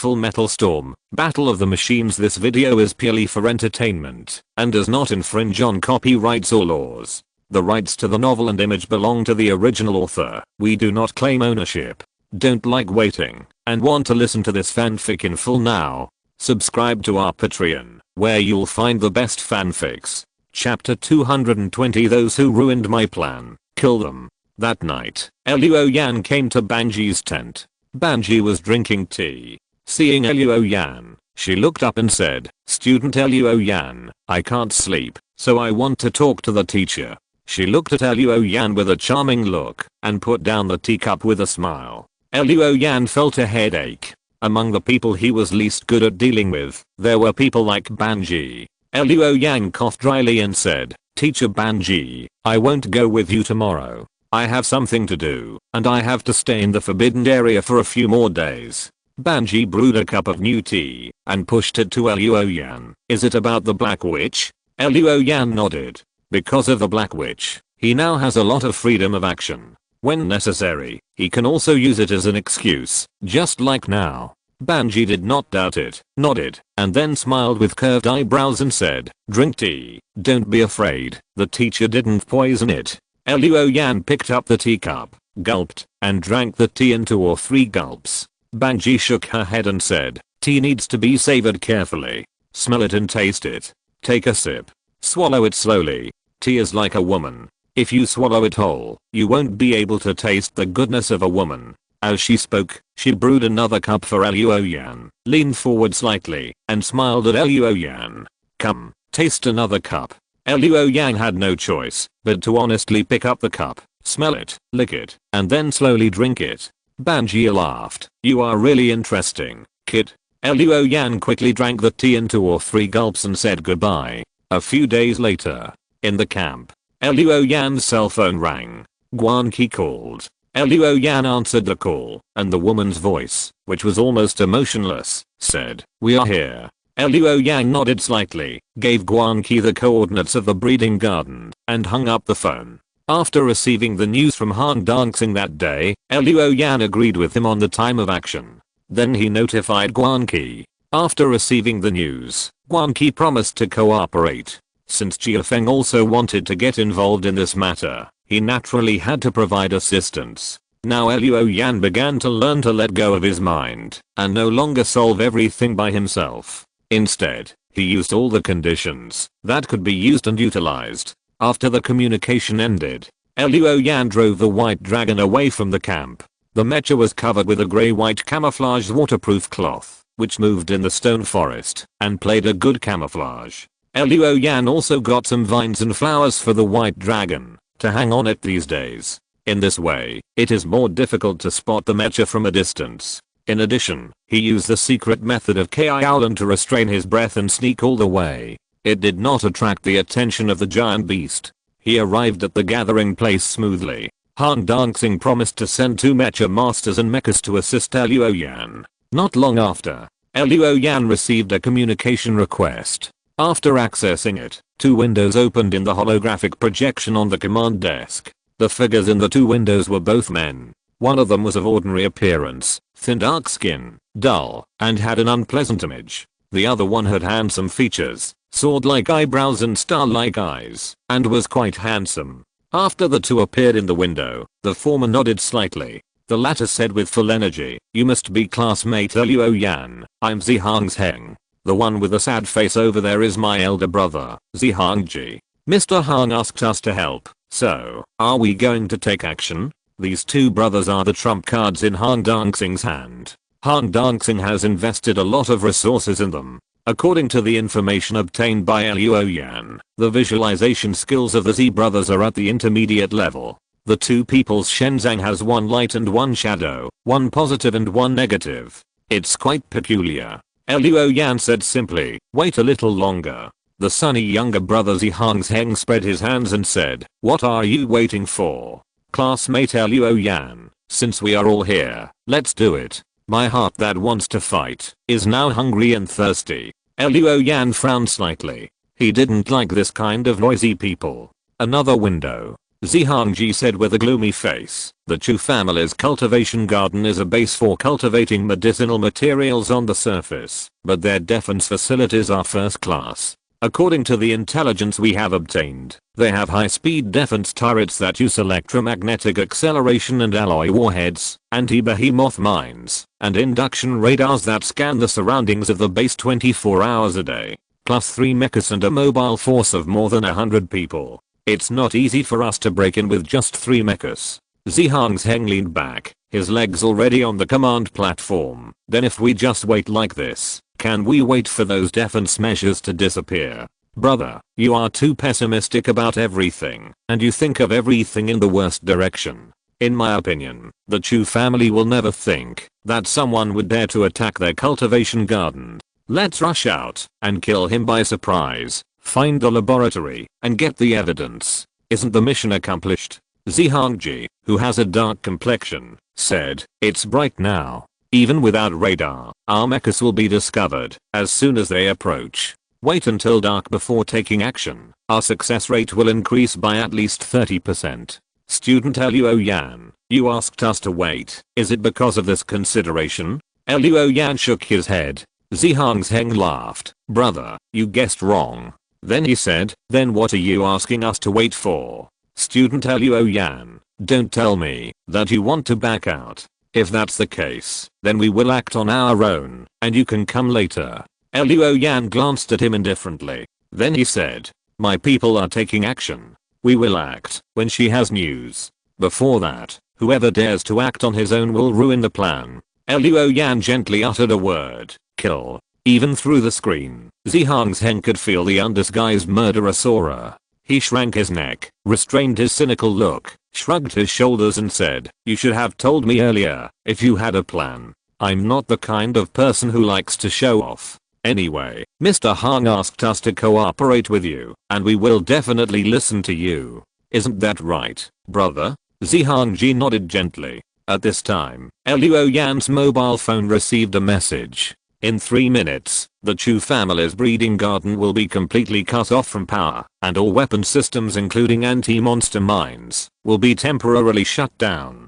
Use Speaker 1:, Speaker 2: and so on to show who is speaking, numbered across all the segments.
Speaker 1: Full Metal Storm, Battle of the Machines. This video is purely for entertainment and does not infringe on copyrights or laws. The rights to the novel and image belong to the original author. We do not claim ownership. Don't like waiting and want to listen to this fanfic in full now? Subscribe to our Patreon, where you'll find the best fanfics. Chapter 220. Those who ruined my plan, kill them. That night, Luo Yan came to Banji's tent. Banji was drinking tea. Seeing Luo Yan, she looked up and said, "Student Luo Yan, I can't sleep, so I want to talk to the teacher." She looked at Luo Yan with a charming look and put down the teacup with a smile. Luo Yan felt a headache. Among the people he was least good at dealing with, there were people like Banji. Luo Yan coughed dryly and said, "Teacher Banji, I won't go with you tomorrow. I have something to do, and I have to stay in the forbidden area for a few more days." Banji brewed a cup of new tea and pushed it to Luo Yan. "Is it about the Black Witch?" Luo Yan nodded. Because of the Black Witch, he now has a lot of freedom of action. When necessary, he can also use it as an excuse, just like now. Banji did not doubt it, nodded, and then smiled with curved eyebrows and said, "Drink tea, don't be afraid, the teacher didn't poison it." Luo Yan picked up the teacup, gulped, and drank the tea in 2 or 3 gulps. Banji shook her head and said, "Tea needs to be savored carefully. Smell it and taste it. Take a sip. Swallow it slowly. Tea is like a woman. If you swallow it whole, you won't be able to taste the goodness of a woman." As she spoke, she brewed another cup for Luo Yan, leaned forward slightly, and smiled at Luo Yan. "Come, taste another cup." Luo Yan had no choice but to honestly pick up the cup, smell it, lick it, and then slowly drink it. Banji laughed. "You are really interesting, kid." Luo Yan quickly drank the tea in 2 or 3 gulps and said goodbye. A few days later, in the camp, Luo Yan's cell phone rang. Guan Qi called. Luo Yan answered the call, and the woman's voice, which was almost emotionless, said, "We are here." Luo Yan nodded slightly, gave Guan Qi the coordinates of the breeding garden, and hung up the phone. After receiving the news from Han Dancing that day, Luo Yan agreed with him on the time of action. Then he notified Guan Qi. After receiving the news, Guan Qi promised to cooperate. Since Xing Feng also wanted to get involved in this matter, he naturally had to provide assistance. Now Luo Yan began to learn to let go of his mind and no longer solve everything by himself. Instead, he used all the conditions that could be used and utilized. After the communication ended, Luo Yan drove the white dragon away from the camp. The mecha was covered with a grey-white camouflage waterproof cloth, which moved in the stone forest and played a good camouflage. Luo Yan also got some vines and flowers for the white dragon to hang on it these days. In this way, it is more difficult to spot the mecha from a distance. In addition, he used the secret method of Kiaolan to restrain his breath and sneak all the way. It did not attract the attention of the giant beast. He arrived at the gathering place smoothly. Han Dancing promised to send 2 mecha masters and mechs to assist Luo Yan. Not long after, Luo Yan received a communication request. After accessing it, 2 windows opened in the holographic projection on the command desk. The figures in the 2 windows were both men. One of them was of ordinary appearance, thin dark skin, dull, and had an unpleasant image. The other one had handsome features, sword-like eyebrows and star-like eyes, and was quite handsome. After the 2 appeared in the window, the former nodded slightly. The latter said with full energy, "You must be classmate Luo Yan. I'm Xing. The one with the sad face over there is my elder brother, Xing. Mr. Han asked us to help, so are we going to take action?" These 2 brothers are the trump cards in Han Dancing's hand. Han Dancing has invested a lot of resources in them. According to the information obtained by Luo Yan, the visualization skills of the Z brothers are at the intermediate level. The 2 people's Shenzang has 1 light and 1 shadow, 1 positive and 1 negative. It's quite peculiar. Luo Yan said simply, "Wait a little longer." The sunny younger brother Xing spread his hands and said, "What are you waiting for? Classmate Luo Yan, since we are all here, let's do it. My heart that wants to fight is now hungry and thirsty." Luo Yan frowned slightly. He didn't like this kind of noisy people. Another window. Zhangji said with a gloomy face. The Chu family's cultivation garden is a base for cultivating medicinal materials on the surface, but their defense facilities are first class. According to the intelligence we have obtained, they have high-speed defense turrets that use electromagnetic acceleration and alloy warheads, anti-behemoth mines, and induction radars that scan the surroundings of the base 24 hours a day, plus 3 mechs and a mobile force of more than 100 people. It's not easy for us to break in with just 3 mechs. Xing Feng leaned back, his legs already on the command platform. Then if we just wait like this, can we wait for those defense measures to disappear? Brother, you are too pessimistic about everything, and you think of everything in the worst direction. In my opinion, the Chu family will never think that someone would dare to attack their cultivation garden. Let's rush out and kill him by surprise, find the laboratory, and get the evidence. Isn't the mission accomplished? Zhangji, who has a dark complexion, said, it's bright now. Even without radar, our mechs will be discovered as soon as they approach. Wait until dark before taking action. Our success rate will increase by at least 30%. Student Luo Yan, you asked us to wait. Is it because of this consideration? Luo Yan shook his head. Xing Feng laughed. Brother, you guessed wrong. Then he said, then what are you asking us to wait for? Student Luo Yan, don't tell me that you want to back out. If that's the case, then we will act on our own, and you can come later. Luo Yan glanced at him indifferently. Then he said, my people are taking action. We will act when she has news. Before that, whoever dares to act on his own will ruin the plan. Luo Yan gently uttered a word, kill. Even through the screen, Xing Feng could feel the undisguised murderous aura. He shrank his neck, restrained his cynical look, shrugged his shoulders and said, you should have told me earlier if you had a plan. I'm not the kind of person who likes to show off. Anyway, Mr. Hong asked us to cooperate with you, and we will definitely listen to you. Isn't that right, brother? Zhangji nodded gently. At this time, Luo Yan's mobile phone received a message. In 3 minutes, the Chu family's breeding garden will be completely cut off from power, and all weapon systems including anti-monster mines will be temporarily shut down.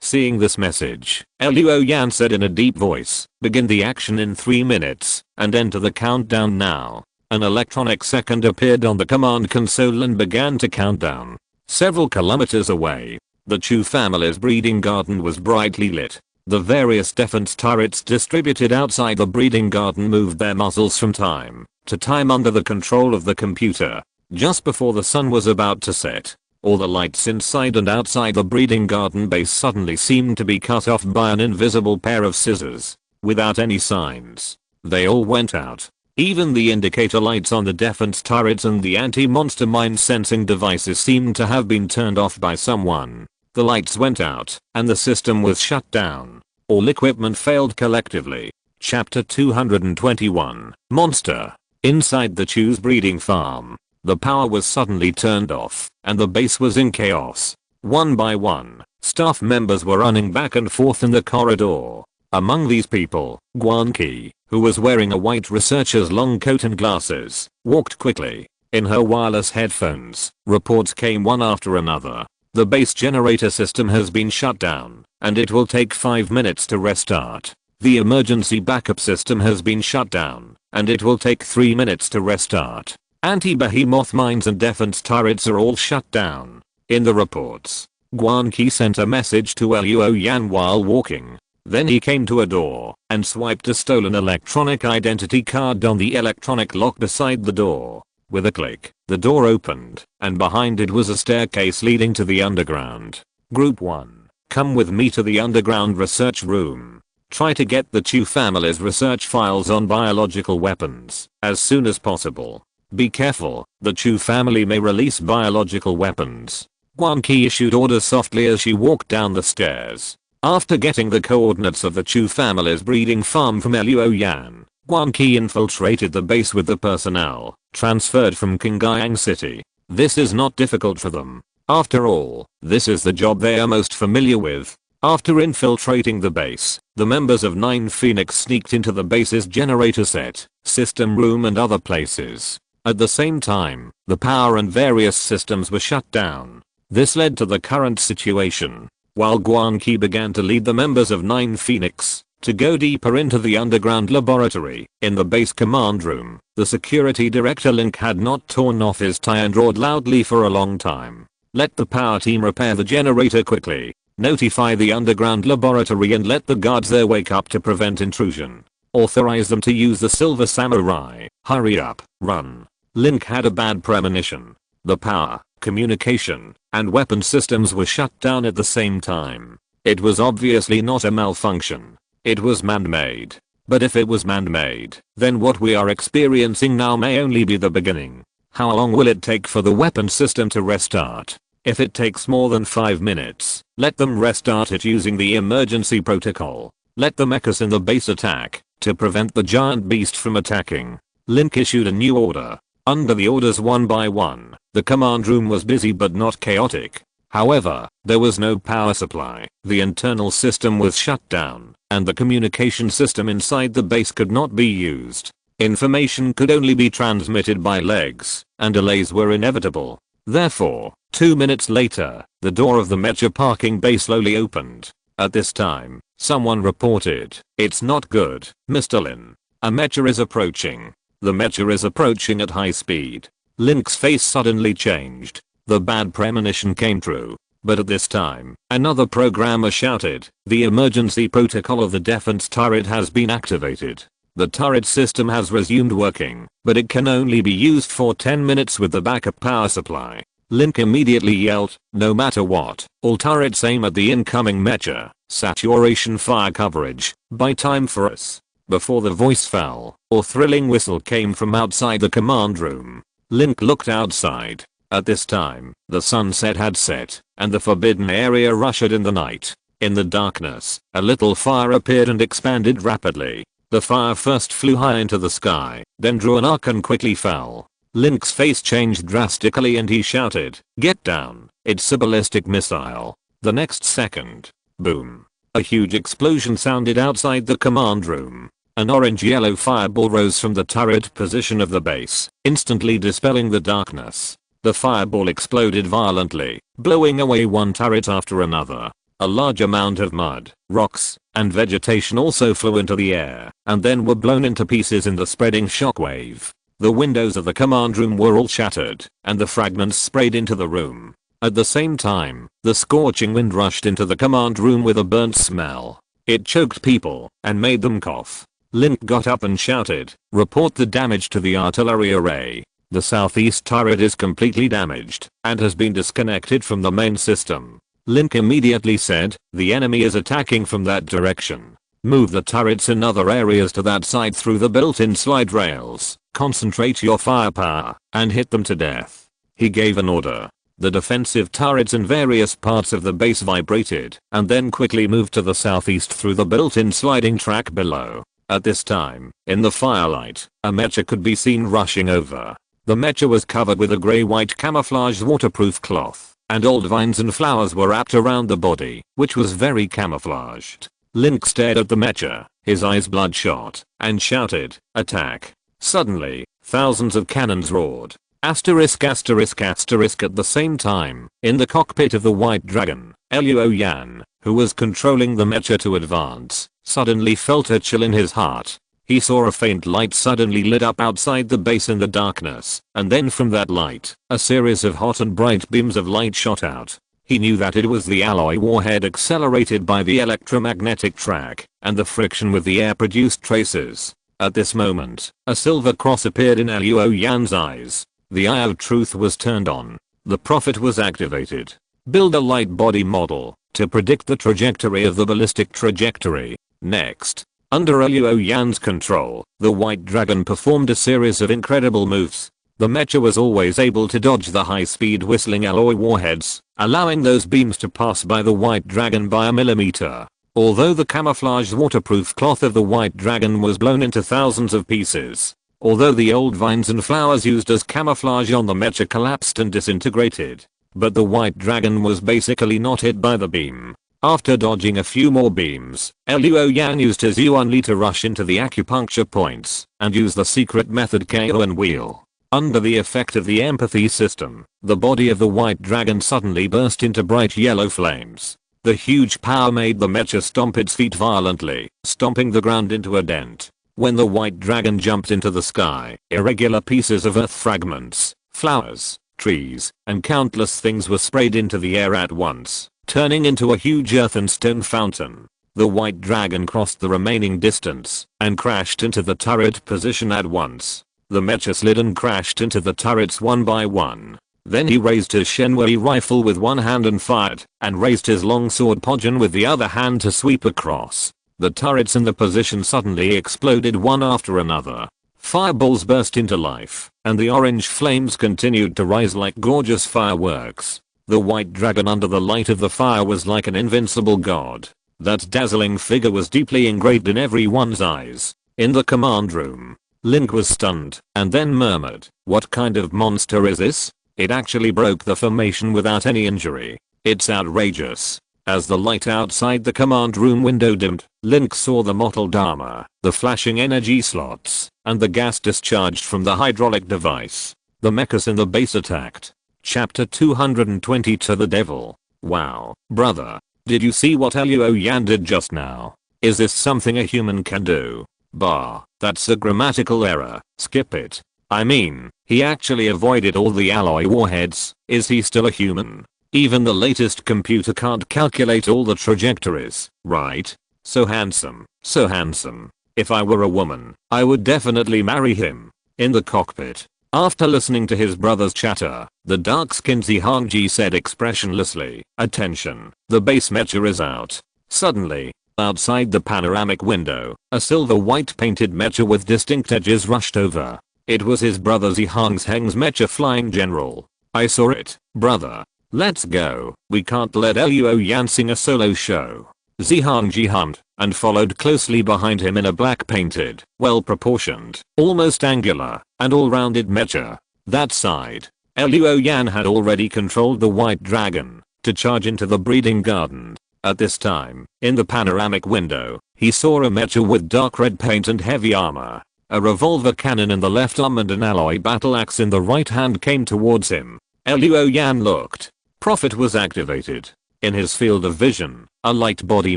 Speaker 1: Seeing this message, Luo Yan said in a deep voice, begin the action in 3 minutes, and enter the countdown now. An electronic second appeared on the command console and began to count down. Several kilometers away, the Chu family's breeding garden was brightly lit. The various defense turrets distributed outside the breeding garden moved their muzzles from time to time under the control of the computer. Just before the sun was about to set, all the lights inside and outside the breeding garden base suddenly seemed to be cut off by an invisible pair of scissors. Without any signs, they all went out. Even the indicator lights on the defense turrets and the anti-monster mine sensing devices seemed to have been turned off by someone. The lights went out, and the system was shut down. All equipment failed collectively. Chapter 221, Monster. Inside the Chu's breeding farm, the power was suddenly turned off, and the base was in chaos. One by one, staff members were running back and forth in the corridor. Among these people, Guanqi, who was wearing a white researcher's long coat and glasses, walked quickly. In her wireless headphones, reports came one after another. The base generator system has been shut down, and it will take 5 minutes to restart. The emergency backup system has been shut down, and it will take 3 minutes to restart. Anti-behemoth mines and defense turrets are all shut down. In the reports, Guanqi sent a message to Luo Yan while walking. Then he came to a door and swiped a stolen electronic identity card on the electronic lock beside the door. With a click, the door opened, and behind it was a staircase leading to the underground. Group 1, come with me to the underground research room. Try to get the Chu family's research files on biological weapons as soon as possible. Be careful, the Chu family may release biological weapons. Guanqi issued orders softly as she walked down the stairs. After getting the coordinates of the Chu family's breeding farm from Luo Yan, Guanqi infiltrated the base with the personnel transferred from Qingyang City. This is not difficult for them. After all, this is the job they are most familiar with. After infiltrating the base, the members of 9 Phoenix sneaked into the base's generator set, system room and other places. At the same time, the power and various systems were shut down. This led to the current situation. While Guan Qi began to lead the members of 9 Phoenix to go deeper into the underground laboratory, in the base command room, the security director Link had not torn off his tie and roared loudly for a long time. Let the power team repair the generator quickly. Notify the underground laboratory and let the guards there wake up to prevent intrusion. Authorize them to use the Silver Samurai. Hurry up, run. Link had a bad premonition. The power, communication, and weapon systems were shut down at the same time. It was obviously not a malfunction. It was man-made. But if it was man-made, then what we are experiencing now may only be the beginning. How long will it take for the weapon system to restart? If it takes more than 5 minutes, let them restart it using the emergency protocol. Let the mechs in the base attack, to prevent the giant beast from attacking. Link issued a new order. Under the orders one by one, the command room was busy but not chaotic. However, there was no power supply, the internal system was shut down, and the communication system inside the base could not be used. Information could only be transmitted by legs, and delays were inevitable. Therefore, 2 minutes later, the door of the mecha parking bay slowly opened. At this time, someone reported, "It's not good, Mr. Lin. A mecha is approaching." The mecha is approaching at high speed. Link's face suddenly changed. The bad premonition came true. But at this time, another programmer shouted, "The emergency protocol of the defense turret has been activated. The turret system has resumed working, but it can only be used for 10 minutes with the backup power supply." Link immediately yelled, "No matter what, all turrets aim at the incoming mecha. Saturation fire coverage. Buy time for us." Before the voice fell, a thrilling whistle came from outside the command room. Link looked outside. At this time, the sunset had set, and the forbidden area ushered in the night. In the darkness, a little fire appeared and expanded rapidly. The fire first flew high into the sky, then drew an arc and quickly fell. Link's face changed drastically and he shouted, "Get down, it's a ballistic missile." The next second, boom. A huge explosion sounded outside the command room. An orange-yellow fireball rose from the turret position of the base, instantly dispelling the darkness. The fireball exploded violently, blowing away one turret after another. A large amount of mud, rocks, and vegetation also flew into the air, and then were blown into pieces in the spreading shockwave. The windows of the command room were all shattered, and the fragments sprayed into the room. At the same time, the scorching wind rushed into the command room with a burnt smell. It choked people, and made them cough. Link got up and shouted, "Report the damage to the artillery array. The southeast turret is completely damaged, and has been disconnected from the main system." Link immediately said, "The enemy is attacking from that direction. Move the turrets in other areas to that side through the built-in slide rails. Concentrate your firepower, and hit them to death." He gave an order. The defensive turrets in various parts of the base vibrated, and then quickly moved to the southeast through the built-in sliding track below. At this time, in the firelight, a mecha could be seen rushing over. The mecha was covered with a grey-white camouflaged waterproof cloth, and old vines and flowers were wrapped around the body, which was very camouflaged. Link stared at the mecha, his eyes bloodshot, and shouted, "Attack." Suddenly, thousands of cannons roared. Asterisk asterisk asterisk at the same time, in the cockpit of the White Dragon, Luo Yan, who was controlling the mecha to advance, suddenly felt a chill in his heart. He saw a faint light suddenly lit up outside the base in the darkness, and then from that light, a series of hot and bright beams of light shot out. He knew that it was the alloy warhead accelerated by the electromagnetic track, and the friction with the air produced traces. At this moment, a silver cross appeared in Luo Yan's eyes. The eye of truth was turned on. The prophet was activated. Build a light body model to predict the trajectory of the ballistic trajectory. Next, under Luo Yan's control, the White Dragon performed a series of incredible moves. The mecha was always able to dodge the high-speed whistling alloy warheads, allowing those beams to pass by the White Dragon by a millimeter. Although the camouflaged waterproof cloth of the White Dragon was blown into thousands of pieces. Although the old vines and flowers used as camouflage on the mecha collapsed and disintegrated. But the White Dragon was basically not hit by the beam. After dodging a few more beams, Luo Yan used his Yuan Li to rush into the acupuncture points, and use the secret method KO and wheel. Under the effect of the empathy system, the body of the white dragon suddenly burst into bright yellow flames. The huge power made the mecha stomp its feet violently, stomping the ground into a dent. When the white dragon jumped into the sky, irregular pieces of earth fragments, flowers, trees, and countless things were sprayed into the air at once, turning into a huge earth and stone fountain. The white dragon crossed the remaining distance and crashed into the turret position at once. The mecha slid and crashed into the turrets one by one. Then he raised his Shenwei rifle with one hand and fired, and raised his longsword Podjin with the other hand to sweep across. The turrets in the position suddenly exploded one after another. Fireballs burst into life, and the orange flames continued to rise like gorgeous fireworks. The white dragon under the light of the fire was like an invincible god. That dazzling figure was deeply engraved in everyone's eyes. In the command room, Link was stunned, and then murmured, "What kind of monster is this? It actually broke the formation without any injury. It's outrageous." As the light outside the command room window dimmed, Link saw the mottled armor, the flashing energy slots, and the gas discharged from the hydraulic device. The mechas in the base attacked. Chapter 220 To the Devil. Wow, brother. Did you see what Luo Yan did just now? Is this something a human can do? Bah, that's a grammatical error. Skip it. I mean, he actually avoided all the alloy warheads. Is he still a human? Even the latest computer can't calculate all the trajectories, right? So handsome, so handsome. If I were a woman, I would definitely marry him. In the cockpit, after listening to his brother's chatter, the dark-skinned Zihangji said expressionlessly, "Attention, the base mecha is out." Suddenly, outside the panoramic window, a silver white painted mecha with distinct edges rushed over. It was his brother Zihang's mecha flying general. "I saw it, brother. Let's go. We can't let Luo Yan sing a solo show." Zihangji hummed and followed closely behind him in a black painted, well-proportioned, almost angular, and all-rounded mecha. That side, Luo Yan had already controlled the white dragon to charge into the breeding garden. At this time, in the panoramic window, he saw a mecha with dark red paint and heavy armor. A revolver cannon in the left arm and an alloy battle axe in the right hand came towards him. Luo Yan looked. Prophet was activated. In his field of vision, a light body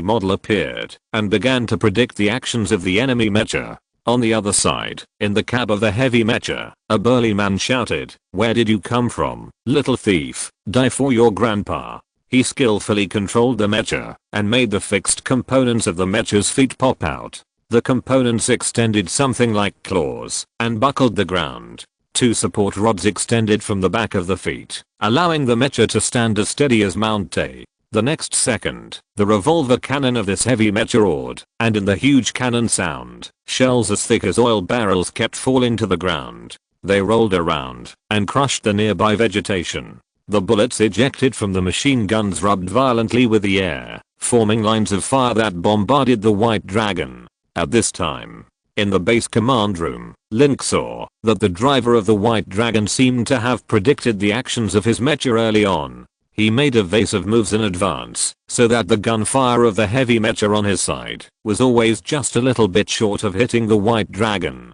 Speaker 1: model appeared and began to predict the actions of the enemy mecha. On the other side, in the cab of the heavy mecha, a burly man shouted, "Where did you come from, little thief? Die for your grandpa." He skillfully controlled the mecha and made the fixed components of the mecha's feet pop out. The components extended something like claws and buckled the ground. Two support rods extended from the back of the feet, allowing the mecha to stand as steady as Mount A. The next second, the revolver cannon of this heavy mecha roared, and in the huge cannon sound, shells as thick as oil barrels kept falling to the ground. They rolled around and crushed the nearby vegetation. The bullets ejected from the machine guns rubbed violently with the air, forming lines of fire that bombarded the white dragon. At this time, in the base command room, Link saw that the driver of the white dragon seemed to have predicted the actions of his mecha early on. He made evasive moves in advance, so that the gunfire of the heavy mecha on his side was always just a little bit short of hitting the white dragon.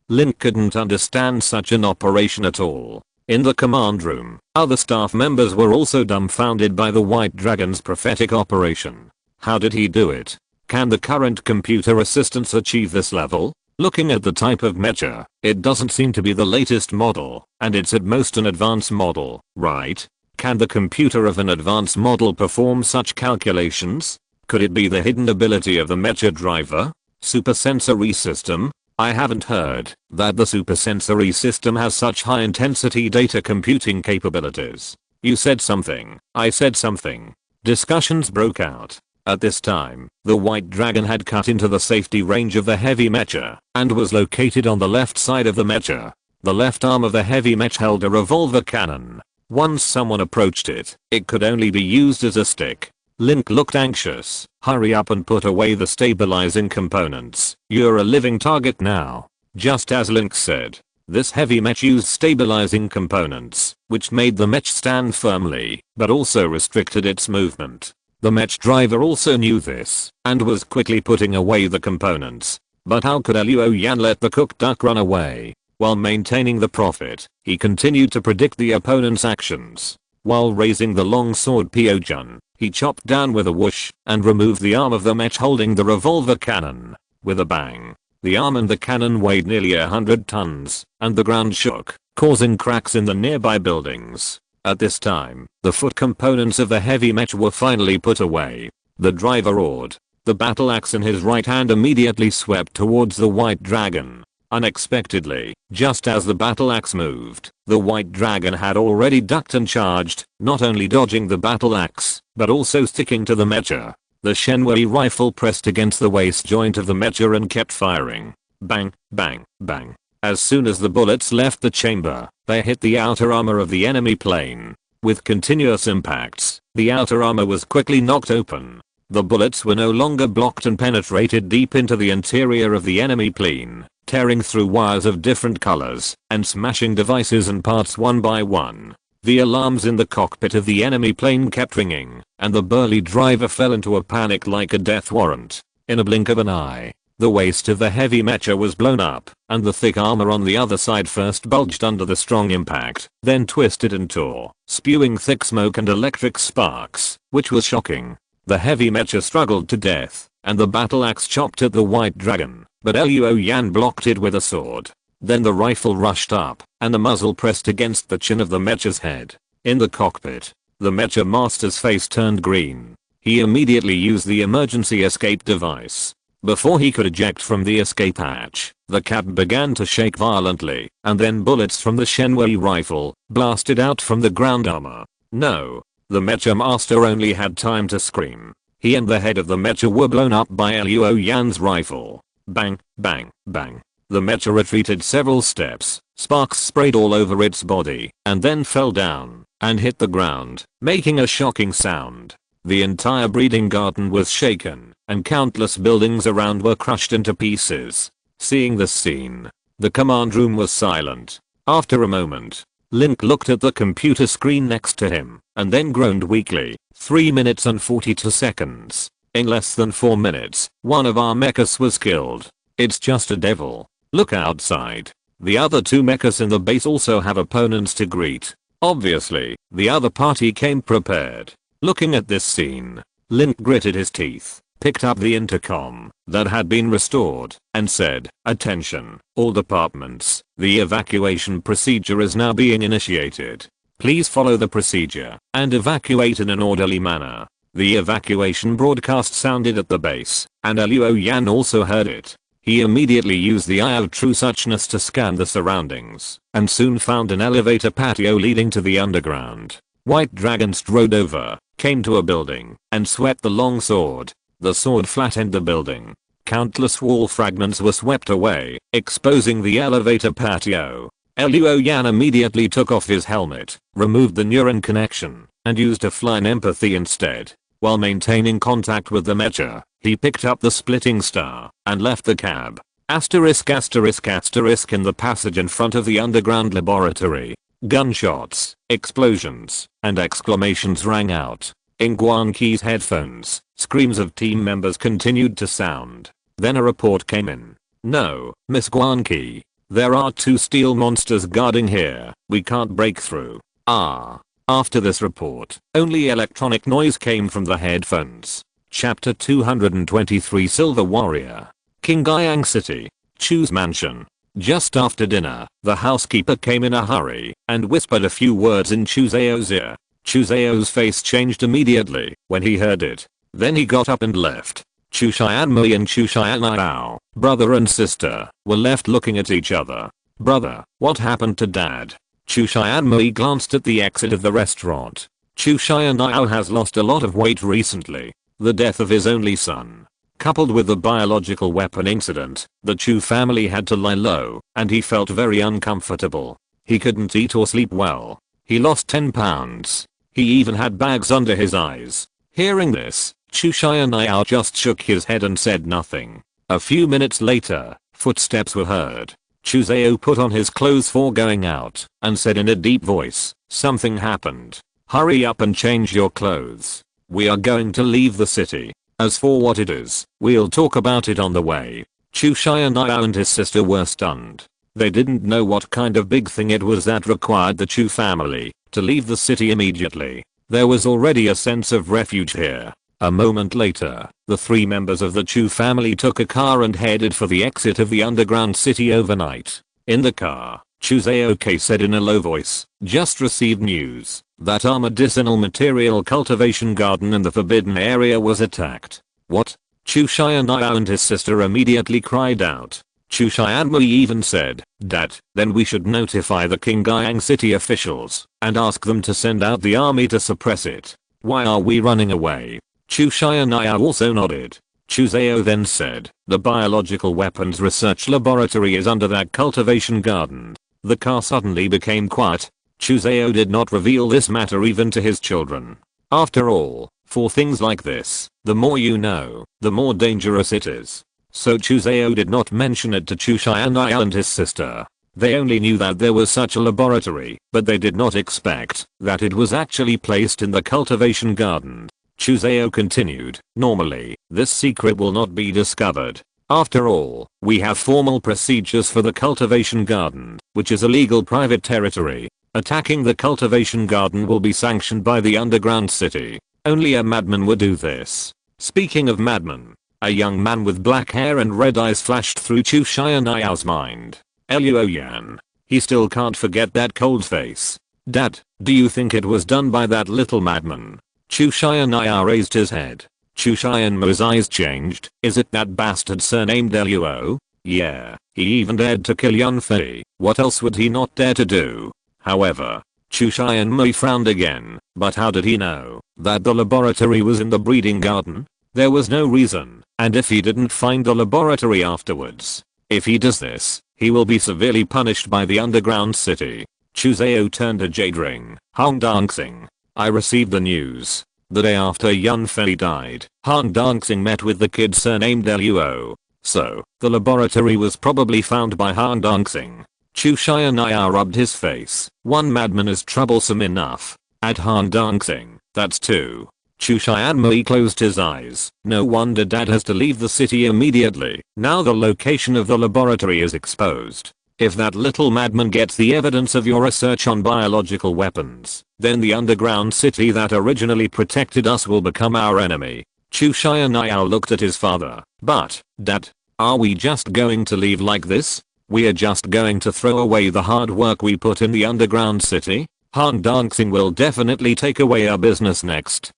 Speaker 1: Link couldn't understand such an operation at all. In the command room, other staff members were also dumbfounded by the white dragon's prophetic operation. How did he do it? Can the current computer assistants achieve this level? Looking at the type of mecha, it doesn't seem to be the latest model, and it's at most an advanced model, right? Can the computer of an advanced model perform such calculations? Could it be the hidden ability of the mecha driver? Supersensory system? I haven't heard that the supersensory system has such high intensity data computing capabilities. You said something, I said something. Discussions broke out. At this time, the white dragon had cut into the safety range of the heavy mecha and was located on the left side of the mecha. The left arm of the heavy mech held a revolver cannon. Once someone approached it, it could only be used as a stick. Link looked anxious. Hurry up and put away the stabilizing components. You're a living target now. Just as Link said, this heavy mech used stabilizing components, which made the mech stand firmly, but also restricted its movement. The mech driver also knew this, and was quickly putting away the components. But how could Luo Yan let the cooked duck run away? While maintaining the profit, he continued to predict the opponent's actions. While raising the long sword Pyojun, he chopped down with a whoosh and removed the arm of the mech holding the revolver cannon. With a bang, the arm and the cannon weighed nearly 100 tons, and the ground shook, causing cracks in the nearby buildings. At this time, the foot components of the heavy mech were finally put away. The driver roared. The battle axe in his right hand immediately swept towards the white dragon. Unexpectedly, just as the battle axe moved, the white dragon had already ducked and charged, not only dodging the battle axe, but also sticking to the mecha. The Shenwei rifle pressed against the waist joint of the mecha and kept firing. Bang, bang, bang. As soon as the bullets left the chamber, they hit the outer armor of the enemy plane. With continuous impacts, the outer armor was quickly knocked open. The bullets were no longer blocked and penetrated deep into the interior of the enemy plane, tearing through wires of different colors and smashing devices and parts one by one. The alarms in the cockpit of the enemy plane kept ringing, and the burly driver fell into a panic like a death warrant. In a blink of an eye, the waist of the heavy mecha was blown up, and the thick armor on the other side first bulged under the strong impact, then twisted and tore, spewing thick smoke and electric sparks, which was shocking. The heavy mecha struggled to death, and the battle axe chopped at the white dragon, but Luo Yan blocked it with a sword. Then the rifle rushed up, and the muzzle pressed against the chin of the mecha's head. In the cockpit, the mecha master's face turned green. He immediately used the emergency escape device. Before he could eject from the escape hatch, the cab began to shake violently, and then bullets from the Shenwei rifle blasted out from the ground armor. No. The mecha master only had time to scream. He and the head of the mecha were blown up by Luo Yan's rifle. Bang, bang, bang. The mecha retreated several steps, sparks sprayed all over its body, and then fell down and hit the ground, making a shocking sound. The entire breeding garden was shaken, and countless buildings around were crushed into pieces. Seeing this scene, the command room was silent. After a moment, Link looked at the computer screen next to him, and then groaned weakly. 3 minutes and 42 seconds. In less than 4 minutes, one of our mechas was killed. It's just a devil. Look outside. The other 2 mechas in the base also have opponents to greet. Obviously, the other party came prepared. Looking at this scene, Link gritted his teeth, picked up the intercom that had been restored, and said, "Attention, all departments, the evacuation procedure is now being initiated. Please follow the procedure and evacuate in an orderly manner." The evacuation broadcast sounded at the base, and Luo Yan also heard it. He immediately used the eye of true suchness to scan the surroundings, and soon found an elevator patio leading to the underground. White Dragon strode over, came to a building, and swept the long sword. The sword flattened the building. Countless wall fragments were swept away, exposing the elevator patio. Luo Yan immediately took off his helmet, removed the neuron connection, and used a flying empathy instead. While maintaining contact with the mecha, he picked up the splitting star and left the cab. Asterisk asterisk asterisk in the passage in front of the underground laboratory. Gunshots, explosions, and exclamations rang out. In Guan Qi's headphones, screams of team members continued to sound. Then a report came in. "No, Miss Guan Qi. There are 2 steel monsters guarding here. We can't break through." Ah. After this report, only electronic noise came from the headphones. Chapter 223 Silver Warrior. Qingyang City. Chu's mansion. Just after dinner, the housekeeper came in a hurry and whispered a few words in Chu Zhao's ear. Chu Zhao's face changed immediately when he heard it. Then he got up and left. Chu Xianmei and Chu Xianao, brother and sister, were left looking at each other. "Brother, what happened to dad?" Chu Xianmei glanced at the exit of the restaurant. Chu Xianao has lost a lot of weight recently. The death of his only son, coupled with the biological weapon incident, the Chu family had to lie low, and he felt very uncomfortable. He couldn't eat or sleep well. He lost 10 pounds. He even had bags under his eyes. Hearing this, Chu Xianao just shook his head and said nothing. A few minutes later, footsteps were heard. Chu Zhao put on his clothes for going out, and said in a deep voice, "Something happened. Hurry up and change your clothes. We are going to leave the city. As for what it is, we'll talk about it on the way." Chu Xianao and his sister were stunned. They didn't know what kind of big thing it was that required the Chu family to leave the city immediately. There was already a sense of refuge here. A moment later, the 3 members of the Chu family took a car and headed for the exit of the underground city overnight. In the car, Chu Zhaokai said in a low voice, "Just received news that our medicinal material cultivation garden in the forbidden area was attacked." "What?" Chu Xianyao and his sister immediately cried out. Chu Xianmui even said, "Dad, then we should notify the Qingyang city officials and ask them to send out the army to suppress it. Why are we running away?" Chu Xianyao also nodded. Chu Zhao then said, "The biological weapons research laboratory is under that cultivation garden." The car suddenly became quiet. Chu Zhao did not reveal this matter even to his children. After all, for things like this, the more you know, the more dangerous it is. So Chu Zhao did not mention it to Chu Xianyao and his sister. They only knew that there was such a laboratory, but they did not expect that it was actually placed in the cultivation garden. Chu Zhao continued, "Normally, this secret will not be discovered. After all, we have formal procedures for the cultivation garden, which is a legal private territory. Attacking the cultivation garden will be sanctioned by the underground city. Only a madman would do this." Speaking of madman, a young man with black hair and red eyes flashed through Chu Xianyao mind. Luo Yan. He still can't forget that cold face. "Dad, do you think it was done by that little madman?" Chu Xianyao raised his head. Chu Xianmu's eyes changed. "Is it that bastard surnamed Luo? Yeah, he even dared to kill Yunfei. What else would he not dare to do?" However, Chu Xianmu frowned again. But how did he know that the laboratory was in the breeding garden? There was no reason, and if he didn't find the laboratory afterwards, if he does this, he will be severely punished by the underground city. Chu Zhao turned a jade ring. "Han Dangxing. I received the news. The day after Yunfei died, Han Dangxing met with the kid surnamed Luo. So, the laboratory was probably found by Han Dangxing." Chu Xianyao rubbed his face. "One madman is troublesome enough. Add Han Dangxing, that's 2. Chu Xianmui closed his eyes. "No wonder Dad has to leave the city immediately. Now the location of the laboratory is exposed. If that little madman gets the evidence of your research on biological weapons, then the underground city that originally protected us will become our enemy." Chu Xianyao looked at his father. "But, Dad, are we just going to leave like this? We are just going to throw away the hard work we put in the underground city? Han Dangxing will definitely take away our business next."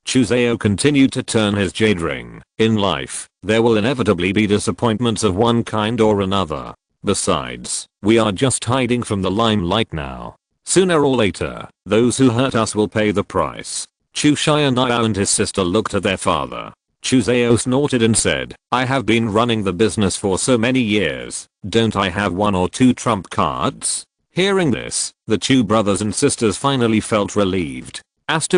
Speaker 1: Chu Zhao continued to turn his jade ring. "In life, there will inevitably be disappointments of one kind or another. Besides, we are just hiding from the limelight now. Sooner or later, those who hurt us will pay the price." Chu Xianyao and his sister looked at their father. Chu Zhao snorted and said, "I have been running the business for so many years. Don't I have 1 or 2 trump cards?" Hearing this, the Chu brothers and sisters finally felt relieved. Earth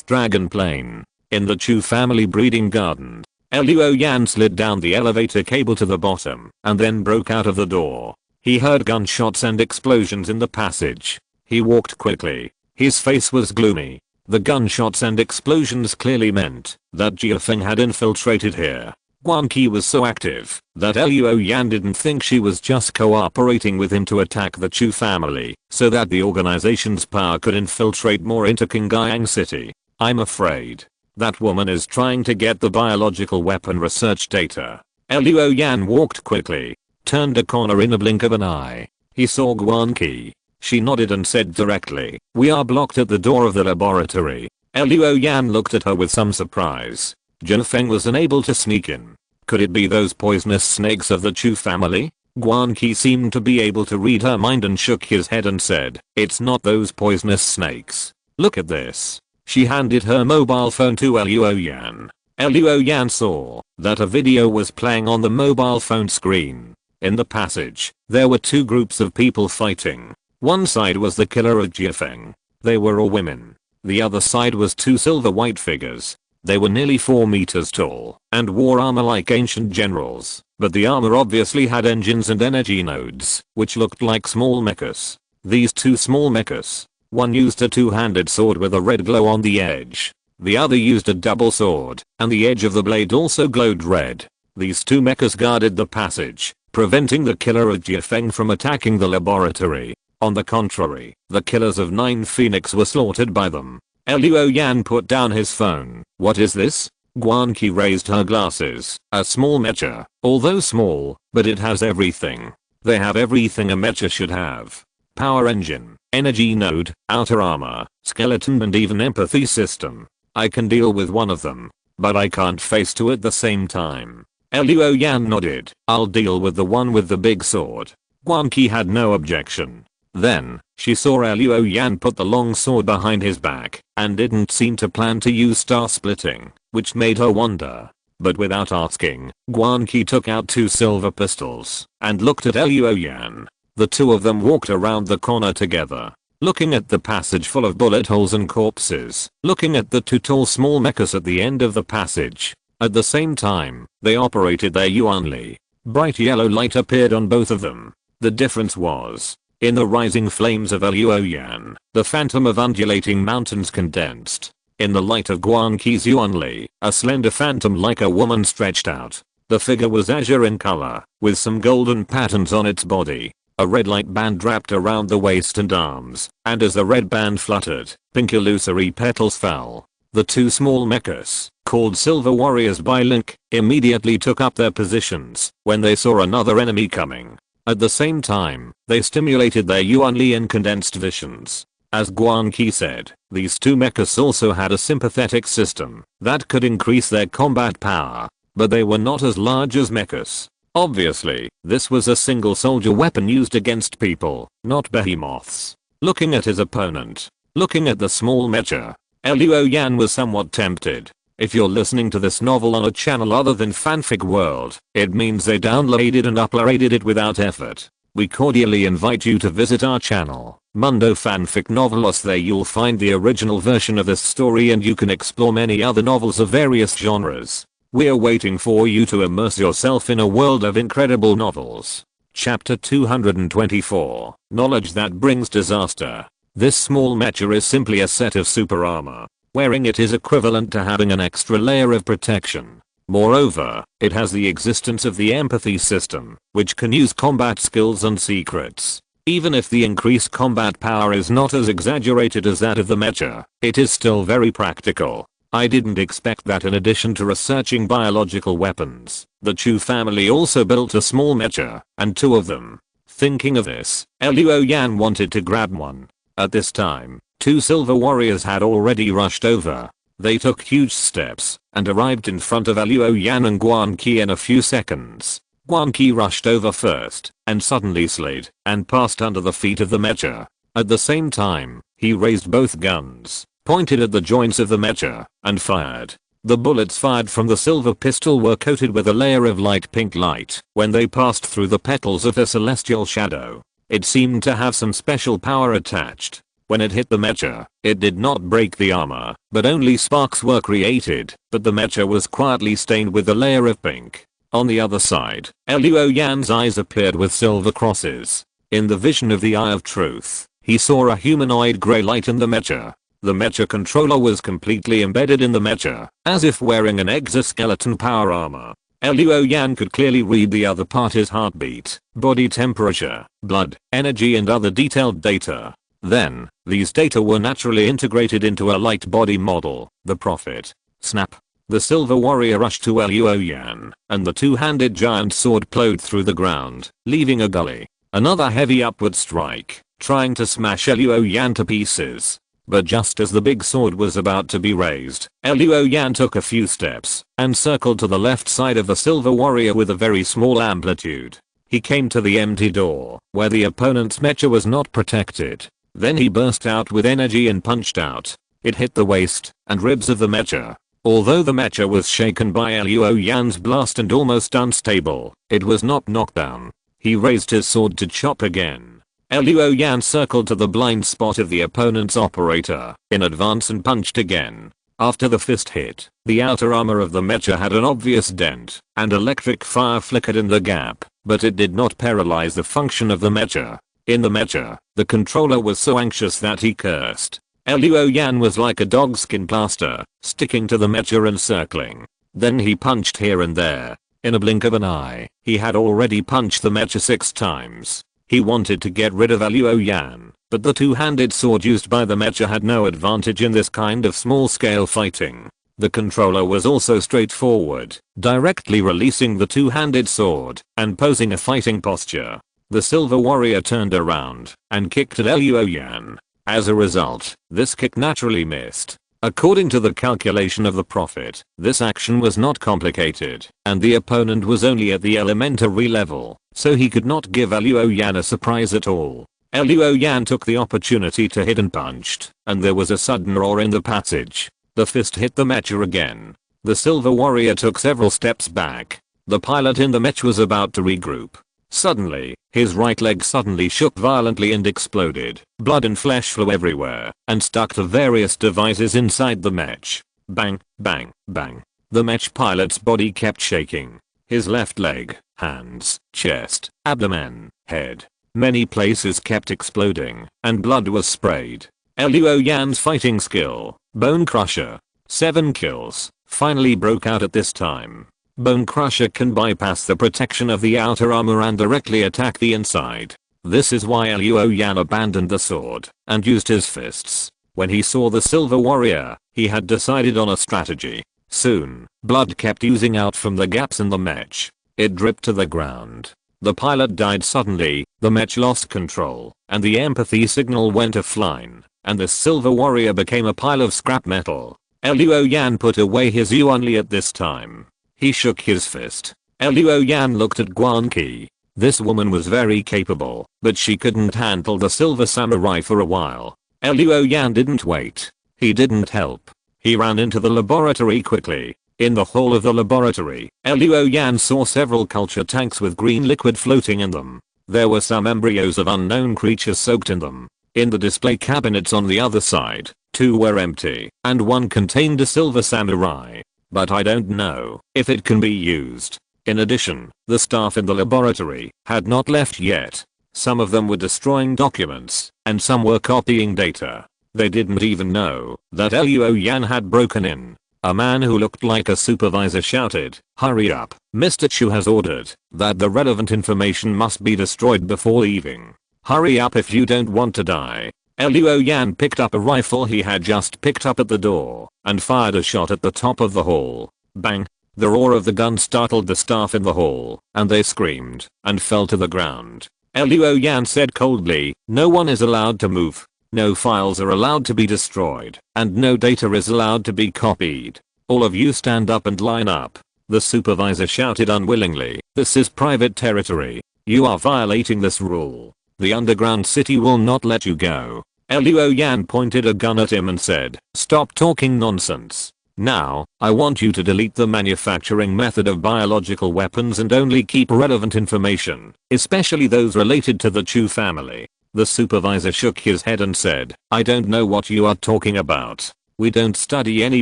Speaker 1: Dragon Plane. In the Chu family breeding garden, Luo Yan slid down the elevator cable to the bottom and then broke out of the door. He heard gunshots and explosions in the passage. He walked quickly. His face was gloomy. The gunshots and explosions clearly meant that Jiuying Feng had infiltrated here. Guan Qi was so active that Luo Yan didn't think she was just cooperating with him to attack the Chu family so that the organization's power could infiltrate more into Qingyang City. "I'm afraid that woman is trying to get the biological weapon research data." Luo Yan walked quickly, turned a corner in a blink of an eye. He saw Guan Qi. She nodded and said directly, "We are blocked at the door of the laboratory." Luo Yan looked at her with some surprise. Jiuying Feng was unable to sneak in. Could it be those poisonous snakes of the Chu family? Guan Qi seemed to be able to read her mind and shook his head and said, "It's not those poisonous snakes. Look at this." She handed her mobile phone to Luo Yan. Luo Yan saw that a video was playing on the mobile phone screen. In the passage, there were 2 groups of people fighting. One side was the killer of Jiuying Feng. They were all women. The other side was 2 silver white figures. They were nearly 4 meters tall and wore armor like ancient generals, but the armor obviously had engines and energy nodes, which looked like small mechs. These 2 small mechs, one used a 2-handed sword with a red glow on the edge. The other used a double sword, and the edge of the blade also glowed red. These 2 mechs guarded the passage. preventing the killer of Xing Feng from attacking the laboratory. On the contrary, the killers of 9 Phoenix were slaughtered by them. Luo Yan put down his phone. What is this? Guanqi raised her glasses. A small mecha. Although small, but it has everything. They have everything a mecha should have. Power engine, energy node, outer armor, skeleton and even empathy system. I can deal with one of them, but I can't face two at the same time. Luo Yan nodded. I'll deal with the one with the big sword. Guanqi had no objection. Then, she saw Luo Yan put the long sword behind his back, and didn't seem to plan to use star splitting, which made her wonder. But without asking, Guanqi took out 2 silver pistols, and looked at Luo Yan. The two of them walked around the corner together, looking at the passage full of bullet holes and corpses, looking at the 2 tall small mechas at the end of the passage. At the same time, they operated their Yuanli. Bright yellow light appeared on both of them. The difference was, in the rising flames of Luo Yan, the phantom of undulating mountains condensed. In the light of Guanqi's Yuanli, a slender phantom like a woman stretched out. The figure was azure in color, with some golden patterns on its body. A red light band wrapped around the waist and arms, and as the red band fluttered, pink illusory petals fell. The 2 small mechas, called Silver Warriors by Link, immediately took up their positions when they saw another enemy coming. At the same time, they stimulated their Yuanli and condensed visions. As Guanqi said, these 2 mechas also had a sympathetic system that could increase their combat power, but they were not as large as mechas. Obviously, this was a single soldier weapon used against people, not behemoths. Looking at his opponent, looking at the small mecha, Luo Yan was somewhat tempted. If you're listening to this novel on a channel other than Fanfic World, it means they downloaded and uploaded it without effort. We cordially invite you to visit our channel, Mundo Fanfic Novelos. There you'll find the original version of this story and you can explore many other novels of various genres. We're waiting for you to immerse yourself in a world of incredible novels. Chapter 224, Knowledge that brings disaster. This small mecha is simply a set of super armor. Wearing it is equivalent to having an extra layer of protection. Moreover, it has the existence of the empathy system, which can use combat skills and secrets. Even if the increased combat power is not as exaggerated as that of the mecha, it is still very practical. I didn't expect that in addition to researching biological weapons, the Chu family also built a small mecha, and 2 of them. Thinking of this, Luo Yan wanted to grab one. At this time, 2 silver warriors had already rushed over. They took huge steps and arrived in front of Luo Yan and Guanqi in a few seconds. Guanqi rushed over first and suddenly slid and passed under the feet of the mecha. At the same time, he raised both guns, pointed at the joints of the mecha, and fired. The bullets fired from the silver pistol were coated with a layer of light pink light when they passed through the petals of the celestial shadow. It seemed to have some special power attached. When it hit the mecha, it did not break the armor, but only sparks were created, but the mecha was quietly stained with a layer of pink. On the other side, Luo Yan's eyes appeared with silver crosses. In the vision of the Eye of Truth, he saw a humanoid grey light in the mecha. The mecha controller was completely embedded in the mecha, as if wearing an exoskeleton power armor. Luo Yan could clearly read the other party's heartbeat, body temperature, blood, energy and other detailed data. Then, these data were naturally integrated into a light body model, the Prophet. Snap. The silver warrior rushed to Luo Yan, and the 2-handed giant sword plowed through the ground, leaving a gully. Another heavy upward strike, trying to smash Luo Yan to pieces. But just as the big sword was about to be raised, Luo Yan took a few steps and circled to the left side of the silver warrior with a very small amplitude. He came to the empty door, where the opponent's mecha was not protected. Then he burst out with energy and punched out. It hit the waist and ribs of the mecha. Although the mecha was shaken by Luo Yan's blast and almost unstable, it was not knocked down. He raised his sword to chop again. Luo Yan circled to the blind spot of the opponent's operator in advance and punched again. After the fist hit, the outer armor of the mecha had an obvious dent, and electric fire flickered in the gap, but it did not paralyze the function of the mecha. In the mecha, the controller was so anxious that he cursed. Luo Yan was like a dogskin plaster, sticking to the mecha and circling. Then he punched here and there. In a blink of an eye, he had already punched the mecha 6 times. He wanted to get rid of Luo Yan, but the two-handed sword used by the mecha had no advantage in this kind of small-scale fighting. The controller was also straightforward, directly releasing the two-handed sword and posing a fighting posture. The silver warrior turned around and kicked at Luo Yan. As a result, this kick naturally missed. According to the calculation of the prophet, this action was not complicated, and the opponent was only at the elementary level, so he could not give Luo Yan a surprise at all. Luo Yan took the opportunity to hit and punched, and there was a sudden roar in the passage. The fist hit the mecha again. The silver warrior took several steps back. The pilot in the mech was about to regroup. Suddenly, his right leg suddenly shook violently and exploded. Blood and flesh flew everywhere and stuck to various devices inside the mech. Bang, bang, bang. The mech pilot's body kept shaking. His left leg, hands, chest, abdomen, head. Many places kept exploding, and blood was sprayed. Luo Yan's fighting skill, Bone Crusher, 7 kills, finally broke out at this time. Bone Crusher can bypass the protection of the outer armor and directly attack the inside. This is why Luo Yan abandoned the sword and used his fists. When he saw the silver warrior, he had decided on a strategy. Soon, blood kept oozing out from the gaps in the mech. It dripped to the ground. The pilot died suddenly, the mech lost control, and the empathy signal went offline, and the silver warrior became a pile of scrap metal. Luo Yan put away his Yuanli at this time. He shook his fist. Luo Yan looked at Guan Qi. This woman was very capable, but she couldn't handle the silver samurai for a while. Luo Yan didn't wait. He didn't help. He ran into the laboratory quickly. In the hall of the laboratory, Luo Yan saw several culture tanks with green liquid floating in them. There were some embryos of unknown creatures soaked in them. In the display cabinets on the other side, 2 were empty, and 1 contained a silver samurai. But I don't know if it can be used. In addition, the staff in the laboratory had not left yet. Some of them were destroying documents, and some were copying data. They didn't even know that Luo Yan had broken in. A man who looked like a supervisor shouted, "Hurry up, Mr. Chu has ordered that the relevant information must be destroyed before leaving. Hurry up if you don't want to die." Luo Yan picked up a rifle he had just picked up at the door and fired a shot at the top of the hall. Bang! The roar of the gun startled the staff in the hall, and they screamed and fell to the ground. Luo Yan said coldly, "No one is allowed to move. No files are allowed to be destroyed, and no data is allowed to be copied. All of you stand up and line up." The supervisor shouted unwillingly, "This is private territory. You are violating this rule. The underground city will not let you go." Luo Yan pointed a gun at him and said, "Stop talking nonsense. Now, I want you to delete the manufacturing method of biological weapons and only keep relevant information, especially those related to the Chu family." The supervisor shook his head and said, "I don't know what you are talking about. We don't study any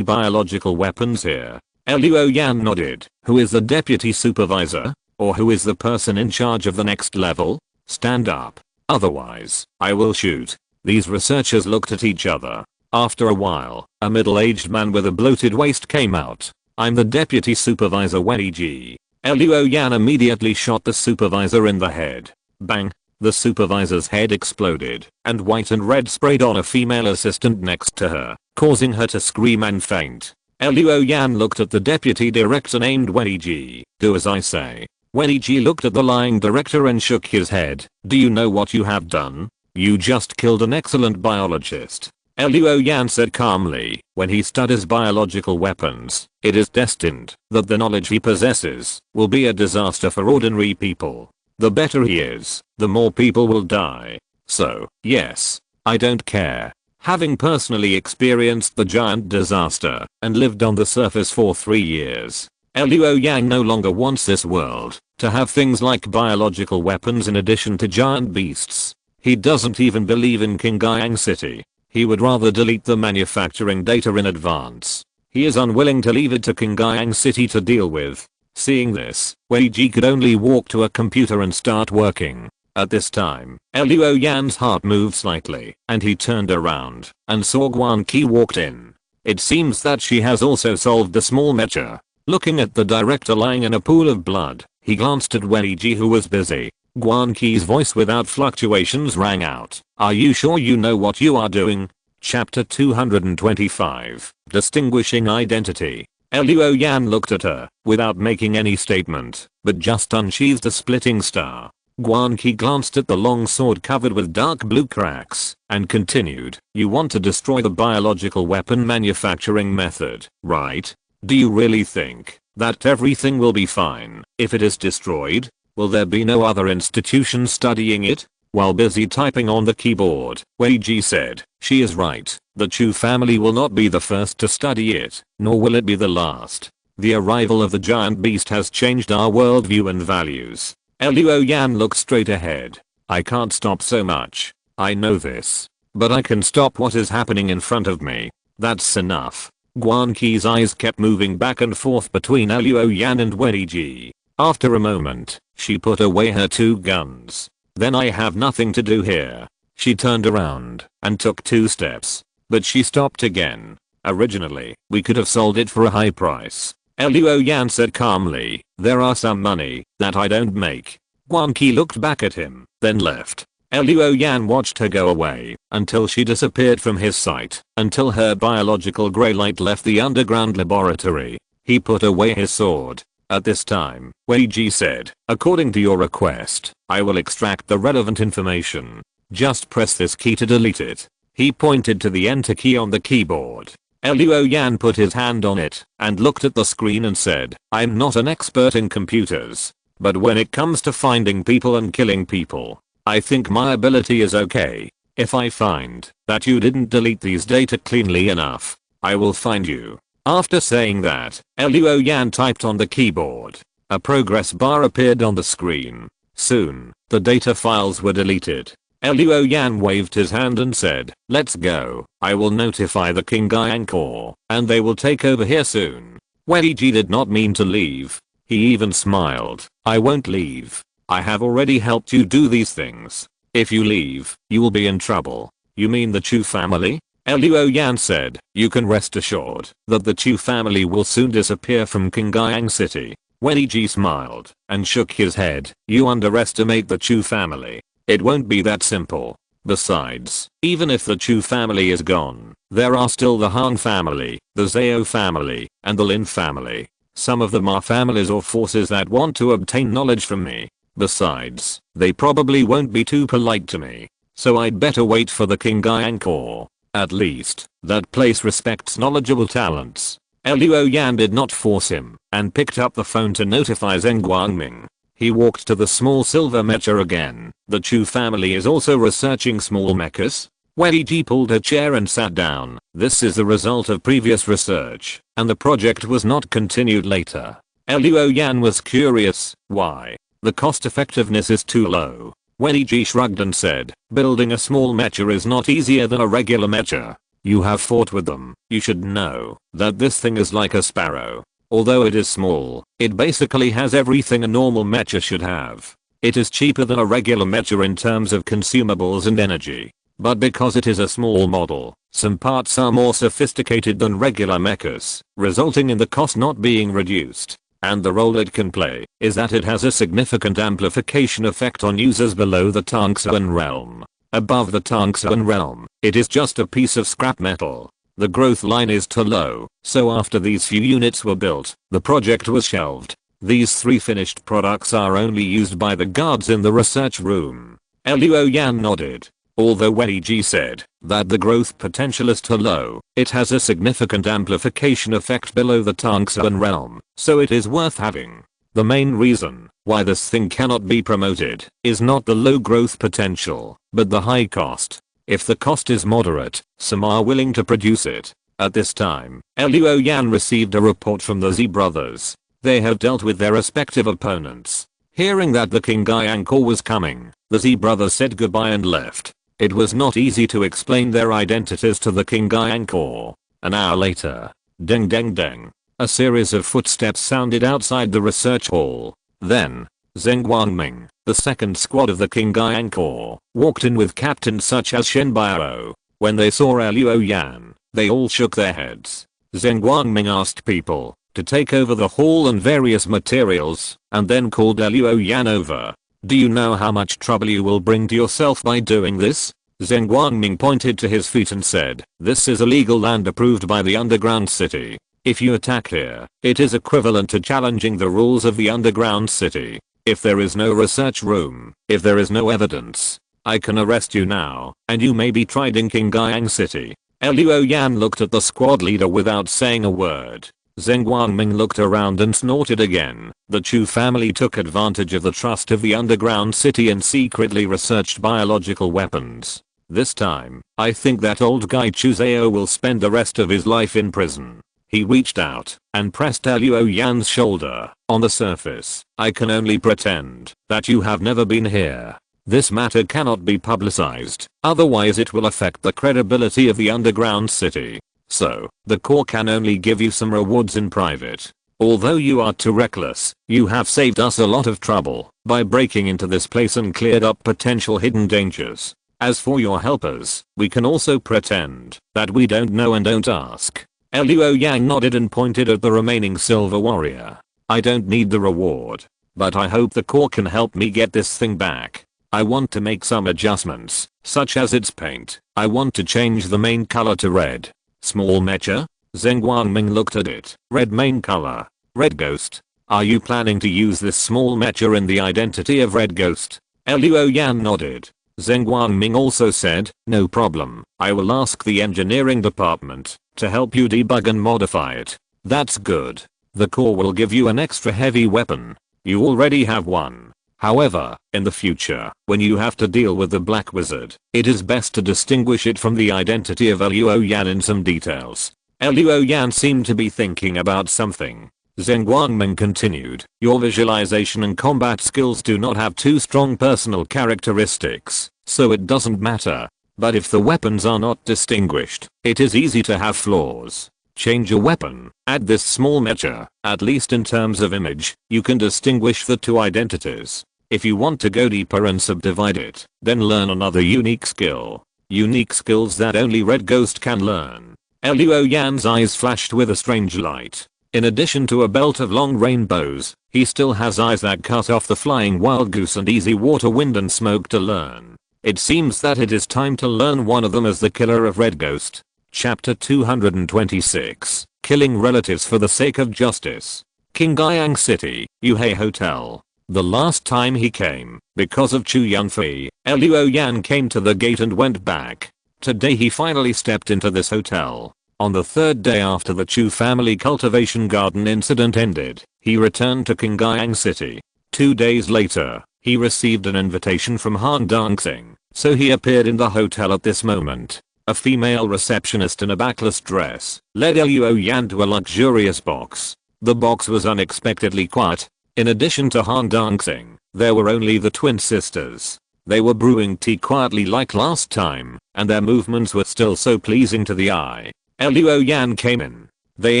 Speaker 1: biological weapons here." Luo Yan nodded. "Who is the deputy supervisor? Or who is the person in charge of the next level? Stand up. Otherwise, I will shoot." These researchers looked at each other. After a while, a middle-aged man with a bloated waist came out. "I'm the deputy supervisor Wen Ji." Luo Yan immediately shot the supervisor in the head. Bang! The supervisor's head exploded, and white and red sprayed on a female assistant next to her, causing her to scream and faint. Luo Yan looked at the deputy director named Wen Ji. "Do as I say." Wen Ji looked at the lying director and shook his head. "Do you know what you have done? You just killed an excellent biologist." Luo Yan said calmly, "When he studies biological weapons, it is destined that the knowledge he possesses will be a disaster for ordinary people. The better he is, the more people will die. So, yes, I don't care." Having personally experienced the giant disaster and lived on the surface for 3 years, Luo Yan no longer wants this world to have things like biological weapons in addition to giant beasts. He doesn't even believe in Qingyang City. He would rather delete the manufacturing data in advance. He is unwilling to leave it to Qingyang City to deal with. Seeing this, Wei Ji could only walk to a computer and start working. At this time, Luo Yan's heart moved slightly, and he turned around and saw Guan Qi walked in. It seems that she has also solved the small mecha. Looking at the director lying in a pool of blood, he glanced at Wei Ji, who was busy. Guan Qi's voice without fluctuations rang out. Are you sure you know what you are doing? Chapter 225. Distinguishing Identity. Luo Yan looked at her, without making any statement, but just unsheathed a splitting star. Guan Qi glanced at the long sword covered with dark blue cracks, and continued, you want to destroy the biological weapon manufacturing method, right? Do you really think that everything will be fine if it is destroyed? Will there be no other institution studying it? While busy typing on the keyboard, Wei Ji said, she is right. The Chu family will not be the first to study it, nor will it be the last. The arrival of the giant beast has changed our worldview and values. Luo Yan looked straight ahead. I can't stop so much. I know this. But I can stop what is happening in front of me. That's enough. Guan Qi's eyes kept moving back and forth between Luo Yan and Wei Ji. After a moment, she put away her two guns. Then I have nothing to do here. She turned around and took 2 steps. But she stopped again. Originally, we could have sold it for a high price. Luo Yan said calmly, there are some money that I don't make. Guan Qi looked back at him, then left. Luo Yan watched her go away until she disappeared from his sight, until her biological grey light left the underground laboratory. He put away his sword. At this time, Wei Ji said, according to your request, I will extract the relevant information. Just press this key to delete it. He pointed to the enter key on the keyboard. Luo Yan put his hand on it and looked at the screen and said, I'm not an expert in computers. But when it comes to finding people and killing people, I think my ability is okay. If I find that you didn't delete these data cleanly enough, I will find you. After saying that, Luo Yan typed on the keyboard. A progress bar appeared on the screen. Soon, the data files were deleted. Luo Yan waved his hand and said, let's go. I will notify the Qingyang Corps, and they will take over here soon. Wei Ji did not mean to leave. He even smiled. I won't leave. I have already helped you do these things. If you leave, you will be in trouble. You mean the Chu family? Luo Yan said, you can rest assured that the Chu family will soon disappear from Qingyang City. Wei Ji smiled and shook his head. You underestimate the Chu family. It won't be that simple. Besides, even if the Chu family is gone, there are still the Han family, the Zhao family, and the Lin family. Some of them are families or forces that want to obtain knowledge from me. Besides, they probably won't be too polite to me. So I'd better wait for the Qingyang Corps. At least, that place respects knowledgeable talents. Luo Yan did not force him, and picked up the phone to notify Zheng Guangming. He walked to the small silver mecha again. The Chu family is also researching small mechas. Wei Ji pulled her chair and sat down. This is the result of previous research, and the project was not continued later. Luo Yan was curious. Why? The cost effectiveness is too low. Wei Ji shrugged and said, building a small mecha is not easier than a regular mecha. You have fought with them. You should know that this thing is like a sparrow. Although it is small, it basically has everything a normal mecha should have. It is cheaper than a regular mecha in terms of consumables and energy. But because it is a small model, some parts are more sophisticated than regular mechas, resulting in the cost not being reduced. And the role it can play is that it has a significant amplification effect on users below the Tangxuan realm. Above the Tangxuan realm, it is just a piece of scrap metal. The growth line is too low, so after these few units were built, the project was shelved. These 3 finished products are only used by the guards in the research room. Luo Yan nodded. Although Wei Ji said that the growth potential is too low, it has a significant amplification effect below the Tangxuan realm, so it is worth having. The main reason why this thing cannot be promoted is not the low growth potential, but the high cost. If the cost is moderate, some are willing to produce it. At this time, Luo Yan received a report from the Z brothers. They have dealt with their respective opponents. Hearing that the Qingyang Corps was coming, the Z brothers said goodbye and left. It was not easy to explain their identities to the Qingyang Corps. An hour later, ding ding ding, a series of footsteps sounded outside the research hall. Then, Zheng Guangming, the second squad of the Qingyang Corps, walked in with captains such as Shen Biao. When they saw Luo Yan, they all shook their heads. Zheng Guangming asked people to take over the hall and various materials, and then called Luo Yan over. Do you know how much trouble you will bring to yourself by doing this? Zheng Guangming pointed to his feet and said, this is illegal land approved by the underground city. If you attack here, it is equivalent to challenging the rules of the underground city. If there is no research room, if there is no evidence, I can arrest you now, and you may be tried in Qingyang City. Luo Yan looked at the squad leader without saying a word. Zheng Guangming looked around and snorted again. The Chu family took advantage of the trust of the underground city and secretly researched biological weapons. This time, I think that old guy Chu Zhao will spend the rest of his life in prison. He reached out and pressed Luo Yan's shoulder. On the surface, I can only pretend that you have never been here. This matter cannot be publicized, otherwise it will affect the credibility of the underground city. So, the Corps can only give you some rewards in private. Although you are too reckless, you have saved us a lot of trouble by breaking into this place and cleared up potential hidden dangers. As for your helpers, we can also pretend that we don't know and don't ask. Luo Yang nodded and pointed at the remaining silver warrior. I don't need the reward, but I hope the Corps can help me get this thing back. I want to make some adjustments, such as its paint. I want to change the main color to red. Small mecha? Zheng Guangming looked at it. Red main color. Red Ghost. Are you planning to use this small mecha in the identity of Red Ghost? Luo Yan nodded. Zheng Guangming also said, no problem. I will ask the engineering department to help you debug and modify it. That's good. The Corps will give you an extra heavy weapon. You already have one. However, in the future, when you have to deal with the Black Wizard, it is best to distinguish it from the identity of Luo Yan in some details. Luo Yan seemed to be thinking about something. Zheng Guangming continued, your visualization and combat skills do not have too strong personal characteristics, so it doesn't matter. But if the weapons are not distinguished, it is easy to have flaws. Change a weapon, add this small mecha, at least in terms of image, you can distinguish the two identities. If you want to go deeper and subdivide it, then learn another unique skill. Unique skills that only Red Ghost can learn. Luo Yan's eyes flashed with a strange light. In addition to a belt of long rainbows, he still has eyes that cut off the flying wild goose and easy water, wind and smoke to learn. It seems that it is time to learn one of them as the killer of Red Ghost. Chapter 226. Killing relatives for the sake of justice. Qingyang City, Yuhei Hotel. The last time he came, because of Chu Yunfei, Luo Yan came to the gate and went back. Today he finally stepped into this hotel. On the third day after the Chu family cultivation garden incident ended, he returned to Qingyang City. 2 days later, he received an invitation from Han Dongxing, so he appeared in the hotel at this moment. A female receptionist in a backless dress led Luo Yan to a luxurious box. The box was unexpectedly quiet. In addition to Han Dongxing, there were only the twin sisters. They were brewing tea quietly like last time, and their movements were still so pleasing to the eye. Luo Yan came in. They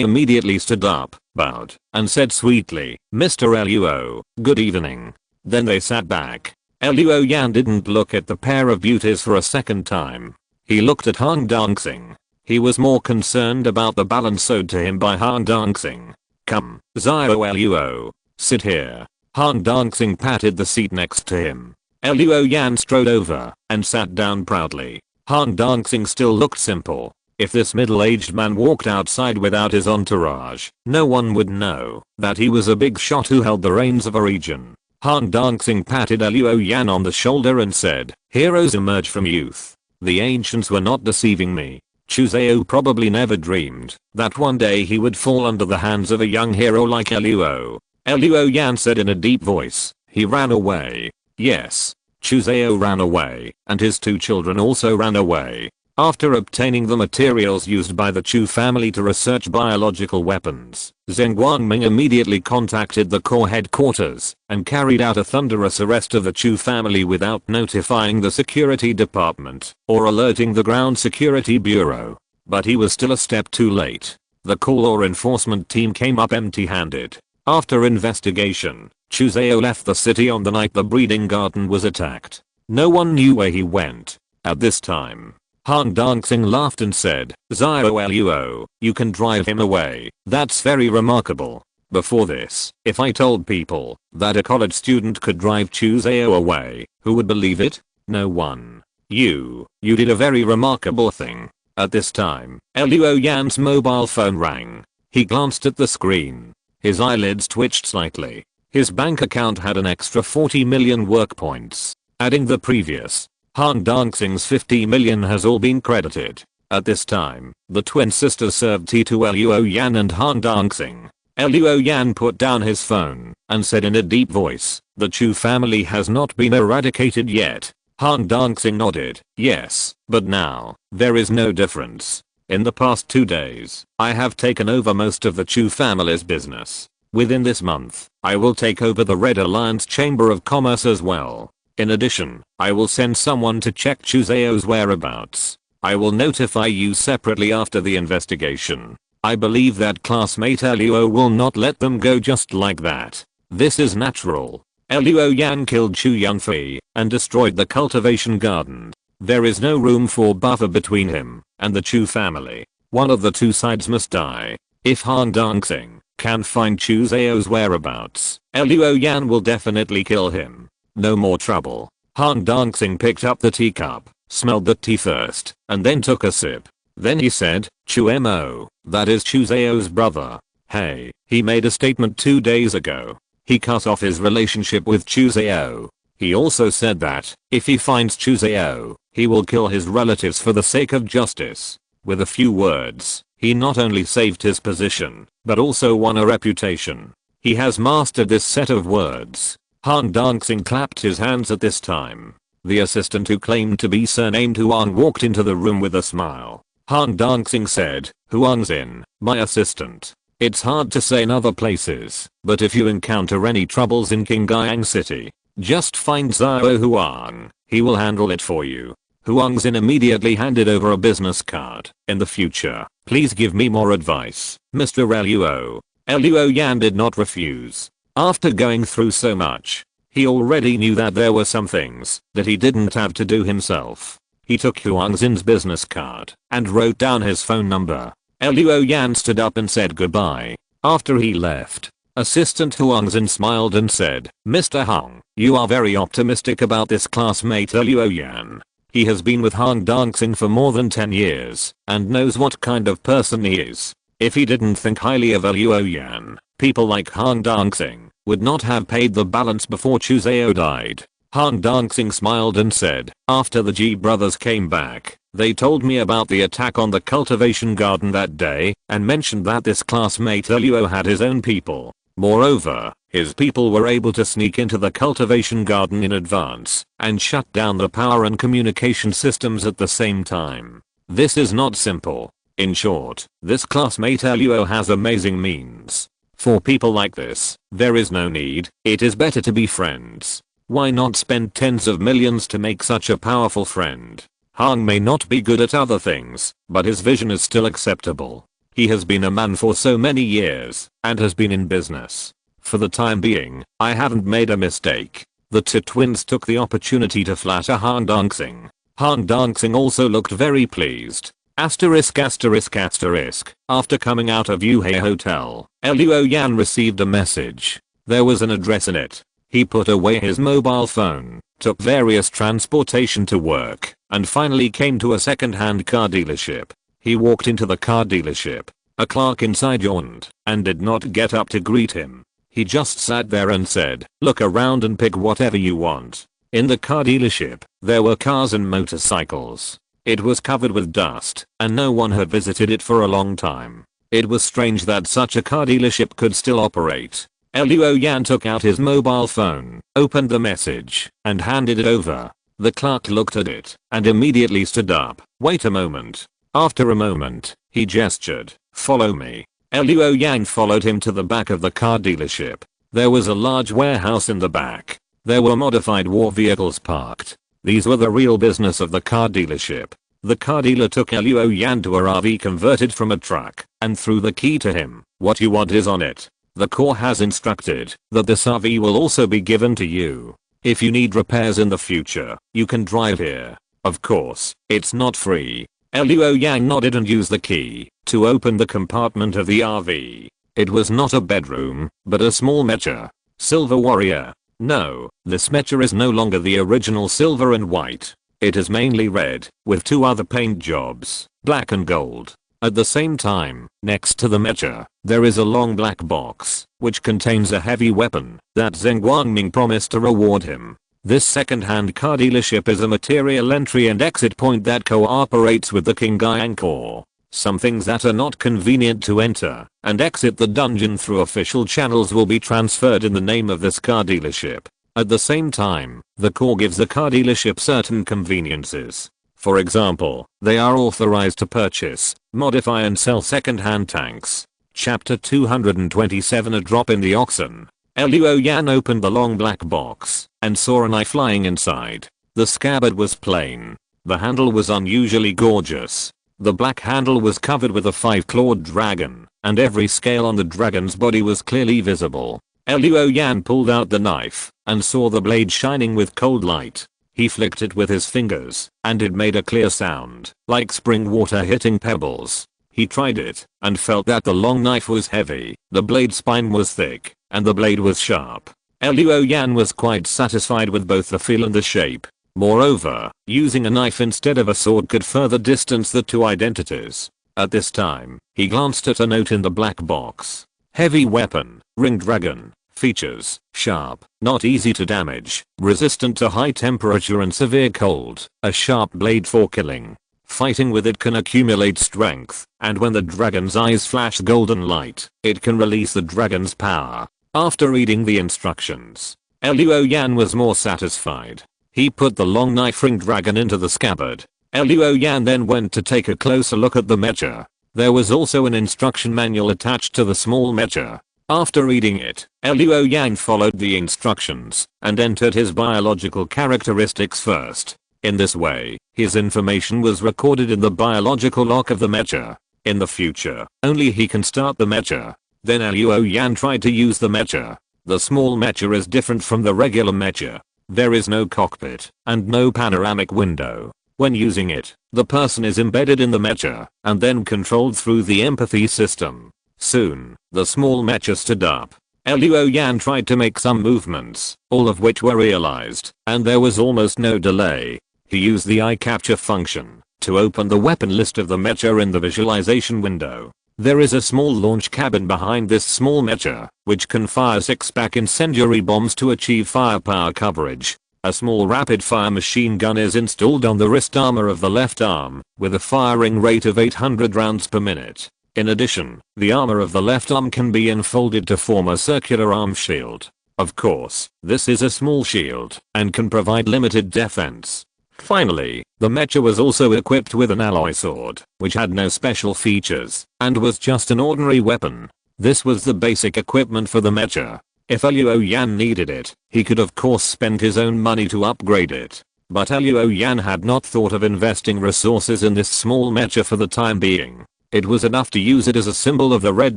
Speaker 1: immediately stood up, bowed, and said sweetly, Mr. Luo, good evening. Then they sat back. Luo Yan didn't look at the pair of beauties for a second time. He looked at Han Dongxing. He was more concerned about the balance owed to him by Han Dongxing. Come, Xiao Luo. Sit here. Han Dongxing patted the seat next to him. Luo Yan strode over and sat down proudly. Han Dongxing still looked simple. If this middle-aged man walked outside without his entourage, no one would know that he was a big shot who held the reins of a region. Han Dongxing patted Luo Yan on the shoulder and said, heroes emerge from youth. The ancients were not deceiving me. Chu Zhao probably never dreamed that one day he would fall under the hands of a young hero like Luo. Luo Yan said in a deep voice, he ran away. Yes, Chu Zhao ran away, and his 2 children also ran away. After obtaining the materials used by the Chu family to research biological weapons, Zheng Guangming immediately contacted the Corps headquarters and carried out a thunderous arrest of the Chu family without notifying the security department or alerting the ground security bureau. But he was still a step too late. The Corps law enforcement team came up empty-handed. After investigation, Chu Zhao left the city on the night the breeding garden was attacked. No one knew where he went. At this time, Han Dongxing laughed and said, "Luo, you can drive him away. That's very remarkable. Before this, if I told people that a college student could drive Chu Zhao away, who would believe it? No one. You did a very remarkable thing." At this time, Luo Yan's mobile phone rang. He glanced at the screen. His eyelids twitched slightly. His bank account had an extra 40 million work points. Adding the previous, Han Dongxing's 50 million has all been credited. At this time, the twin sisters served tea to Luo Yan and Han Dongxing. Luo Yan put down his phone and said in a deep voice, "The Chu family has not been eradicated yet." Han Dongxing nodded, "Yes, but now, there is no difference. In the past 2 days, I have taken over most of the Chu family's business. Within this month, I will take over the Red Alliance Chamber of Commerce as well. In addition, I will send someone to check Chu Zhao's whereabouts. I will notify you separately after the investigation. I believe that classmate Luo will not let them go just like that. This is natural. Luo Yan killed Chu Yunfei and destroyed the cultivation garden. There is no room for buffer between him and the Chu family. One of the two sides must die. If Han Dongxing can find Chu Zhao's whereabouts, Luo Yan will definitely kill him. No more trouble." Han Dongxing picked up the teacup, smelled the tea first, and then took a sip. Then he said, "Chu Mo, that is Chu Zhao's brother. Hey, he made a statement 2 days ago. He cut off his relationship with Chu Zhao. He also said that, if he finds Chu Zhao, he will kill his relatives for the sake of justice." With a few words, he not only saved his position, but also won a reputation. He has mastered this set of words. Han Dongxing clapped his hands at this time. The assistant who claimed to be surnamed Huang walked into the room with a smile. Han Dongxing said, "Huang's in, my assistant. It's hard to say in other places, but if you encounter any troubles in Qingyang City, just find Zhao Huang. He will handle it for you." Huang Xin immediately handed over a business card. "In the future, please give me more advice, Mr. Luo." Luo Yan did not refuse. After going through so much, he already knew that there were some things that he didn't have to do himself. He took Huang Xin's business card and wrote down his phone number. Luo Yan stood up and said goodbye. After he left, Assistant Huang Xin smiled and said, "Mr. Hong, you are very optimistic about this classmate Luo Yan. He has been with Han Dongxing for more than 10 years and knows what kind of person he is. If he didn't think highly of Luo Yan, people like Han Dongxing would not have paid the balance before Chu Zhao died." Han Dongxing smiled and said, "After the Ji brothers came back, they told me about the attack on the cultivation garden that day and mentioned that this classmate Luo had his own people. Moreover, his people were able to sneak into the cultivation garden in advance and shut down the power and communication systems at the same time. This is not simple. In short, this classmate Luo has amazing means. For people like this, there is no need. It is better to be friends. Why not spend tens of millions to make such a powerful friend? Han may not be good at other things, but his vision is still acceptable. He has been a man for so many years and has been in business. For the time being, I haven't made a mistake." The two twins took the opportunity to flatter Han Dongxing. Han Dongxing also looked very pleased. Asterisk asterisk asterisk. After coming out of Yuhei Hotel, Luo Yan received a message. There was an address in it. He put away his mobile phone, took various transportation to work, and finally came to a second-hand car dealership. He walked into the car dealership. A clerk inside yawned and did not get up to greet him. He just sat there and said, "Look around and pick whatever you want." In the car dealership, there were cars and motorcycles. It was covered with dust, and no one had visited it for a long time. It was strange that such a car dealership could still operate. Luo Yan took out his mobile phone, opened the message, and handed it over. The clerk looked at it and immediately stood up. "Wait a moment." After a moment, he gestured, "Follow me." Luo Yan followed him to the back of the car dealership. There was a large warehouse in the back. There were modified war vehicles parked. These were the real business of the car dealership. The car dealer took Luo Yan to a RV converted from a truck and threw the key to him. "What you want is on it. The Corps has instructed that this RV will also be given to you. If you need repairs in the future, you can drive here." Of course, it's not free. Luo Yang nodded and used the key to open the compartment of the RV. It was not a bedroom, but a small mecha. Silver warrior. No, this mecha is no longer the original silver and white. It is mainly red, with 2 other paint jobs, black and gold. At the same time, next to the mecha, there is a long black box, which contains a heavy weapon that Zheng Guangming promised to reward him. This second-hand car dealership is a material entry and exit point that cooperates with the Qingyang Core. Some things that are not convenient to enter and exit the dungeon through official channels will be transferred in the name of this car dealership. At the same time, the core gives the car dealership certain conveniences. For example, they are authorized to purchase, modify and sell second-hand tanks. Chapter 227 A Drop in the Oxen. Luo Yan opened the long black box and saw a knife lying inside. The scabbard was plain. The handle was unusually gorgeous. The black handle was covered with a 5-clawed dragon, and every scale on the dragon's body was clearly visible. Luo Yan pulled out the knife and saw the blade shining with cold light. He flicked it with his fingers, and it made a clear sound, like spring water hitting pebbles. He tried it, and felt that the long knife was heavy, the blade spine was thick, and the blade was sharp. Luo Yan was quite satisfied with both the feel and the shape. Moreover, using a knife instead of a sword could further distance the 2 identities. At this time, he glanced at a note in the black box. Heavy weapon, ring dragon. Features, sharp, not easy to damage, resistant to high temperature and severe cold, a sharp blade for killing. Fighting with it can accumulate strength, and when the dragon's eyes flash golden light, it can release the dragon's power. After reading the instructions, Luo Yan was more satisfied. He put the long knife ring dragon into the scabbard. Luo Yan then went to take a closer look at the mecha. There was also an instruction manual attached to the small mecha. After reading it, Luo Yan followed the instructions and entered his biological characteristics first. In this way, his information was recorded in the biological log of the mecha. In the future, only he can start the mecha. Then Luo Yan tried to use the mecha. The small mecha is different from the regular mecha. There is no cockpit and no panoramic window. When using it, the person is embedded in the mecha and then controlled through the empathy system. Soon, the small mecha stood up. Luo Yan tried to make some movements, all of which were realized, and there was almost no delay. He used the eye capture function to open the weapon list of the mecha in the visualization window. There is a small launch cabin behind this small mecha, which can fire 6-pack incendiary bombs to achieve firepower coverage. A small rapid-fire machine gun is installed on the wrist armor of the left arm, with a firing rate of 800 rounds per minute. In addition, the armor of the left arm can be unfolded to form a circular arm shield. Of course, this is a small shield and can provide limited defense. Finally, the mecha was also equipped with an alloy sword, which had no special features and was just an ordinary weapon. This was the basic equipment for the mecha. If Luo Yan needed it, he could of course spend his own money to upgrade it. But Luo Yan had not thought of investing resources in this small mecha for the time being. It was enough to use it as a symbol of the Red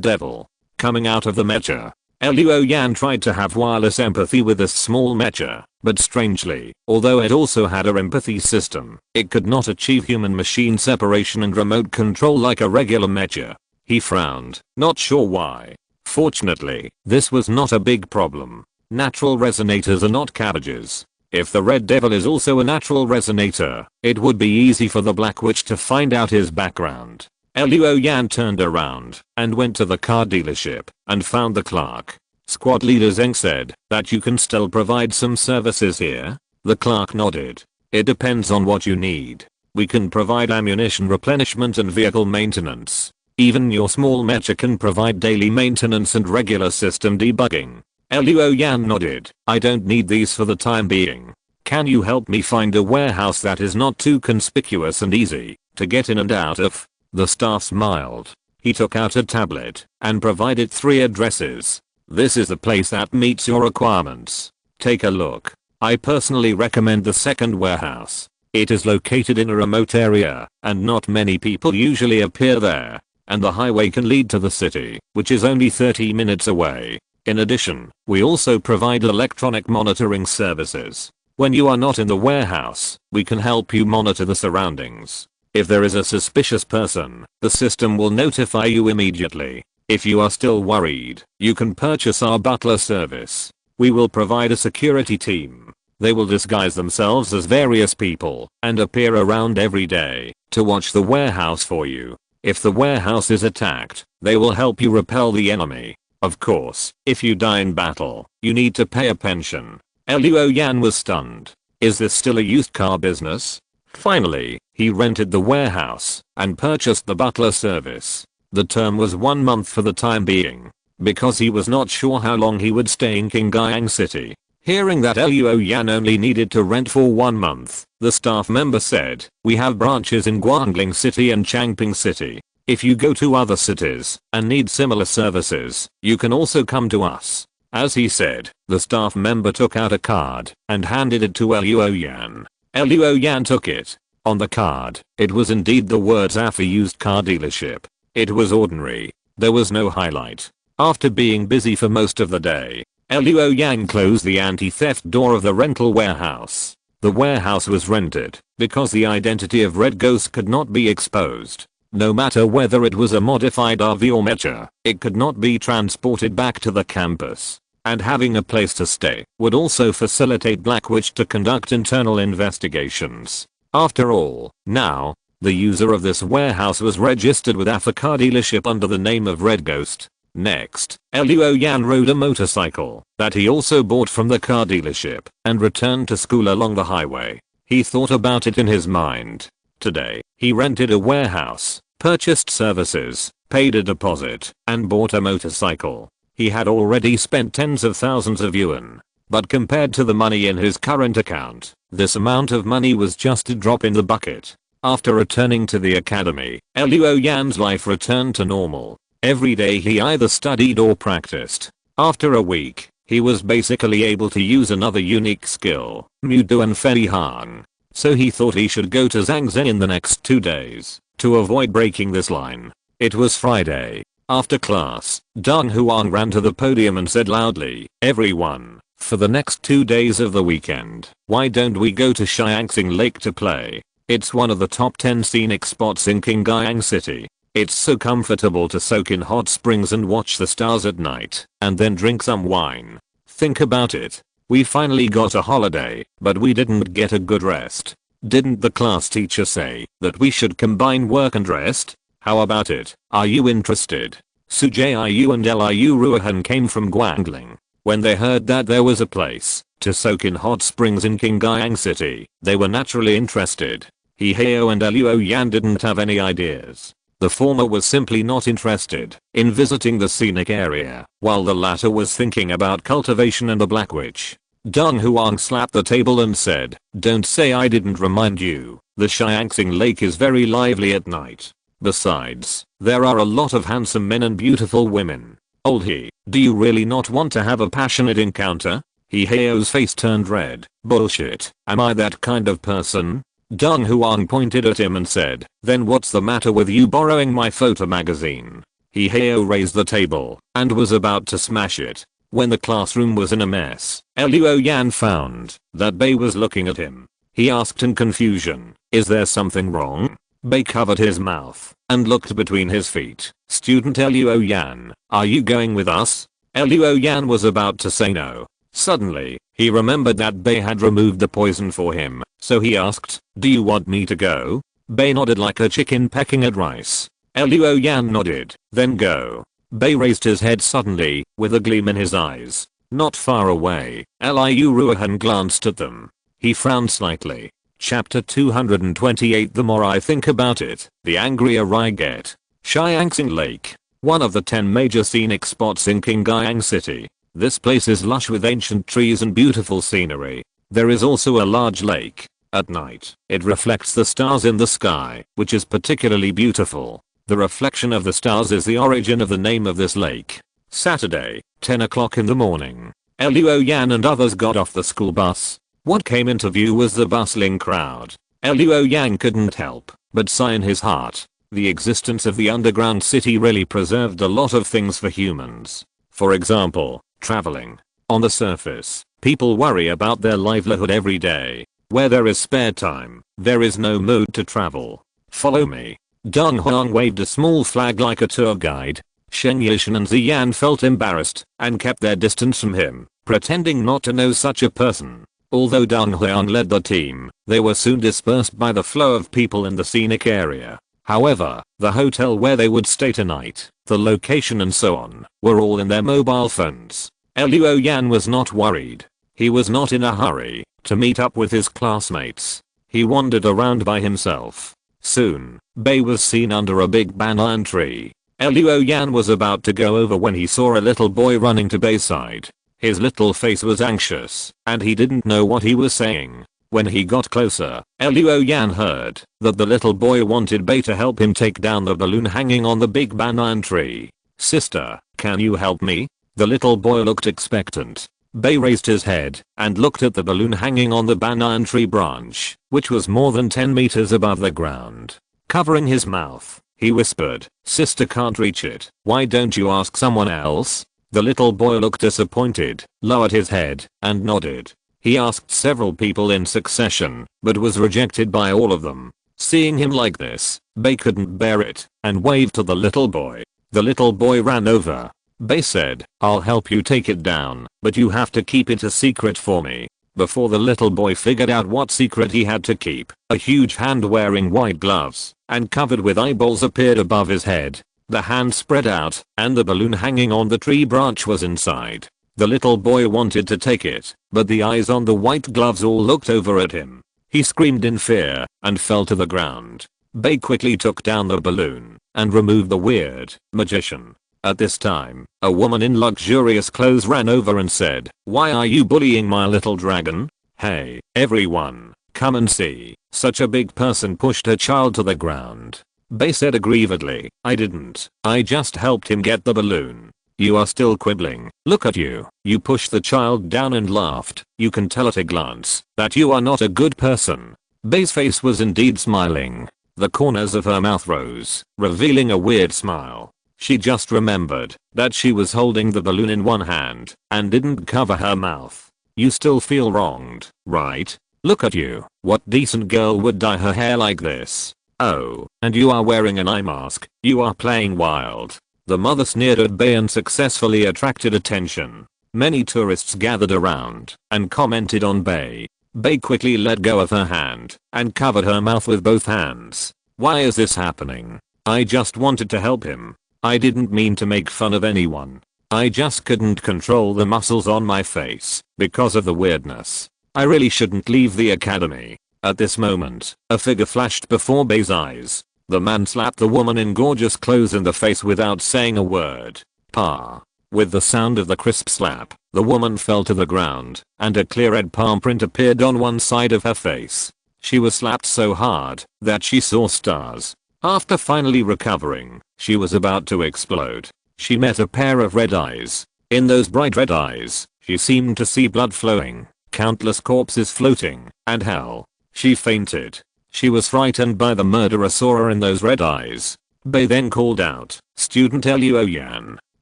Speaker 1: Devil. Coming out of the mecha, Luo Yan tried to have wireless empathy with this small mecha, but strangely, although it also had a empathy system, it could not achieve human-machine separation and remote control like a regular mecha. He frowned, not sure why. Fortunately, this was not a big problem. Natural resonators are not cabbages. If the Red Devil is also a natural resonator, it would be easy for the Black Witch to find out his background. Luo Yan turned around and went to the car dealership and found the clerk. Squad leader Zheng said that you can still provide some services here. The clerk nodded. It depends on what you need. We can provide ammunition replenishment and vehicle maintenance. Even your small mecha can provide daily maintenance and regular system debugging. Luo Yan nodded. I don't need these for the time being. Can you help me find a warehouse that is not too conspicuous and easy to get in and out of? The staff smiled. He took out a tablet and provided 3 addresses. This is the place that meets your requirements. Take a look. I personally recommend the second warehouse. It is located in a remote area, and not many people usually appear there. And the highway can lead to the city, which is only 30 minutes away. In addition, we also provide electronic monitoring services. When you are not in the warehouse, we can help you monitor the surroundings. If there is a suspicious person, the system will notify you immediately. If you are still worried, you can purchase our butler service. We will provide a security team. They will disguise themselves as various people and appear around every day to watch the warehouse for you. If the warehouse is attacked, they will help you repel the enemy. Of course, if you die in battle, you need to pay a pension. Luo Yan was stunned. Is this still a used car business? Finally, he rented the warehouse and purchased the butler service. The term was 1 month for the time being, because he was not sure how long he would stay in Qingyang City. Hearing that Luo Yan only needed to rent for 1 month, the staff member said, "We have branches in Guangling City and Changping City. If you go to other cities and need similar services, you can also come to us." As he said, the staff member took out a card and handed it to Luo Yan. Luo Yan took it. On the card, it was indeed the words "AFI used car dealership." It was ordinary. There was no highlight. After being busy for most of the day, Luo Yan closed the anti-theft door of the rental warehouse. The warehouse was rented because the identity of Red Ghost could not be exposed. No matter whether it was a modified RV or mecha, it could not be transported back to the campus. And having a place to stay would also facilitate Black Witch to conduct internal investigations. After all, now, the user of this warehouse was registered with AFA car dealership under the name of Red Ghost. Next, Luo Yan rode a motorcycle that he also bought from the car dealership and returned to school along the highway. He thought about it in his mind. Today, he rented a warehouse, purchased services, paid a deposit, and bought a motorcycle. He had already spent tens of thousands of yuan. But compared to the money in his current account, this amount of money was just a drop in the bucket. After returning to the academy, Luo Yan's life returned to normal. Every day he either studied or practiced. After a week, he was basically able to use another unique skill, Mudu and Fei Han. So he thought he should go to Zhangzhen in the next 2 days to avoid breaking this line. It was Friday. After class, Deng Huang ran to the podium and said loudly, "Everyone, for the next 2 days of the weekend, why don't we go to Xiangxing Lake to play? It's one of the top 10 scenic spots in Qingyang City. It's so comfortable to soak in hot springs and watch the stars at night, and then drink some wine. Think about it. We finally got a holiday, but we didn't get a good rest. Didn't the class teacher say that we should combine work and rest? How about it? Are you interested?" Su Jiu and Liu Ruohan came from Guangling. When they heard that there was a place to soak in hot springs in Qingyang City, they were naturally interested. He Heo and Luo Yan didn't have any ideas. The former was simply not interested in visiting the scenic area, while the latter was thinking about cultivation and the Black Witch. Deng Huang slapped the table and said, "Don't say I didn't remind you. The Xiangxing Lake is very lively at night. Besides, there are a lot of handsome men and beautiful women. Old he, do you really not want to have a passionate encounter?" He Heo's face turned red. "Bullshit, am I that kind of person?" Deng Huang pointed at him and said, "Then what's the matter with you borrowing my photo magazine?" He Heo raised the table and was about to smash it. When the classroom was in a mess, Luo Yan found that Bei was looking at him. He asked in confusion, "Is there something wrong?" Bei covered his mouth and looked between his feet. "Student Luo Yan, are you going with us?" Luo Yan was about to say no. Suddenly, he remembered that Bei had removed the poison for him, so he asked, "Do you want me to go?" Bei nodded like a chicken pecking at rice. Luo Yan nodded, "Then go." Bei raised his head suddenly, with a gleam in his eyes. Not far away, Liu Ruohan glanced at them. He frowned slightly. Chapter 228. The more I think about it, the angrier I get. Xiangxing Lake. One of the 10 major scenic spots in Qingyang City. This place is lush with ancient trees and beautiful scenery. There is also a large lake. At night, it reflects the stars in the sky, which is particularly beautiful. The reflection of the stars is the origin of the name of this lake. Saturday, 10 o'clock in the morning. Luo Yan and others got off the school bus. What came into view was the bustling crowd. Luo Yan couldn't help but sigh in his heart. The existence of the underground city really preserved a lot of things for humans. For example, traveling. On the surface, People worry about their livelihood every day. Where there is spare time, there is no mood to travel. Follow me. Dong Hong waved a small flag like a tour guide. Shen Yishan and Ziyan felt embarrassed and kept their distance from him, pretending not to know such a person. Although Dong Hong led the team, they were soon dispersed by the flow of people in the scenic area. However, the hotel where they would stay tonight, the location and so on, were all in their mobile phones. Luo Yan was not worried. He was not in a hurry to meet up with his classmates. He wandered around by himself. Soon, Bei was seen under a big banyan tree. Luo Yan was about to go over when he saw a little boy running to Bei's side. His little face was anxious, and he didn't know what he was saying. When he got closer, Luo Yan heard that the little boy wanted Bei to help him take down the balloon hanging on the big banyan tree. "Sister, can you help me?" The little boy looked expectant. Bei raised his head and looked at the balloon hanging on the banyan tree branch, which was more than 10 meters above the ground. Covering his mouth, he whispered, "Sister can't reach it. Why don't you ask someone else?" The little boy looked disappointed, lowered his head, and nodded. He asked several people in succession, but was rejected by all of them. Seeing him like this, Bei couldn't bear it, and waved to the little boy. The little boy ran over. Bei said, "I'll help you take it down, but you have to keep it a secret for me." Before the little boy figured out what secret he had to keep, a huge hand wearing white gloves and covered with eyeballs appeared above his head. The hand spread out, and the balloon hanging on the tree branch was inside. The little boy wanted to take it, but the eyes on the white gloves all looked over at him. He screamed in fear and fell to the ground. Bei quickly took down the balloon and removed the weird magician. At this time, a woman in luxurious clothes ran over and said, "Why are you bullying my little dragon? Hey, everyone, come and see." Such a big person pushed her child to the ground. Bei said aggrievedly, "I didn't. I just helped him get the balloon. You are still quibbling. Look at you. You pushed the child down and laughed. You can tell at a glance that you are not a good person." Bei's face was indeed smiling. The corners of her mouth rose, revealing a weird smile. She just remembered that she was holding the balloon in one hand and didn't cover her mouth. "You still feel wronged, right? Look at you. What decent girl would dye her hair like this? Oh, and you are wearing an eye mask. You are playing wild." The mother sneered at Bei and successfully attracted attention. Many tourists gathered around and commented on Bei. Bei quickly let go of her hand and covered her mouth with both hands. "Why is this happening? I just wanted to help him. I didn't mean to make fun of anyone. I just couldn't control the muscles on my face because of the weirdness. I really shouldn't leave the academy." At this moment, a figure flashed before Bei's eyes. The man slapped the woman in gorgeous clothes in the face without saying a word. "Pa." With the sound of the crisp slap, the woman fell to the ground, and a clear red palm print appeared on one side of her face. She was slapped so hard that she saw stars. After finally recovering, she was about to explode. She met a pair of red eyes. In those bright red eyes, she seemed to see blood flowing, countless corpses floating, and hell. She fainted. She was frightened by the murderer saw her in those red eyes. Bei then called out, "Student Luo Yan."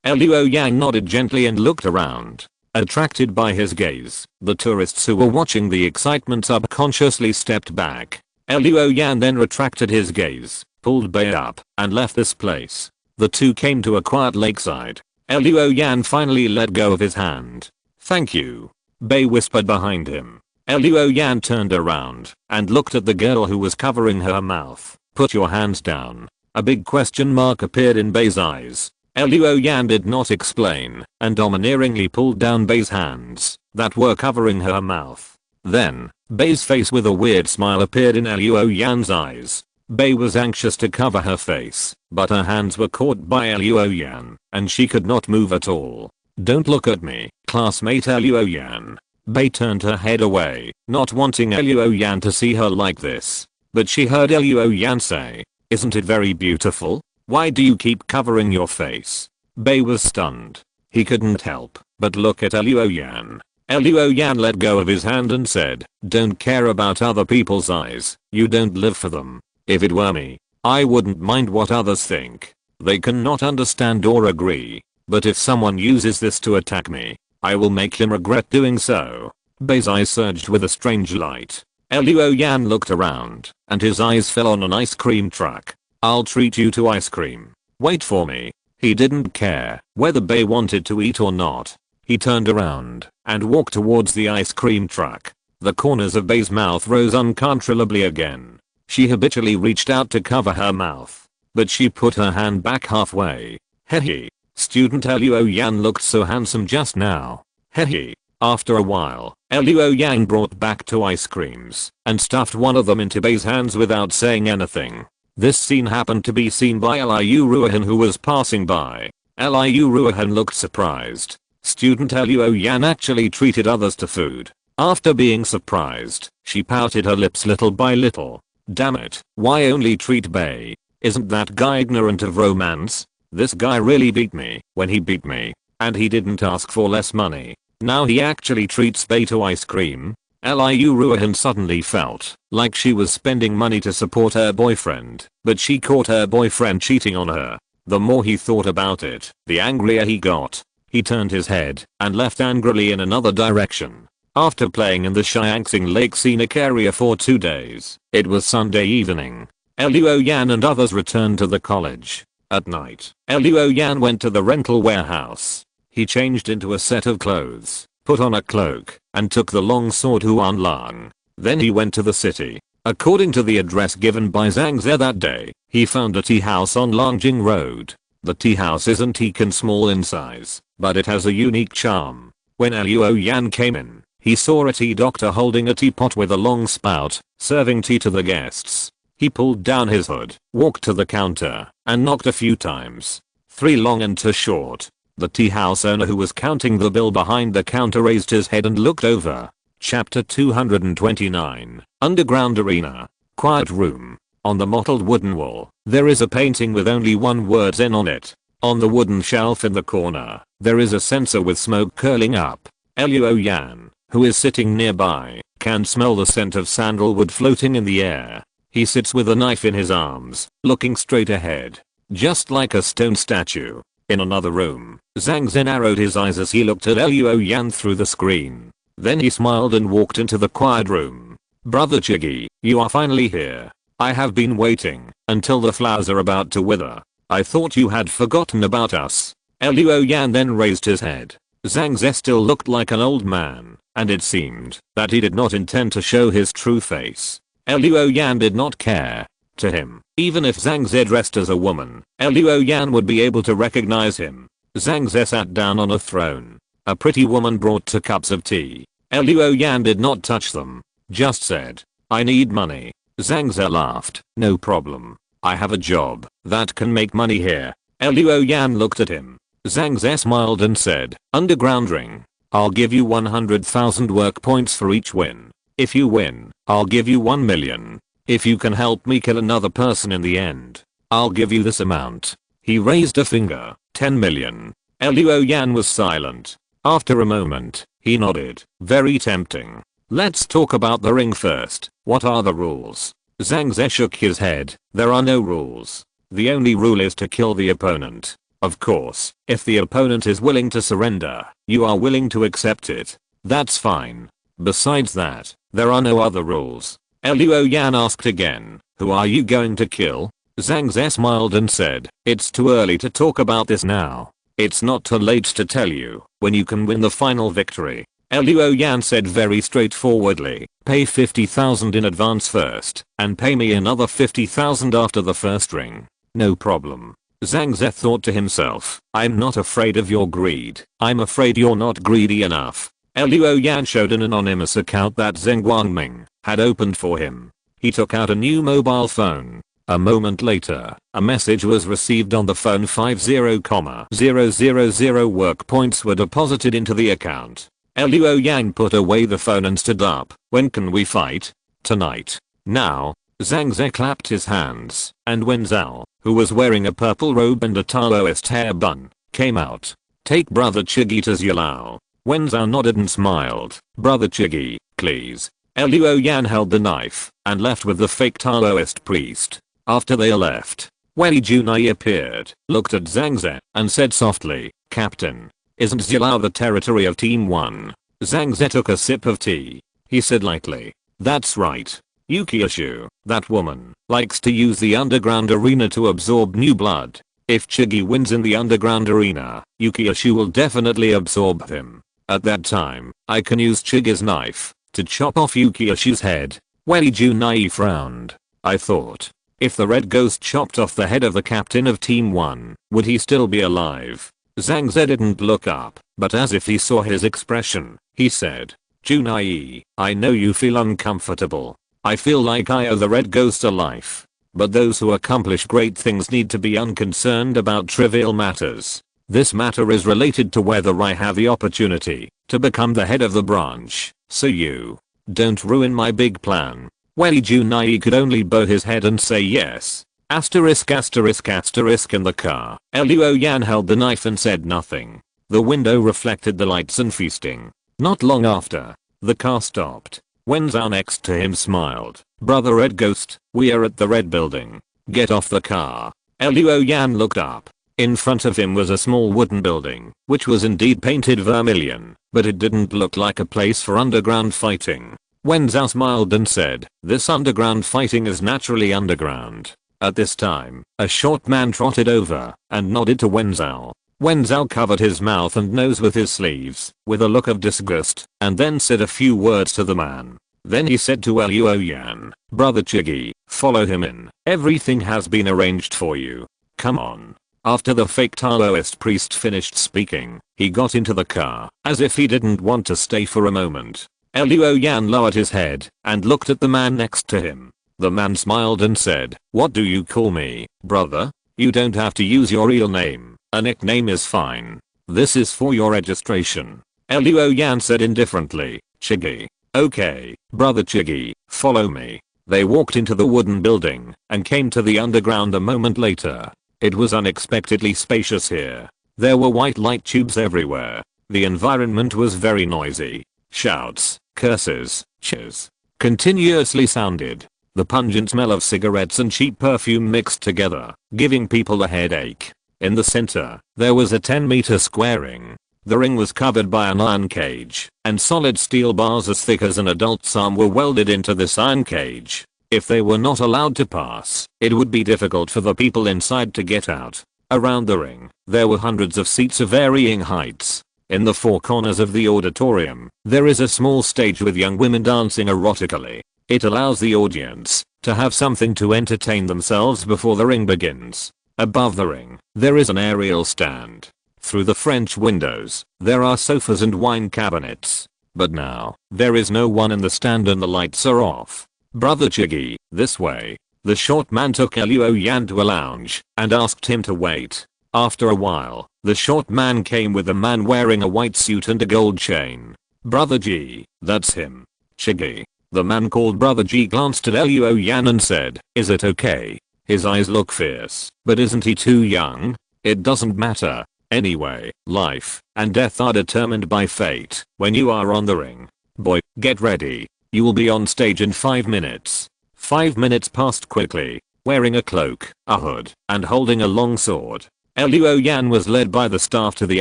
Speaker 1: Luo Yan nodded gently and looked around. Attracted by his gaze, the tourists who were watching the excitement subconsciously stepped back. Luo Yan then retracted his gaze, pulled Bei up, and left this place. The two came to a quiet lakeside. Luo Yan finally let go of his hand. "Thank you," Bei whispered behind him. Luo Yan turned around and looked at the girl who was covering her mouth. "Put your hands down." A big question mark appeared in Bei's eyes. Luo Yan did not explain and domineeringly pulled down Bei's hands that were covering her mouth. Then, Bei's face with a weird smile appeared in Luo Yan's eyes. Bei was anxious to cover her face, but her hands were caught by Luo Yan, and she could not move at all. "Don't look at me, classmate Luo Yan." Bei turned her head away, not wanting Luo Yan to see her like this. But she heard Luo Yan say, "Isn't it very beautiful? Why do you keep covering your face?" Bei was stunned. He couldn't help but look at Luo Yan. Luo Yan let go of his hand and said, "Don't care about other people's eyes. You don't live for them. If it were me, I wouldn't mind what others think. They cannot understand or agree. But if someone uses this to attack me, I will make him regret doing so. Bei's eyes surged with a strange light. Luo Yan looked around, and his eyes fell on an ice cream truck. I'll treat you to ice cream. Wait for me. He didn't care whether Bei wanted to eat or not. He turned around and walked towards the ice cream truck. The corners of Bei's mouth rose uncontrollably again. She habitually reached out to cover her mouth, but she put her hand back halfway. Hehe. Student Luo Yan looked so handsome just now. Hehe. After a while, Luo Yan brought back 2 ice creams and stuffed one of them into Bei's hands without saying anything. This scene happened to be seen by Liu Ruohan, who was passing by. Liu Ruohan looked surprised. Student Luo Yan actually treated others to food. After being surprised, she pouted her lips little by little. Damn it, why only treat Bei? Isn't that guy ignorant of romance? This guy really beat me when he beat me, and he didn't ask for less money. Now he actually treats Bei to ice cream? Liu Ruohan suddenly felt like she was spending money to support her boyfriend, but she caught her boyfriend cheating on her. The more he thought about it, the angrier he got. He turned his head and left angrily in another direction. After playing in the Xiangxing Lake Scenic Area for 2 days, it was Sunday evening. Luo Yan and others returned to the college. At night, Luo Yan went to the rental warehouse. He changed into a set of clothes, put on a cloak, and took the long sword Huan Lang. Then he went to the city. According to the address given by Zhang Ze that day, he found a tea house on Longjing Road. The tea house isn't teak and small in size, but it has a unique charm. When Luo Yan came in, he saw a tea doctor holding a teapot with a long spout, serving tea to the guests. He pulled down his hood, walked to the counter, and knocked a few times. 3 long and 2 short. The tea house owner, who was counting the bill behind the counter, raised his head and looked over. Chapter 229. Underground Arena. Quiet room. On the mottled wooden wall, there is a painting with only one word "Zen" on it. On the wooden shelf in the corner, there is a censer with smoke curling up. Luo Yan, who is sitting nearby, can smell the scent of sandalwood floating in the air. He sits with a knife in his arms, looking straight ahead, just like a stone statue. In another room, Zhang Ze narrowed his eyes as he looked at Luo Yan through the screen. Then he smiled and walked into the quiet room. Brother Chigi, you are finally here. I have been waiting until the flowers are about to wither. I thought you had forgotten about us. Luo Yan then raised his head. Zhang Ze still looked like an old man, and it seemed that he did not intend to show his true face. Luo Yan did not care. To him, even if Zhang Ze dressed as a woman, Luo Yan would be able to recognize him. Zhang Ze sat down on a throne. A pretty woman brought 2 cups of tea. Luo Yan did not touch them, just said, "I need money." Zhang Ze laughed. "No problem. I have a job that can make money here." Luo Yan looked at him. Zhang Ze smiled and said, "Underground ring. I'll give you 100,000 work points for each win. If you win, I'll give you 1 million. If you can help me kill another person in the end, I'll give you this amount." He raised a finger. 10 million. Luo Yan was silent. After a moment, he nodded. Very tempting. Let's talk about the ring first. What are the rules? Zhang Ze shook his head. There are no rules. The only rule is to kill the opponent. Of course, if the opponent is willing to surrender, you are willing to accept it. That's fine. Besides that, there are no other rules. Luo Yan asked again, "Who are you going to kill?" Zhang Ze smiled and said, "It's too early to talk about this now. It's not too late to tell you when you can win the final victory." Luo Yan said very straightforwardly, "Pay 50,000 in advance first, and pay me another 50,000 after the first ring." No problem. Zhang Ze thought to himself, "I'm not afraid of your greed. I'm afraid you're not greedy enough." Luo Yan showed an anonymous account that Zheng Guangming had opened for him. He took out a new mobile phone. A moment later, a message was received on the phone. 50,000 work points were deposited into the account. Luo Yan put away the phone and stood up. "When can we fight?" "Tonight. Now." Zhang Ze clapped his hands, and Wen Zhao, who was wearing a purple robe and a Taoist hair bun, came out. "Take Brother Chigi to Zilao." Wen Zhao nodded and smiled. "Brother Chigi, please." Luo Yan held the knife and left with the fake Taoist priest. After they left, Wei Junai appeared, looked at Zhang Ze, and said softly, "Captain, Isn't Zilao the territory of Team 1? Zhang Ze took a sip of tea. He said lightly. That's right. Yukiishu, that woman, likes to use the underground arena to absorb new blood. If Chigi wins in the underground arena, Yukiishu will definitely absorb him. At that time, I can use Chigi's knife to chop off Yukiishu's head. Wei Junai frowned. I thought, if the red ghost chopped off the head of the captain of Team 1, would he still be alive? Zhang Ze didn't look up, but as if he saw his expression, he said, Junai, I know you feel uncomfortable. I feel like I owe the red ghost a life. But those who accomplish great things need to be unconcerned about trivial matters. This matter is related to whether I have the opportunity to become the head of the branch, so you don't ruin my big plan. Wei Junai could only bow his head and say yes. Asterisk asterisk asterisk in the car. Luo Yan held the knife and said nothing. The window reflected the lights and feasting. Not long after, the car stopped. Wen Zhao next to him smiled. Brother Red Ghost, we are at the red building. Get off the car. Luo Yan looked up. In front of him was a small wooden building, which was indeed painted vermilion, but it didn't look like a place for underground fighting. Wen Zhao smiled and said, this underground fighting is naturally underground. At this time, a short man trotted over and nodded to Wen Zhao. Wen Zhao covered his mouth and nose with his sleeves, with a look of disgust, and then said a few words to the man. Then he said to Luo Yan, Brother Chigi, follow him in. Everything has been arranged for you. Come on. After the fake Taoist priest finished speaking, he got into the car, as if he didn't want to stay for a moment. Luo Yan lowered his head and looked at the man next to him. The man smiled and said, what do you call me, brother? You don't have to use your real name. A nickname is fine. This is for your registration. Luo Yan said indifferently, Chigi. Okay, brother Chigi, follow me. They walked into the wooden building and came to the underground a moment later. It was unexpectedly spacious here. There were white light tubes everywhere. The environment was very noisy. Shouts, curses, cheers continuously sounded. The pungent smell of cigarettes and cheap perfume mixed together, giving people a headache. In the center, there was a 10-meter square ring. The ring was covered by an iron cage, and solid steel bars as thick as an adult's arm were welded into this iron cage. If they were not allowed to pass, it would be difficult for the people inside to get out. Around the ring, there were hundreds of seats of varying heights. In the four corners of the auditorium, there is a small stage with young women dancing erotically. It allows the audience to have something to entertain themselves before the ring begins. Above the ring, there is an aerial stand. Through the French windows, there are sofas and wine cabinets. But now, there is no one in the stand and the lights are off. Brother Chigi, this way. The short man took Luo Yan to a lounge and asked him to wait. After a while, the short man came with a man wearing a white suit and a gold chain. Brother G, that's him. Chigi. The man called Brother G glanced at Luo Yan and said, is it okay? His eyes look fierce, but isn't he too young? It doesn't matter. Anyway, life and death are determined by fate. When you are on the ring, boy, get ready. You will be on stage in 5 minutes. 5 minutes passed quickly. Wearing a cloak, a hood, and holding a long sword, Luo Yan was led by the staff to the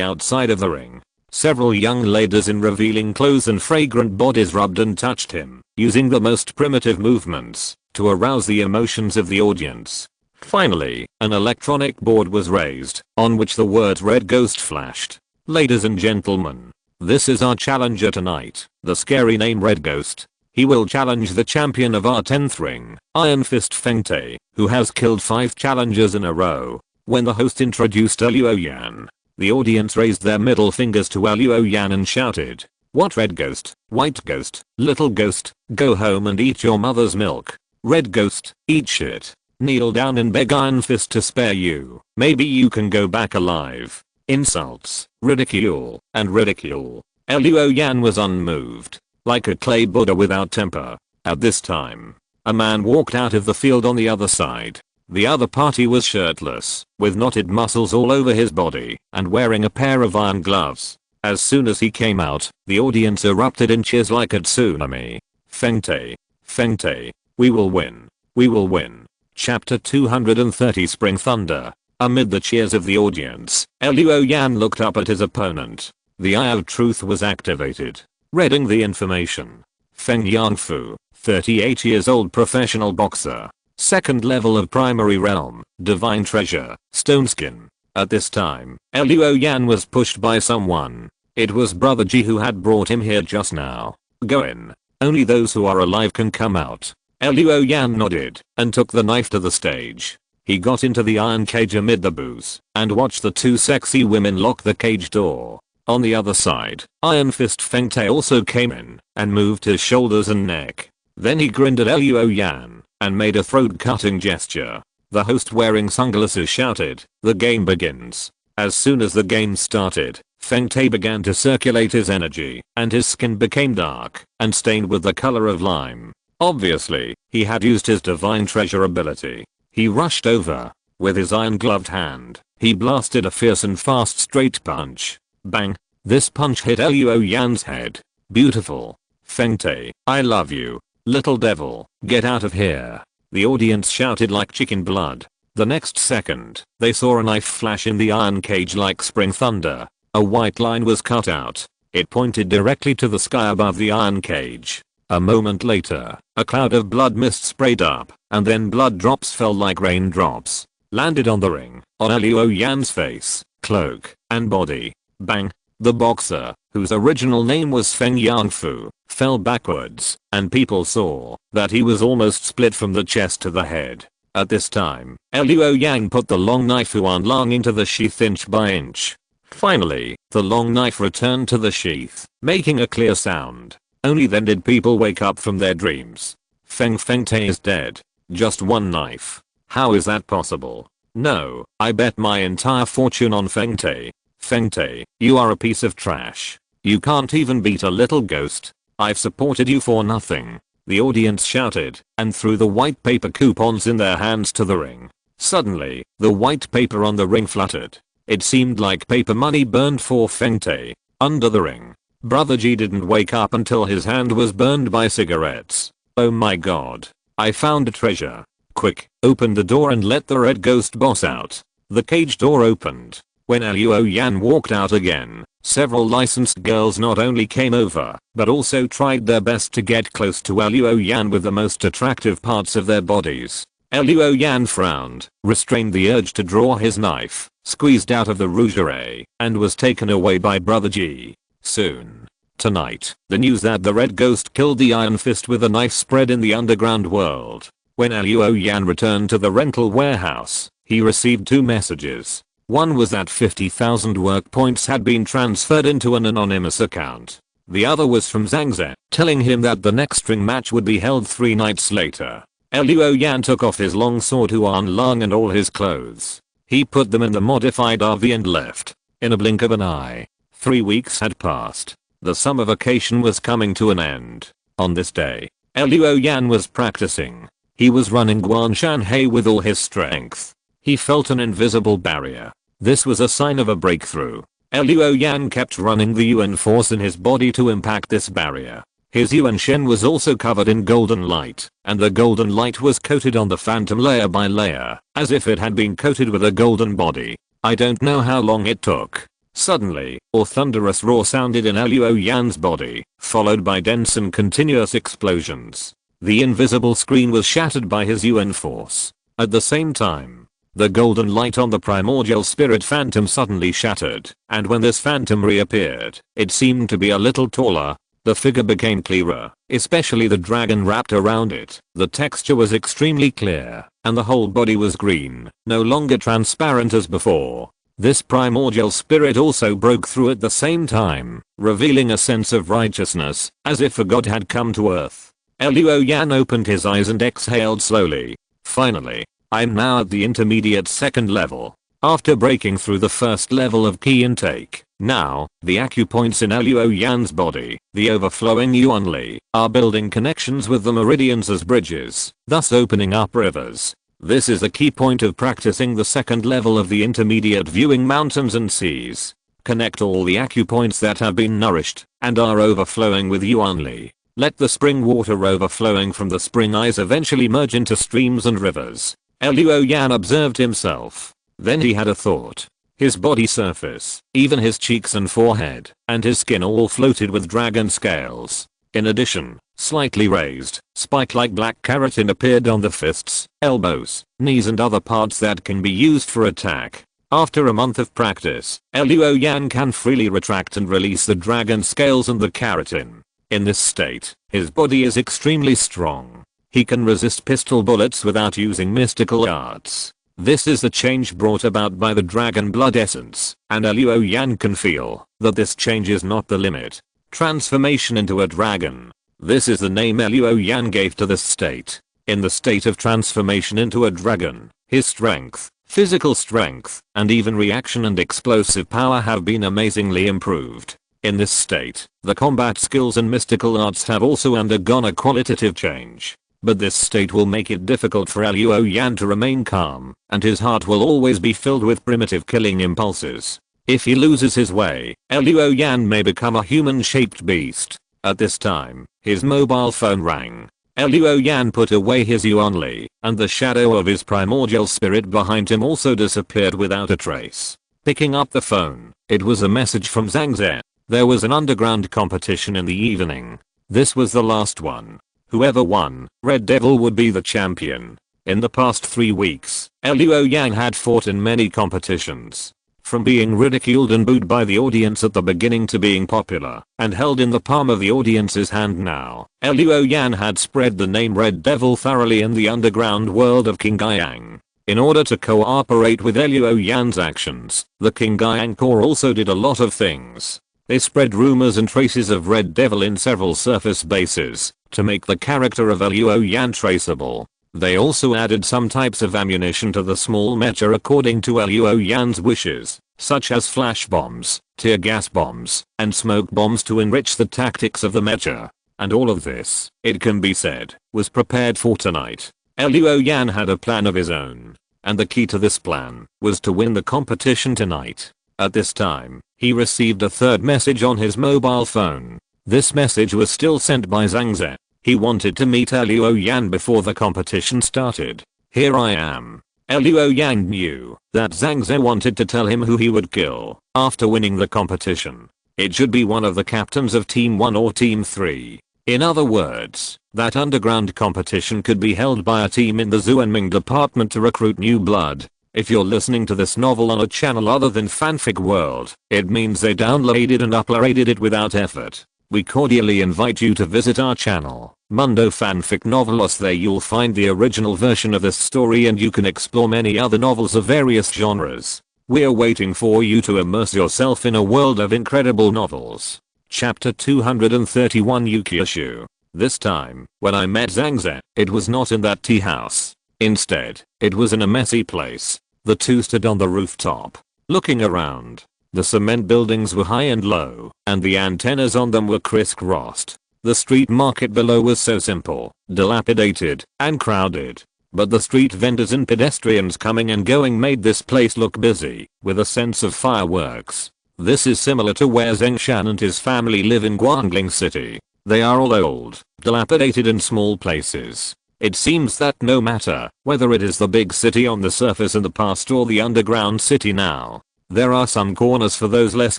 Speaker 1: outside of the ring. Several young ladies in revealing clothes and fragrant bodies rubbed and touched him, using the most primitive movements to arouse the emotions of the audience. Finally, an electronic board was raised, on which the words Red Ghost flashed. Ladies and gentlemen, this is our challenger tonight, the scary name Red Ghost. He will challenge the champion of our 10th ring, Iron Fist Feng Te, who has killed 5 challengers in a row. When the host introduced Luo Yan, the audience raised their middle fingers to Luo Yan and shouted, what Red Ghost, White Ghost, Little Ghost, go home and eat your mother's milk. Red Ghost, eat shit. Kneel down and beg Iron Fist to spare you. Maybe you can go back alive. Insults, ridicule, and ridicule. Luo Yan was unmoved, like a clay Buddha without temper. At this time, a man walked out of the field on the other side. The other party was shirtless, with knotted muscles all over his body, and wearing a pair of iron gloves. As soon as he came out, the audience erupted in cheers like a tsunami. Feng Te, we will win. We will win. Chapter 230 Spring Thunder. Amid the cheers of the audience, Luo Yan looked up at his opponent. The Eye of Truth was activated. Reading the information. Feng Yangfu, 38 years old, professional boxer. Second level of primary realm, divine treasure, stone skin. At this time, Luo Yan was pushed by someone. It was Brother Ji who had brought him here just now. Go in. Only those who are alive can come out. Luo Yan nodded and took the knife to the stage. He got into the iron cage amid the booze and watched the two sexy women lock the cage door. On the other side, Iron Fist Feng Te also came in and moved his shoulders and neck. Then he grinned at Luo Yan and made a throat-cutting gesture. The host wearing sunglasses shouted, "The game begins." As soon as the game started, Feng Te began to circulate his energy and his skin became dark and stained with the color of lime. Obviously, he had used his divine treasure ability. He rushed over. With his iron-gloved hand, he blasted a fierce and fast straight punch. Bang! This punch hit Luo Yan's head. Beautiful. Feng Te, I love you. Little devil, get out of here. The audience shouted like chicken blood. The next second, they saw a knife flash in the iron cage like spring thunder. A white line was cut out. It pointed directly to the sky above the iron cage. A moment later, a cloud of blood mist sprayed up, and then blood drops fell like raindrops. Landed on the ring, on Luo Yan's face, cloak, and body. Bang! The boxer, whose original name was Feng Yangfu, fell backwards, and people saw that he was almost split from the chest to the head. At this time, Luo Yan put the long knife Huan Long into the sheath inch by inch. Finally, the long knife returned to the sheath, making a clear sound. Only then did people wake up from their dreams. Feng Te is dead. Just one knife. How is that possible? No, I bet my entire fortune on Feng Te. Feng Te, you are a piece of trash. You can't even beat a little ghost. I've supported you for nothing. The audience shouted and threw the white paper coupons in their hands to the ring. Suddenly, the white paper on the ring fluttered. It seemed like paper money burned for Feng Te. Under the ring, Brother Ji didn't wake up until his hand was burned by cigarettes. Oh my god. I found a treasure. Quick, open the door and let the red ghost boss out. The cage door opened. When Luo Yan walked out again, several licensed girls not only came over, but also tried their best to get close to Luo Yan with the most attractive parts of their bodies. Luo Yan frowned, restrained the urge to draw his knife, squeezed out of the rougerie, and was taken away by Brother Ji. Soon. Tonight, the news that the Red Ghost killed the Iron Fist with a knife spread in the underground world. When Luo Yan returned to the rental warehouse, he received two messages. One was that 50,000 work points had been transferred into an anonymous account. The other was from Zhang Ze, telling him that the next ring match would be held 3 nights later. Luo Yan took off his long sword Huan Long and all his clothes. He put them in the modified RV and left. In a blink of an eye. 3 weeks had passed. The summer vacation was coming to an end. On this day, Luo Yan was practicing. He was running Guanshanhe with all his strength. He felt an invisible barrier. This was a sign of a breakthrough. Luo Yan kept running the Yuan force in his body to impact this barrier. His Yuan Shen was also covered in golden light, and the golden light was coated on the phantom layer by layer, as if it had been coated with a golden body. I don't know how long it took. Suddenly, a thunderous roar sounded in Luo Yan's body, followed by dense and continuous explosions. The invisible screen was shattered by his Yuan force. At the same time, the golden light on the primordial spirit phantom suddenly shattered, and when this phantom reappeared, it seemed to be a little taller. The figure became clearer, especially the dragon wrapped around it. The texture was extremely clear, and the whole body was green, no longer transparent as before. This primordial spirit also broke through at the same time, revealing a sense of righteousness, as if a god had come to earth. Luo Yan opened his eyes and exhaled slowly. Finally, I'm now at the intermediate second level. After breaking through the first level of key intake, now, the acupoints in Luo Yan's body, the overflowing Yuan Li, are building connections with the meridians as bridges, thus opening up rivers. This is the key point of practicing the second level of the intermediate viewing mountains and seas. Connect all the acupoints that have been nourished and are overflowing with Yuan Li. Let the spring water overflowing from the spring eyes eventually merge into streams and rivers. Luo Yan observed himself. Then he had a thought. His body surface, even his cheeks and forehead, and his skin all floated with dragon scales. In addition, slightly raised, spike-like black keratin appeared on the fists, elbows, knees and other parts that can be used for attack. After a month of practice, Luoyang can freely retract and release the dragon scales and the keratin. In this state, his body is extremely strong. He can resist pistol bullets without using mystical arts. This is the change brought about by the dragon blood essence, and Luoyang can feel that this change is not the limit. Transformation into a dragon. This is the name Luoyang gave to this state. In the state of transformation into a dragon, his strength, physical strength, and even reaction and explosive power have been amazingly improved. In this state, the combat skills and mystical arts have also undergone a qualitative change. But this state will make it difficult for Luoyang to remain calm, and his heart will always be filled with primitive killing impulses. If he loses his way, Luoyang may become a human-shaped beast. At this time, his mobile phone rang. Luoyang put away his yuanli, and the shadow of his primordial spirit behind him also disappeared without a trace. Picking up the phone, it was a message from Zhang. There was an underground competition in the evening. This was the last one. Whoever won, Red Devil would be the champion. In the past 3 weeks, Luoyang had fought in many competitions. From being ridiculed and booed by the audience at the beginning to being popular and held in the palm of the audience's hand now, Luoyang had spread the name Red Devil thoroughly in the underground world of Qingyang. In order to cooperate with Luoyang's actions, the Qingyang Corps also did a lot of things. They spread rumors and traces of Red Devil in several surface bases to make the character of Luoyang traceable. They also added some types of ammunition to the small mecha according to Luoyang's wishes, such as flash bombs, tear gas bombs, and smoke bombs to enrich the tactics of the mecha. And all of this, it can be said, was prepared for tonight. Luoyang had a plan of his own, and the key to this plan was to win the competition tonight. At this time, he received a third message on his mobile phone. This message was still sent by Zhang. He wanted to meet Luoyang before the competition started. Here I am. Luoyang knew that Zhang wanted to tell him who he would kill after winning the competition. It should be one of the captains of Team 1 or Team 3. In other words, that underground competition could be held by a team in the Zuanming department to recruit new blood. If you're listening to this novel on a channel other than Fanfic World, it means they downloaded and uploaded it without effort. We cordially invite you to visit our channel, Mundo Fanfic Novelos. There you'll find the original version of this story and you can explore many other novels of various genres. We're waiting for you to immerse yourself in a world of incredible novels. Chapter 231 Yukiishu. This time, when I met Zhang, it was not in that tea house. Instead, it was in a messy place. The two stood on the rooftop, looking around. The cement buildings were high and low, and the antennas on them were crisscrossed. The street market below was so simple, dilapidated, and crowded. But the street vendors and pedestrians coming and going made this place look busy, with a sense of fireworks. This is similar to where Zhengshan and his family live in Guangling City. They are all old, dilapidated and small places. It seems that no matter whether it is the big city on the surface in the past or the underground city now, there are some corners for those less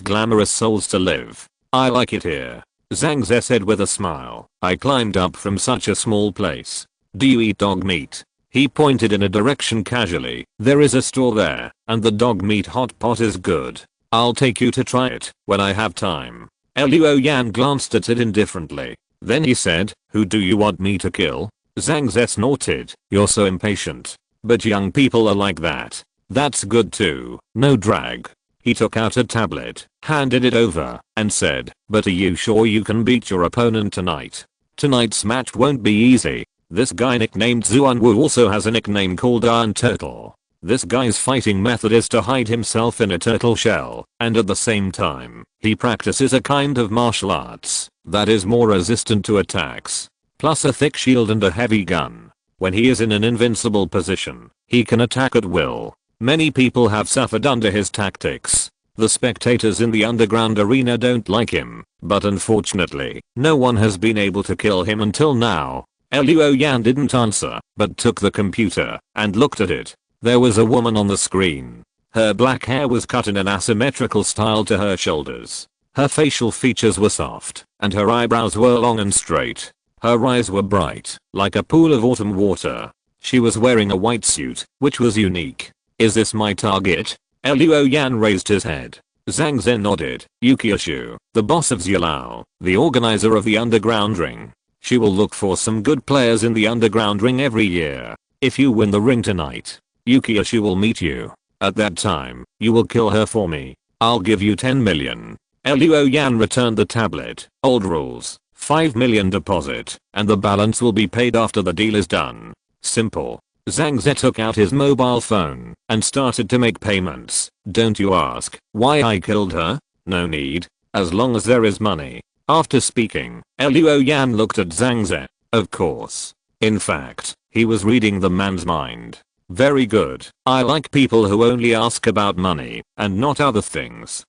Speaker 1: glamorous souls to live. I like it here, Zhang said with a smile. I climbed up from such a small place. Do you eat dog meat? He pointed in a direction casually. There is a store there, and the dog meat hot pot is good. I'll take you to try it when I have time. Luoyang glanced at it indifferently. Then he said, who do you want me to kill? Zhang snorted. You're so impatient. But young people are like that. That's good too. No drag. He took out a tablet, handed it over, and said, but are you sure you can beat your opponent tonight? Tonight's match won't be easy. This guy nicknamed Zuanwu also has a nickname called Iron Turtle. This guy's fighting method is to hide himself in a turtle shell, and at the same time, he practices a kind of martial arts that is more resistant to attacks. Plus a thick shield and a heavy gun. When he is in an invincible position, he can attack at will. Many people have suffered under his tactics. The spectators in the underground arena don't like him, but unfortunately, no one has been able to kill him until now. Luoyang didn't answer, but took the computer and looked at it. There was a woman on the screen. Her black hair was cut in an asymmetrical style to her shoulders. Her facial features were soft, and her eyebrows were long and straight. Her eyes were bright, like a pool of autumn water. She was wearing a white suit, which was unique. Is this my target? Luo Yan raised his head. Zhang Ze nodded. Yukioshu, the boss of Zilao, the organizer of the underground ring. She will look for some good players in the underground ring every year. If you win the ring tonight, Yukioshu will meet you. At that time, you will kill her for me. I'll give you 10 million. Luo Yan returned the tablet. Old rules. 5 million deposit, and the balance will be paid after the deal is done. Simple. Zhang Ze took out his mobile phone and started to make payments. Don't you ask why I killed her? No need. As long as there is money. After speaking, Luo Yan looked at Zhang Ze. Of course. In fact, he was reading the man's mind. Very good. I like people who only ask about money and not other things.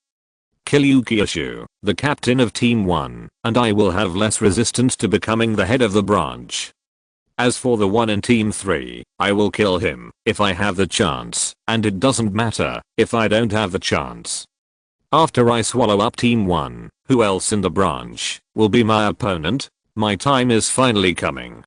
Speaker 1: Kill Yukioshu, the captain of Team 1, and I will have less resistance to becoming the head of the branch. As for the one in Team 3, I will kill him if I have the chance, and it doesn't matter if I don't have the chance. After I swallow up Team 1, who else in the branch will be my opponent? My time is finally coming.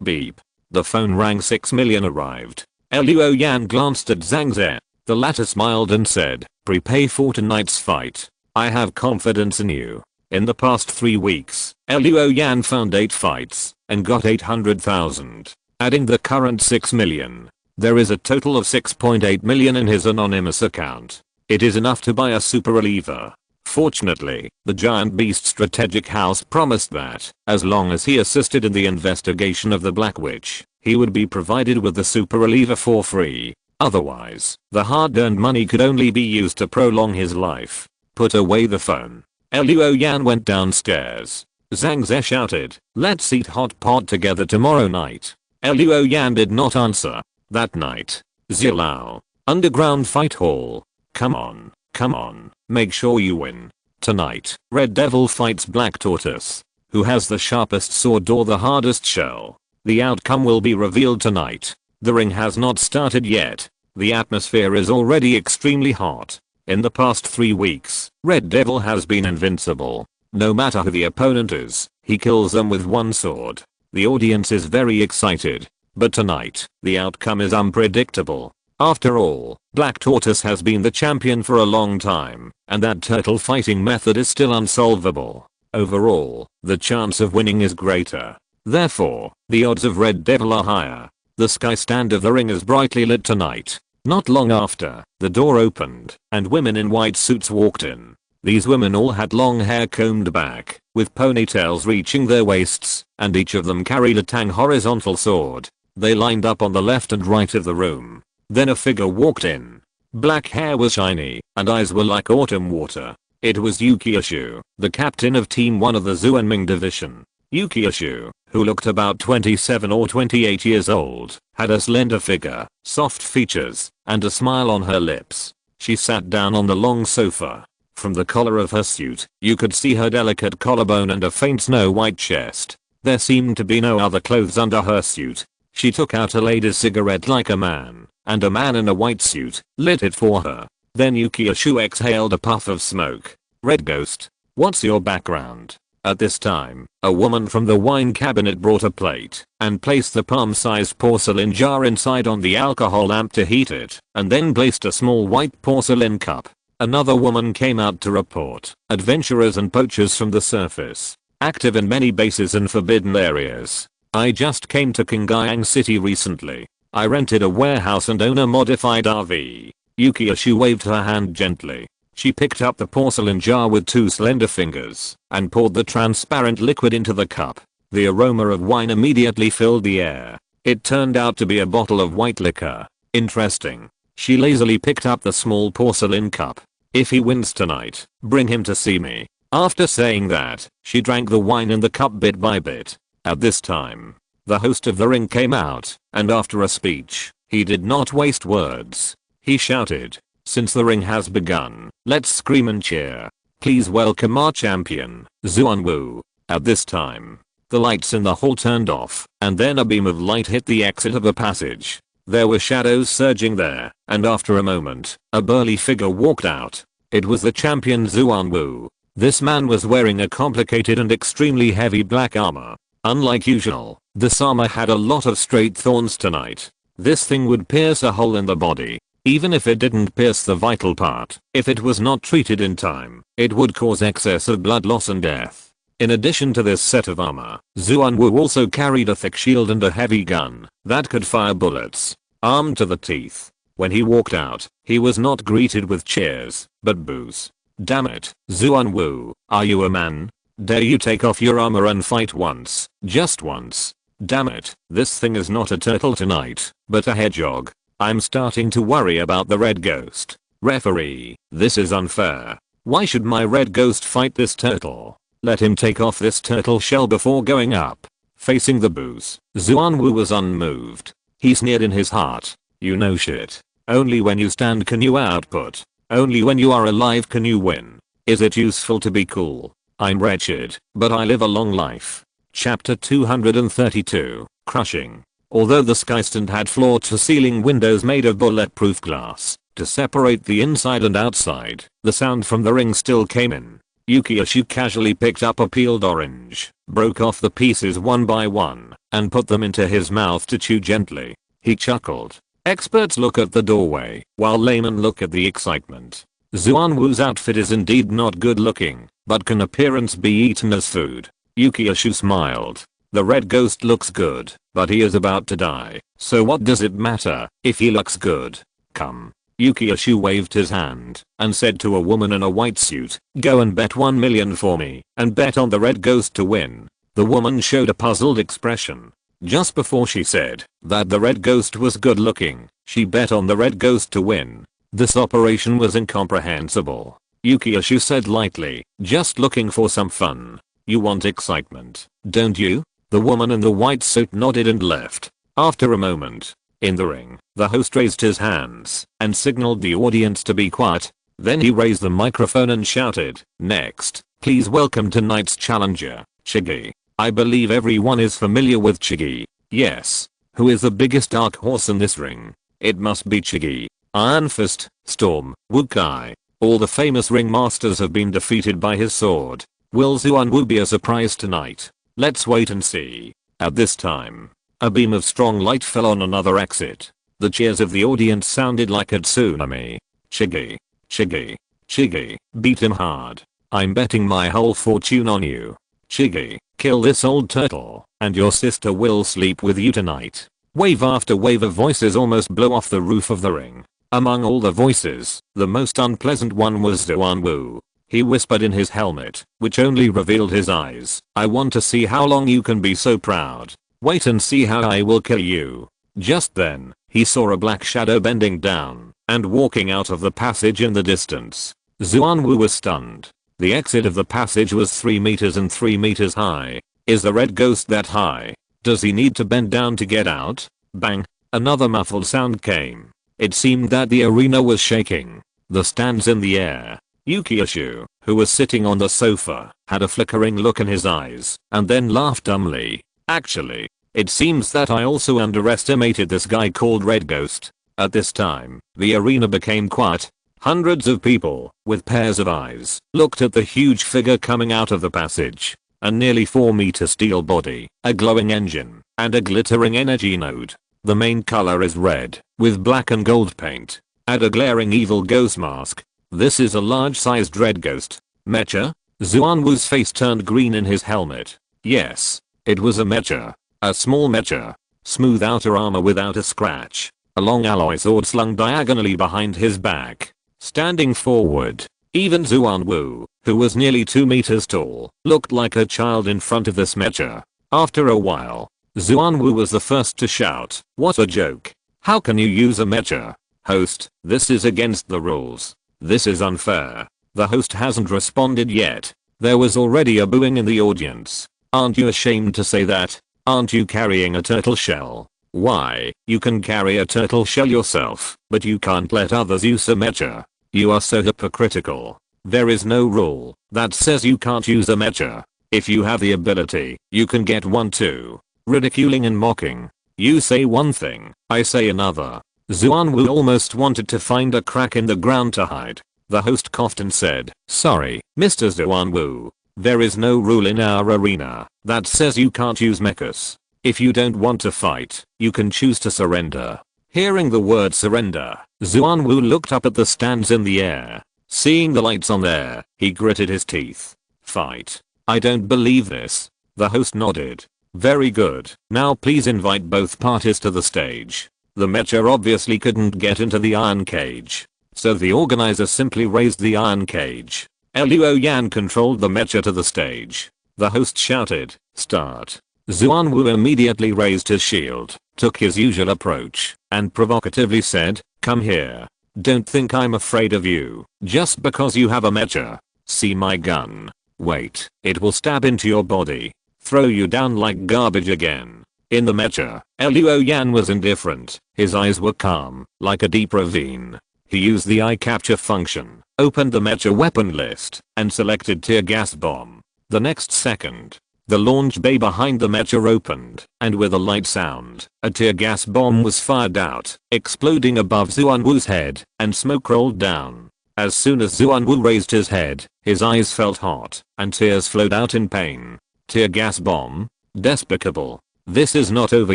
Speaker 1: Beep. The phone rang. 6 million arrived. Luo Yan glanced at Zhang Ze. The latter smiled and said, prepay for tonight's fight. I have confidence in you. In the past 3 weeks, Luo Yan found 8 fights and got 800,000. Adding the current 6 million, there is a total of 6.8 million in his anonymous account. It is enough to buy a super reliever. Fortunately, the giant beast strategic house promised that, as long as he assisted in the investigation of the Black Witch, he would be provided with the super reliever for free. Otherwise, the hard-earned money could only be used to prolong his life. Put away the phone. Luo Yan went downstairs. Zhang Ze shouted, let's eat hot pot together tomorrow night. Luo Yan did not answer. That night. Zilao. Underground fight hall. Come on. Come on. Make sure you win. Tonight, Red Devil fights Black Tortoise. Who has the sharpest sword or the hardest shell? The outcome will be revealed tonight. The ring has not started yet. The atmosphere is already extremely hot. In the past 3 weeks, Red Devil has been invincible. No matter who the opponent is, he kills them with one sword. The audience is very excited. But tonight, the outcome is unpredictable. After all, Black Tortoise has been the champion for a long time, and that turtle fighting method is still unsolvable. Overall, the chance of winning is greater. Therefore, the odds of Red Devil are higher. The sky stand of the ring is brightly lit tonight. Not long after, the door opened, and women in white suits walked in. These women all had long hair combed back, with ponytails reaching their waists, and each of them carried a tang horizontal sword. They lined up on the left and right of the room. Then a figure walked in. Black hair was shiny, and eyes were like autumn water. It was Yukioshu, the captain of Team 1 of the Xuanming division. Yukioshu, who looked about 27 or 28 years old, had a slender figure, soft features, and a smile on her lips. She sat down on the long sofa. From the collar of her suit, you could see her delicate collarbone and a faint snow-white chest. There seemed to be no other clothes under her suit. She took out a lady's cigarette like a man, and a man in a white suit lit it for her. Then Yukioshu exhaled a puff of smoke. Red Ghost, what's your background? At this time, a woman from the wine cabinet brought a plate and placed the palm-sized porcelain jar inside on the alcohol lamp to heat it, and then placed a small white porcelain cup. Another woman came out to report adventurers and poachers from the surface, active in many bases and forbidden areas. I just came to Qingyang City recently. I rented a warehouse and own a modified RV. Yukioshu waved her hand gently. She picked up the porcelain jar with 2 slender fingers and poured the transparent liquid into the cup. The aroma of wine immediately filled the air. It turned out to be a bottle of white liquor. Interesting. She lazily picked up the small porcelain cup. If he wins tonight, bring him to see me. After saying that, she drank the wine in the cup bit by bit. At this time, the host of the ring came out, and after a speech, he did not waste words. He shouted, since the ring has begun, let's scream and cheer. Please welcome our champion, Xuanwu. At this time, the lights in the hall turned off, and then a beam of light hit the exit of a passage. There were shadows surging there, and after a moment, a burly figure walked out. It was the champion Xuanwu. This man was wearing a complicated and extremely heavy black armor. Unlike usual, this armor had a lot of straight thorns tonight. This thing would pierce a hole in the body. Even if it didn't pierce the vital part, if it was not treated in time, it would cause excess of blood loss and death. In addition to this set of armor, Xuanwu also carried a thick shield and a heavy gun that could fire bullets. Armed to the teeth. When he walked out, he was not greeted with cheers, but boos. Damn it, Xuanwu, are you a man? Dare you take off your armor and fight once, just once? Damn it, this thing is not a turtle tonight, but a hedgehog. I'm starting to worry about the red ghost. Referee, this is unfair. Why should my red ghost fight this turtle? Let him take off this turtle shell before going up. Facing the boos, Xuanwu was unmoved. He sneered in his heart. You know shit. Only when you stand can you output. Only when you are alive can you win. Is it useful to be cool? I'm wretched, but I live a long life. Chapter 232, Crushing. Although the skystand had floor-to-ceiling windows made of bulletproof glass to separate the inside and outside, the sound from the ring still came in. Yukiyoshu casually picked up a peeled orange, broke off the pieces one by one, and put them into his mouth to chew gently. He chuckled. Experts look at the doorway, while laymen look at the excitement. Xuanwu's outfit is indeed not good looking, but can appearance be eaten as food? Yukiyoshu smiled. The red ghost looks good, but he is about to die, so what does it matter if he looks good? Come. Yukiyoshu waved his hand and said to a woman in a white suit, go and bet 1 million for me, and bet on the red ghost to win. The woman showed a puzzled expression. Just before she said that the red ghost was good looking, she bet on the red ghost to win. This operation was incomprehensible. Yukiyoshu said lightly, just looking for some fun. You want excitement, don't you? The woman in the white suit nodded and left. After a moment, in the ring, the host raised his hands and signaled the audience to be quiet. Then he raised the microphone and shouted, next, please welcome tonight's challenger, Chigi. I believe everyone is familiar with Chigi. Yes. Who is the biggest dark horse in this ring? It must be Chigi. Iron Fist, Storm, Wukai. All the famous ringmasters have been defeated by his sword. Will Xuanwu be a surprise tonight? Let's wait and see. At this time, a beam of strong light fell on another exit. The cheers of the audience sounded like a tsunami. Chigi. Chigi. Chigi. Beat him hard. I'm betting my whole fortune on you. Chigi, kill this old turtle, and your sister will sleep with you tonight. Wave after wave of voices almost blew off the roof of the ring. Among all the voices, the most unpleasant one was Xuanwu. He whispered in his helmet, which only revealed his eyes. I want to see how long you can be so proud. Wait and see how I will kill you. Just then, he saw a black shadow bending down and walking out of the passage in the distance. Xuanwu was stunned. The exit of the passage was 3 meters and 3 meters high. Is the red ghost that high? Does he need to bend down to get out? Bang! Another muffled sound came. It seemed that the arena was shaking. The stands in the air. Yukiyoshu, who was sitting on the sofa, had a flickering look in his eyes, and then laughed dumbly. Actually, it seems that I also underestimated this guy called Red Ghost. At this time, the arena became quiet. Hundreds of people, with pairs of eyes, looked at the huge figure coming out of the passage. A nearly 4-meter steel body, a glowing engine, and a glittering energy node. The main color is red, with black and gold paint. Add a glaring evil ghost mask. This is a large-sized red ghost. Mecha? Xuanwu's face turned green in his helmet. Yes, it was a mecha. A small mecha. Smooth outer armor without a scratch. A long alloy sword slung diagonally behind his back. Standing forward, even Xuanwu, who was nearly 2 meters tall, looked like a child in front of this mecha. After a while, Xuanwu was the first to shout, "What a joke. How can you use a mecha? Host, this is against the rules. This is unfair." The host hasn't responded yet. There was already a booing in the audience. Aren't you ashamed to say that? Aren't you carrying a turtle shell? Why, you can carry a turtle shell yourself, but you can't let others use a mecha. You are so hypocritical. There is no rule that says you can't use a mecha. If you have the ability, you can get one too. Ridiculing and mocking. You say one thing, I say another. Xuanwu almost wanted to find a crack in the ground to hide. The host coughed and said, sorry, Mr. Xuanwu. There is no rule in our arena that says you can't use mechs. If you don't want to fight, you can choose to surrender. Hearing the word surrender, Xuanwu looked up at the stands in the air. Seeing the lights on there, he gritted his teeth. Fight. I don't believe this. The host nodded. Very good. Now please invite both parties to the stage. The mecha obviously couldn't get into the iron cage. So the organizer simply raised the iron cage. Luo Yan controlled the mecha to the stage. The host shouted, start. Xuanwu immediately raised his shield, took his usual approach, and provocatively said, come here. Don't think I'm afraid of you, just because you have a mecha. See my gun. Wait, it will stab into your body. Throw you down like garbage again. In the mecha, Luo Yan was indifferent. His eyes were calm, like a deep ravine. He used the eye capture function, opened the mecha weapon list, and selected tear gas bomb. The next second, the launch bay behind the mecha opened, and with a light sound, a tear gas bomb was fired out, exploding above Xuanwu's head, and smoke rolled down. As soon as Xuanwu raised his head, his eyes felt hot, and tears flowed out in pain. Tear gas bomb? Despicable. This is not over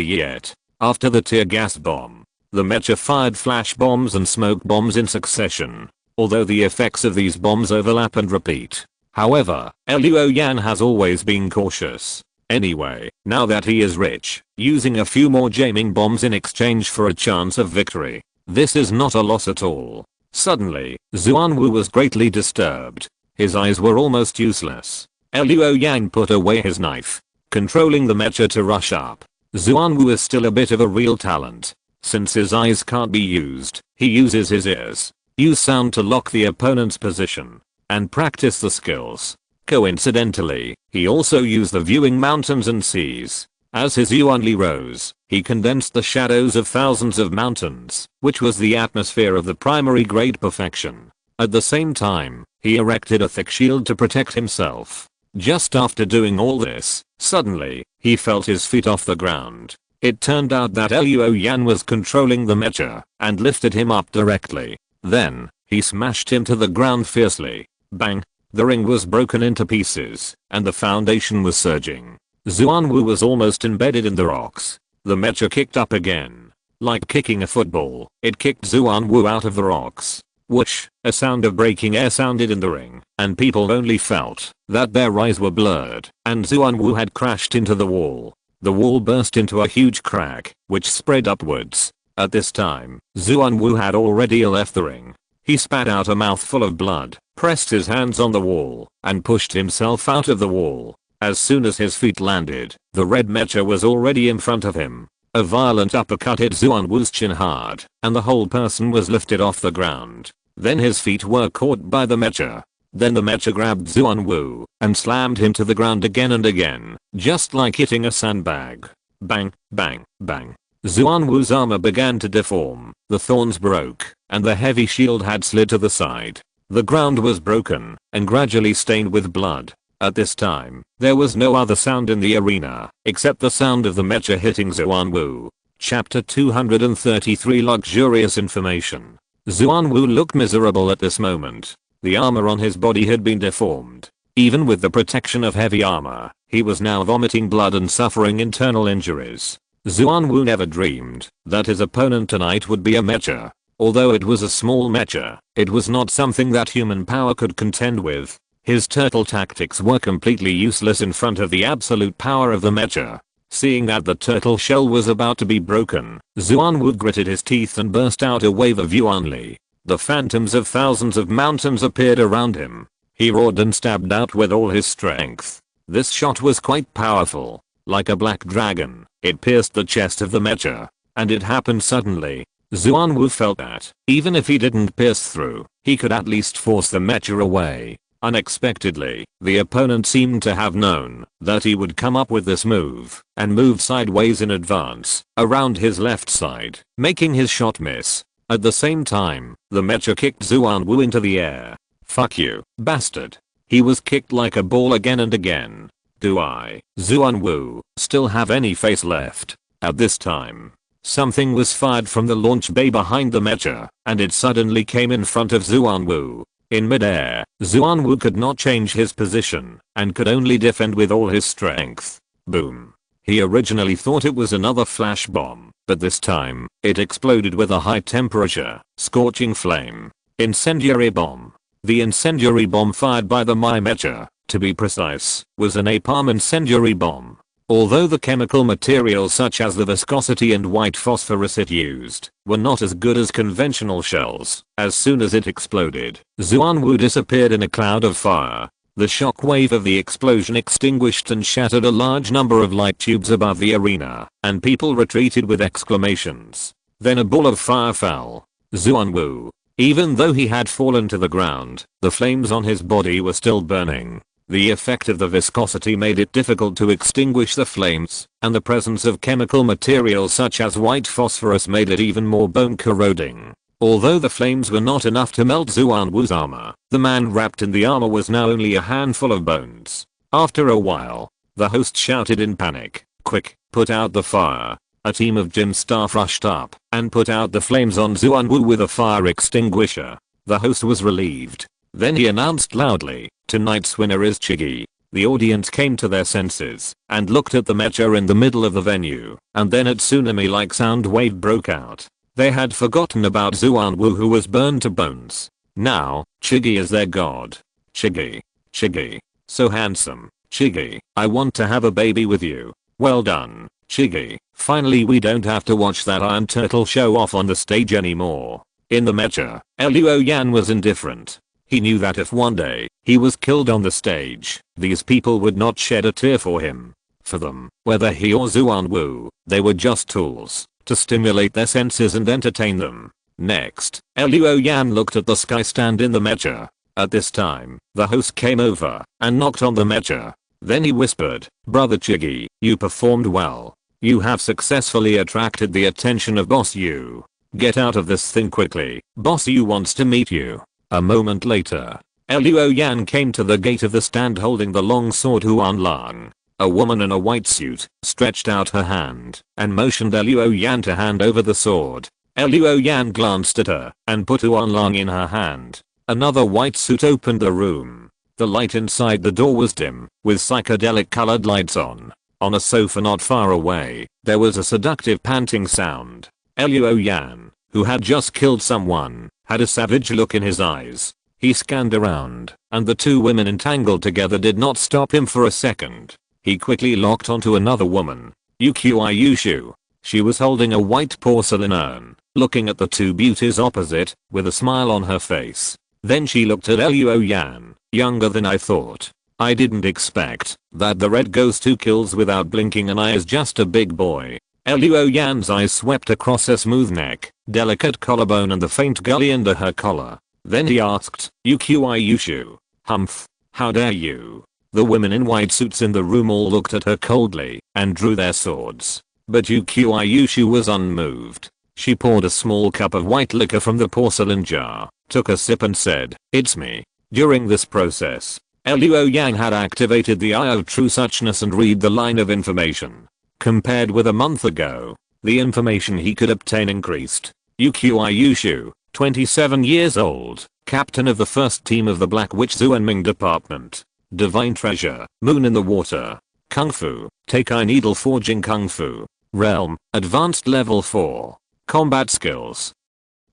Speaker 1: yet. After the tear gas bomb, the mecha fired flash bombs and smoke bombs in succession, although the effects of these bombs overlap and repeat. However, Luo Yan has always been cautious. Anyway, now that he is rich, using a few more jamming bombs in exchange for a chance of victory, this is not a loss at all. Suddenly, Xuanwu was greatly disturbed. His eyes were almost useless. Luo Yan put away his knife, controlling the mecha to rush up. Xuanwu is still a bit of a real talent. Since his eyes can't be used, he uses his ears. Use sound to lock the opponent's position, and practice the skills. Coincidentally, he also used the viewing mountains and seas. As his yuanli rose, he condensed the shadows of thousands of mountains, which was the atmosphere of the primary grade perfection. At the same time, he erected a thick shield to protect himself. Just after doing all this, suddenly, he felt his feet off the ground. It turned out that Luo Yan was controlling the mecha, and lifted him up directly. Then, he smashed him to the ground fiercely. Bang! The ring was broken into pieces, and the foundation was surging. Xuanwu was almost embedded in the rocks. The mecha kicked up again. Like kicking a football, it kicked Xuanwu out of the rocks. Whoosh! A sound of breaking air sounded in the ring, and people only felt that their eyes were blurred, and Xuanwu had crashed into the wall. The wall burst into a huge crack, which spread upwards. At this time, Xuanwu had already left the ring. He spat out a mouthful of blood, pressed his hands on the wall, and pushed himself out of the wall. As soon as his feet landed, the red mecha was already in front of him. A violent uppercut hit Xuanwu's chin hard, and the whole person was lifted off the ground. Then his feet were caught by the mecha. Then the mecha grabbed Xuanwu, and slammed him to the ground again and again, just like hitting a sandbag. Bang, bang, bang. Xuanwu's armor began to deform, the thorns broke, and the heavy shield had slid to the side. The ground was broken, and gradually stained with blood. At this time, there was no other sound in the arena, except the sound of the mecha hitting Xuanwu. Chapter 233 Luxurious Information. Xuanwu looked miserable at this moment. The armor on his body had been deformed. Even with the protection of heavy armor, he was now vomiting blood and suffering internal injuries. Xuanwu never dreamed that his opponent tonight would be a mecha. Although it was a small mecha, it was not something that human power could contend with. His turtle tactics were completely useless in front of the absolute power of the mecha. Seeing that the turtle shell was about to be broken, Xuanwu gritted his teeth and burst out a wave of yuanli. The phantoms of thousands of mountains appeared around him. He roared and stabbed out with all his strength. This shot was quite powerful. Like a black dragon, it pierced the chest of the mecha. And it happened suddenly. Xuanwu felt that, even if he didn't pierce through, he could at least force the mecha away. Unexpectedly, the opponent seemed to have known that he would come up with this move, and moved sideways in advance, around his left side, making his shot miss. At the same time, the mecha kicked Xuanwu into the air. Fuck you, bastard. He was kicked like a ball again and again. Do I, Xuanwu, still have any face left? At this time, something was fired from the launch bay behind the mecha, and it suddenly came in front of Xuanwu. In midair, Xuanwu could not change his position and could only defend with all his strength. Boom. He originally thought it was another flash bomb, but this time, it exploded with a high temperature, scorching flame. Incendiary bomb. The incendiary bomb fired by the mecha, to be precise, was a napalm incendiary bomb. Although the chemical materials such as the viscosity and white phosphorus it used were not as good as conventional shells, as soon as it exploded, Xuanwu disappeared in a cloud of fire. The shock wave of the explosion extinguished and shattered a large number of light tubes above the arena, and people retreated with exclamations. Then a ball of fire fell. Xuanwu, even though he had fallen to the ground, the flames on his body were still burning. The effect of the viscosity made it difficult to extinguish the flames, and the presence of chemical materials such as white phosphorus made it even more bone corroding. Although the flames were not enough to melt Xuanwu's armor, the man wrapped in the armor was now only a handful of bones. After a while, the host shouted in panic, "Quick, put out the fire." A team of gym staff rushed up and put out the flames on Xuanwu with a fire extinguisher. The host was relieved. Then he announced loudly, "Tonight's winner is Chigi." The audience came to their senses and looked at the mecha in the middle of the venue, and then a tsunami-like sound wave broke out. They had forgotten about Xuanwu, who was burned to bones. Now, Chigi is their god. Chigi. Chigi. So handsome. Chigi, I want to have a baby with you. Well done, Chigi. Finally we don't have to watch that iron turtle show off on the stage anymore. In the mecha, Luo Yan was indifferent. He knew that if one day he was killed on the stage, these people would not shed a tear for him. For them, whether he or Xuanwu, they were just tools to stimulate their senses and entertain them. Next, Luo Yan looked at the sky stand in the mecha. At this time, the host came over and knocked on the mecha. Then he whispered, "Brother Chigi, you performed well. You have successfully attracted the attention of Boss Yu. Get out of this thing quickly. Boss Yu wants to meet you." A moment later, Luo Yan came to the gate of the stand holding the long sword Huan Lang. A woman in a white suit stretched out her hand and motioned Luo Yan to hand over the sword. Luo Yan glanced at her and put Huan Lang in her hand. Another white suit opened the room. The light inside the door was dim, with psychedelic colored lights on. On a sofa not far away, there was a seductive panting sound. Luo Yan, who had just killed someone, had a savage look in his eyes. He scanned around, and the two women entangled together did not stop him for a second. He quickly locked onto another woman, Yushu. She was holding a white porcelain urn, looking at the two beauties opposite, with a smile on her face. Then she looked at Luo Yan, "Younger than I thought. I didn't expect that the red ghost who kills without blinking an eye is just a big boy." Luo Yan's eyes swept across her smooth neck, delicate collarbone and the faint gully under her collar. Then he asked, Yushu. "Humph, how dare you?" The women in white suits in the room all looked at her coldly and drew their swords. But Yushu was unmoved. She poured a small cup of white liquor from the porcelain jar, took a sip and said, "It's me." During this process, Luo Yan had activated the Eye of True Suchness and read the line of information. Compared with a month ago, the information he could obtain increased. Yushu, 27 years old, captain of the first team of the Black Witch Xuanming Department. Divine treasure, Moon in the Water. Kung Fu, Teikai Needle Forging Kung Fu. Realm, Advanced Level 4. Combat skills.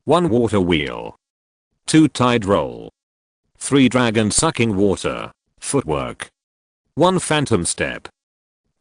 Speaker 1: 1 Water Wheel. 2 Tide Roll. 3 Dragon Sucking Water. Footwork. 1 Phantom Step.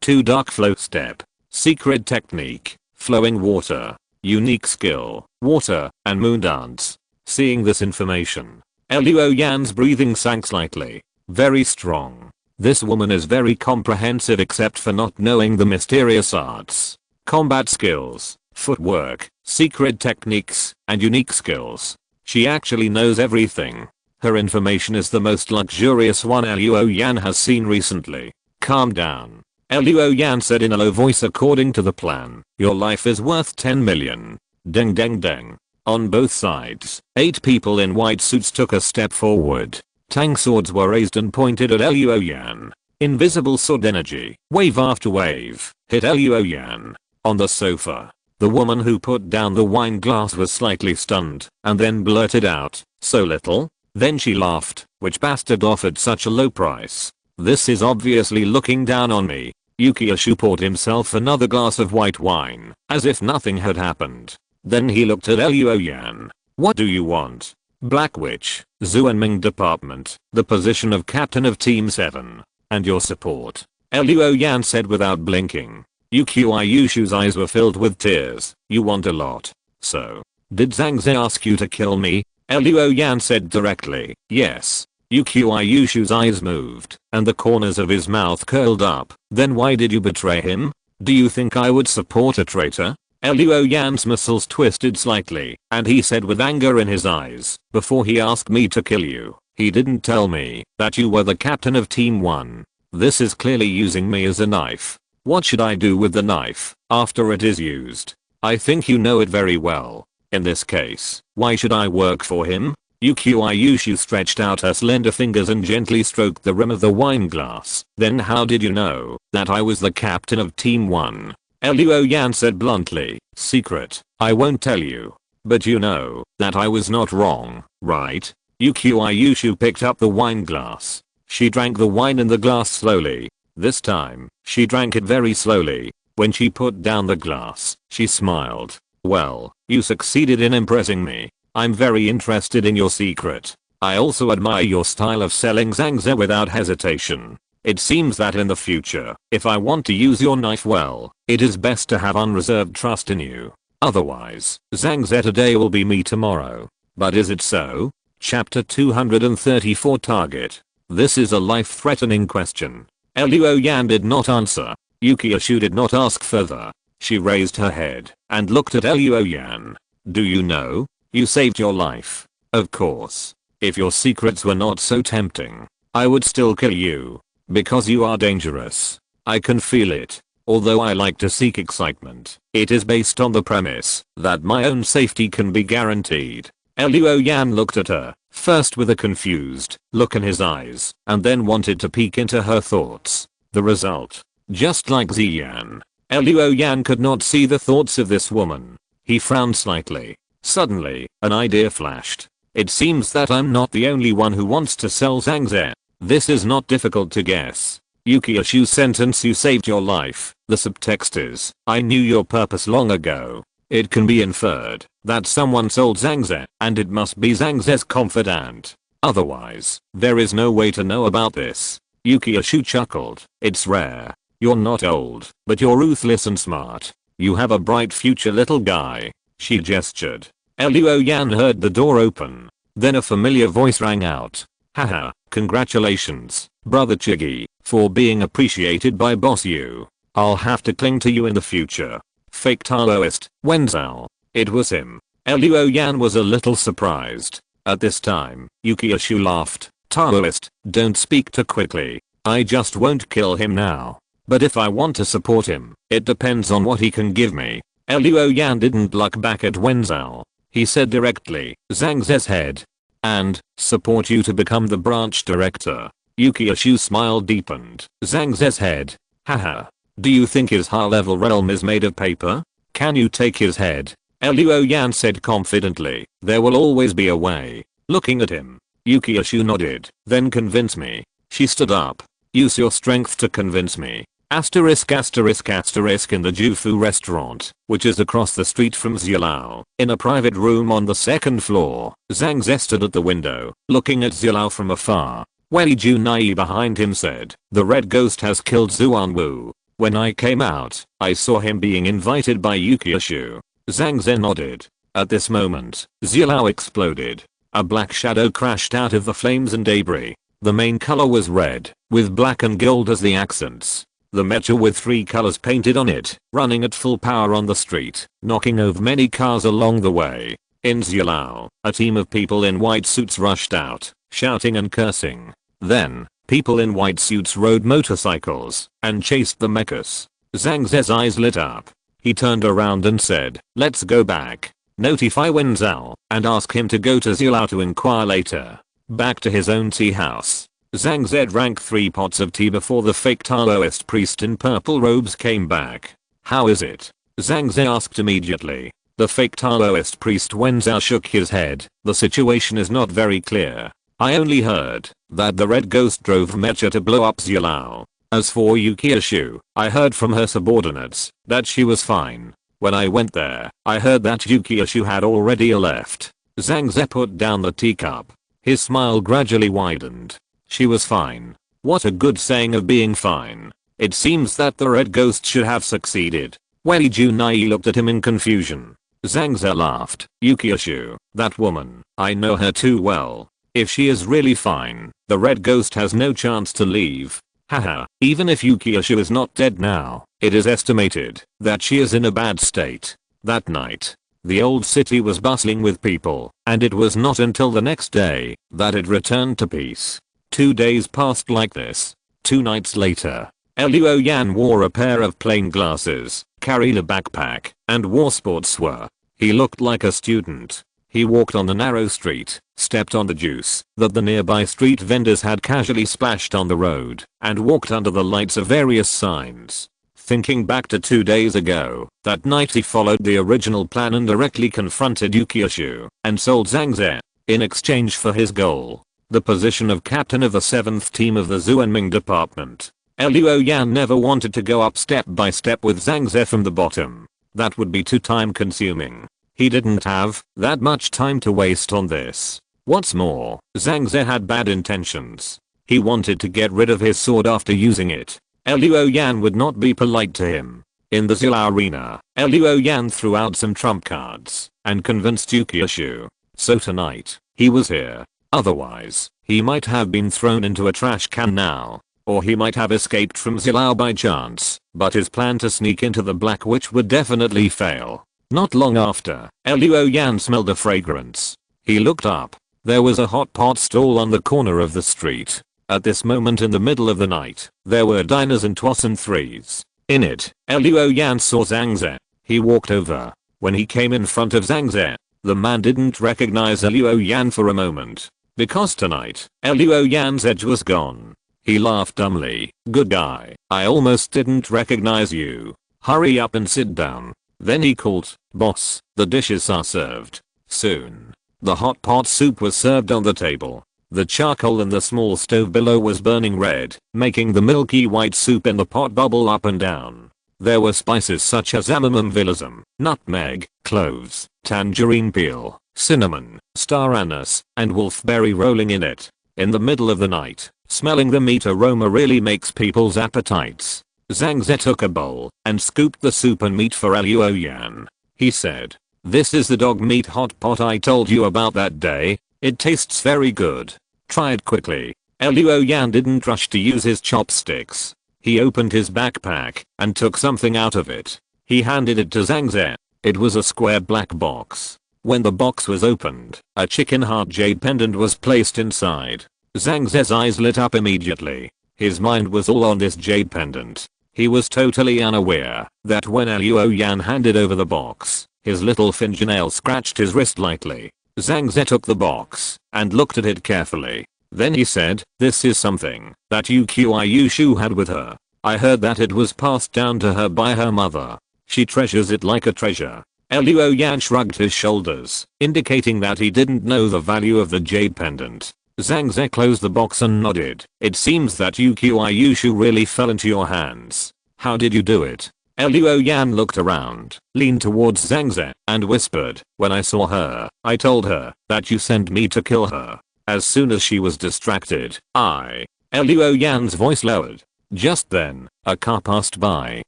Speaker 1: 2 Dark Flow Step. Secret Technique, Flowing Water. Unique Skill, Water and Moon Dance. Seeing this information, Luo Yan's breathing sank slightly. Very strong. This woman is very comprehensive except for not knowing the mysterious arts. Combat skills, footwork, secret techniques, and unique skills. She actually knows everything. Her information is the most luxurious one Luo Yan has seen recently. Calm down. Luo Yan said in a low voice, "According to the plan, your life is worth 10 million. Deng deng deng." On both sides, 8 people in white suits took a step forward. Tang swords were raised and pointed at Luo Yan. Invisible sword energy, wave after wave, hit Luo Yan. on the sofa. The woman who put down the wine glass was slightly stunned and then blurted out, "So little?" Then she laughed. "Which bastard offered such a low price? This is obviously looking down on me." Yukiyashu poured himself another glass of white wine, as if nothing had happened. Then he looked at Luoyan. "What do you want?" "Black Witch, Zuanming Department, the position of Captain of Team 7. And your support," Luoyan said without blinking. Yukiyashu's eyes were filled with tears. "You want a lot. So, did Zhangze ask you to kill me?" Luoyan said directly. "Yes." Yukiyashu's eyes moved, and the corners of his mouth curled up. "Then why did you betray him? Do you think I would support a traitor?" Luoyan's muscles twisted slightly, and he said with anger in his eyes, "Before he asked me to kill you, he didn't tell me that you were the captain of Team 1. This is clearly using me as a knife. What should I do with the knife after it is used? I think you know it very well. In this case, why should I work for him?" Yukiyashu stretched out her slender fingers and gently stroked the rim of the wine glass. "Then how did you know that I was the captain of Team 1? Luoyan said bluntly. "Secret. I won't tell you. But you know that I was not wrong, right?" Yukiyashu picked up the wine glass. She drank the wine in the glass slowly. This time, she drank it very slowly. When she put down the glass, she smiled. "Well, you succeeded in impressing me. I'm very interested in your secret. I also admire your style of selling Zhangze without hesitation. It seems that in the future, if I want to use your knife well, it is best to have unreserved trust in you. Otherwise, Zhangze today will be me tomorrow. But is it so?" Chapter 234 Target. This is a life-threatening question. Luoyan did not answer. Yukiyashu did not ask further. She raised her head and looked at Luoyan. "Do you know? You saved your life. Of course. If your secrets were not so tempting, I would still kill you. Because you are dangerous. I can feel it. Although I like to seek excitement, it is based on the premise that my own safety can be guaranteed." Luoyan looked at her, first with a confused look in his eyes, and then wanted to peek into her thoughts. The result, just like Ziyan, Luoyan could not see the thoughts of this woman. He frowned slightly. Suddenly, an idea flashed. "It seems that I'm not the only one who wants to sell Zhangze. This is not difficult to guess." Yukiyashu's sentence, "You saved your life," the subtext is, "I knew your purpose long ago." It can be inferred that someone sold Zhangze, and it must be Zhangze's confidant. Otherwise, there is no way to know about this. Yukiyashu chuckled. "It's rare. You're not old, but you're ruthless and smart. You have a bright future, little guy." She gestured. Luoyan heard the door open. Then a familiar voice rang out. "Haha, congratulations, Brother Chigi, for being appreciated by Boss Yu. I'll have to cling to you in the future. Fake Taoist, Wenzhou." It was him. Luoyan was a little surprised. At this time, Yukiyashu laughed. "Taoist, don't speak too quickly. I just won't kill him now. But if I want to support him, it depends on what he can give me." Luoyan didn't look back at Wenzhou. He said directly, "Zhangze's head. And, support you to become the branch director." Yukiyashu's smile deepened. "Zhangze's head? Haha. Do you think his high-level realm is made of paper? Can you take his head?" Luoyan said confidently. "There will always be a way." Looking at him, Yukiyashu nodded. "Then convince me." She stood up. "Use your strength to convince me." Asterisk asterisk asterisk in the Jufu restaurant, which is across the street from Zilao, in a private room on the second floor, Zhangze stood at the window, looking at Zilao from afar. Wei Junai behind him said, "The red ghost has killed Zuanwu. When I came out, I saw him being invited by Yukiyashu." Zhangze nodded. At this moment, Zilao exploded. A black shadow crashed out of the flames and debris. The main color was red, with black and gold as the accents. The mecha with 3 colors painted on it, running at full power on the street, knocking over many cars along the way. In Zilao, a team of people in white suits rushed out, shouting and cursing. Then, people in white suits rode motorcycles and chased the mechs. Zhangze's eyes lit up. He turned around and said, "Let's go back. Notify Wenzhou and ask him to go to Zilao to inquire later." Back to his own tea house, Zhangze drank 3 pots of tea before the fake Taoist priest in purple robes came back. "How is it?" Zhang Ze asked immediately. The fake Taoist priest Wenzhou shook his head. The situation is not very clear. I only heard that the red ghost drove Mecha to blow up Zilao. As for Yukiashu, I heard from her subordinates that she was fine. When I went there, I heard that Yukiashu had already left. Zhang Ze put down the teacup. His smile gradually widened. She was fine. What a good saying of being fine. It seems that the red ghost should have succeeded. Wei Junai looked at him in confusion. Zhang Ze laughed. Yukiashu, that woman, I know her too well. If she is really fine, the red ghost has no chance to leave. Haha, even if Yukiashu is not dead now, it is estimated that she is in a bad state. That night, the old city was bustling with people, and it was not until the next day that it returned to peace. 2 days passed like this. 2 nights later, Luo Yan wore a pair of plain glasses, carried a backpack, and wore sportswear. He looked like a student. He walked on the narrow street, stepped on the juice that the nearby street vendors had casually splashed on the road, and walked under the lights of various signs. Thinking back to 2 days ago, that night he followed the original plan and directly confronted Yukiashu and sold Zhang Ze in exchange for his goal, the position of captain of the 7th team of the Zuanming department. Luo Yan never wanted to go up step by step with Zhang Ze from the bottom. That would be too time consuming. He didn't have that much time to waste on this. What's more, Zhang Ze had bad intentions. He wanted to get rid of his sword after using it. Luo Yan would not be polite to him. In the Zilao arena, Luo Yan threw out some trump cards and convinced Yukiashu. So tonight, he was here. Otherwise, he might have been thrown into a trash can now. Or he might have escaped from Zilao by chance, but his plan to sneak into the Black Witch would definitely fail. Not long after, Luo Yan smelled a fragrance. He looked up. There was a hot pot stall on the corner of the street. At this moment in the middle of the night, there were diners and twas and threes. In it, Luo Yan saw Zhang Ze. He walked over. When he came in front of Zhang Ze, the man didn't recognize Luo Yan for a moment. Because tonight, Luo Yan's edge was gone. He laughed dumbly. Good guy, I almost didn't recognize you. Hurry up and sit down. Then he called, boss, the dishes are served. Soon, the hot pot soup was served on the table. The charcoal in the small stove below was burning red, making the milky white soup in the pot bubble up and down. There were spices such as amomum villisum, nutmeg, cloves, tangerine peel, cinnamon, star anise, and wolfberry rolling in it. In the middle of the night, smelling the meat aroma really makes people's appetites. Zhang Ze took a bowl and scooped the soup and meat for Luo Yan. He said, this is the dog meat hot pot I told you about that day. It tastes very good. Try it quickly. Luo Yan didn't rush to use his chopsticks. He opened his backpack and took something out of it. He handed it to Zhang Ze. It was a square black box. When the box was opened, a chicken heart jade pendant was placed inside. Zhang Ze's eyes lit up immediately. His mind was all on this jade pendant. He was totally unaware that when Luo Yan handed over the box, his little fingernail scratched his wrist lightly. Zhang Ze took the box and looked at it carefully. Then he said, this is something that Yukiashu had with her. I heard that it was passed down to her by her mother. She treasures it like a treasure. Luo Yan shrugged his shoulders, indicating that he didn't know the value of the jade pendant. Zhang Ze closed the box and nodded. It seems that Yukiashu really fell into your hands. How did you do it? Luo Yan looked around, leaned towards Zhang Ze, and whispered, when I saw her, I told her that you sent me to kill her. As soon as she was distracted, Luo Yan's voice lowered. Just then, a car passed by,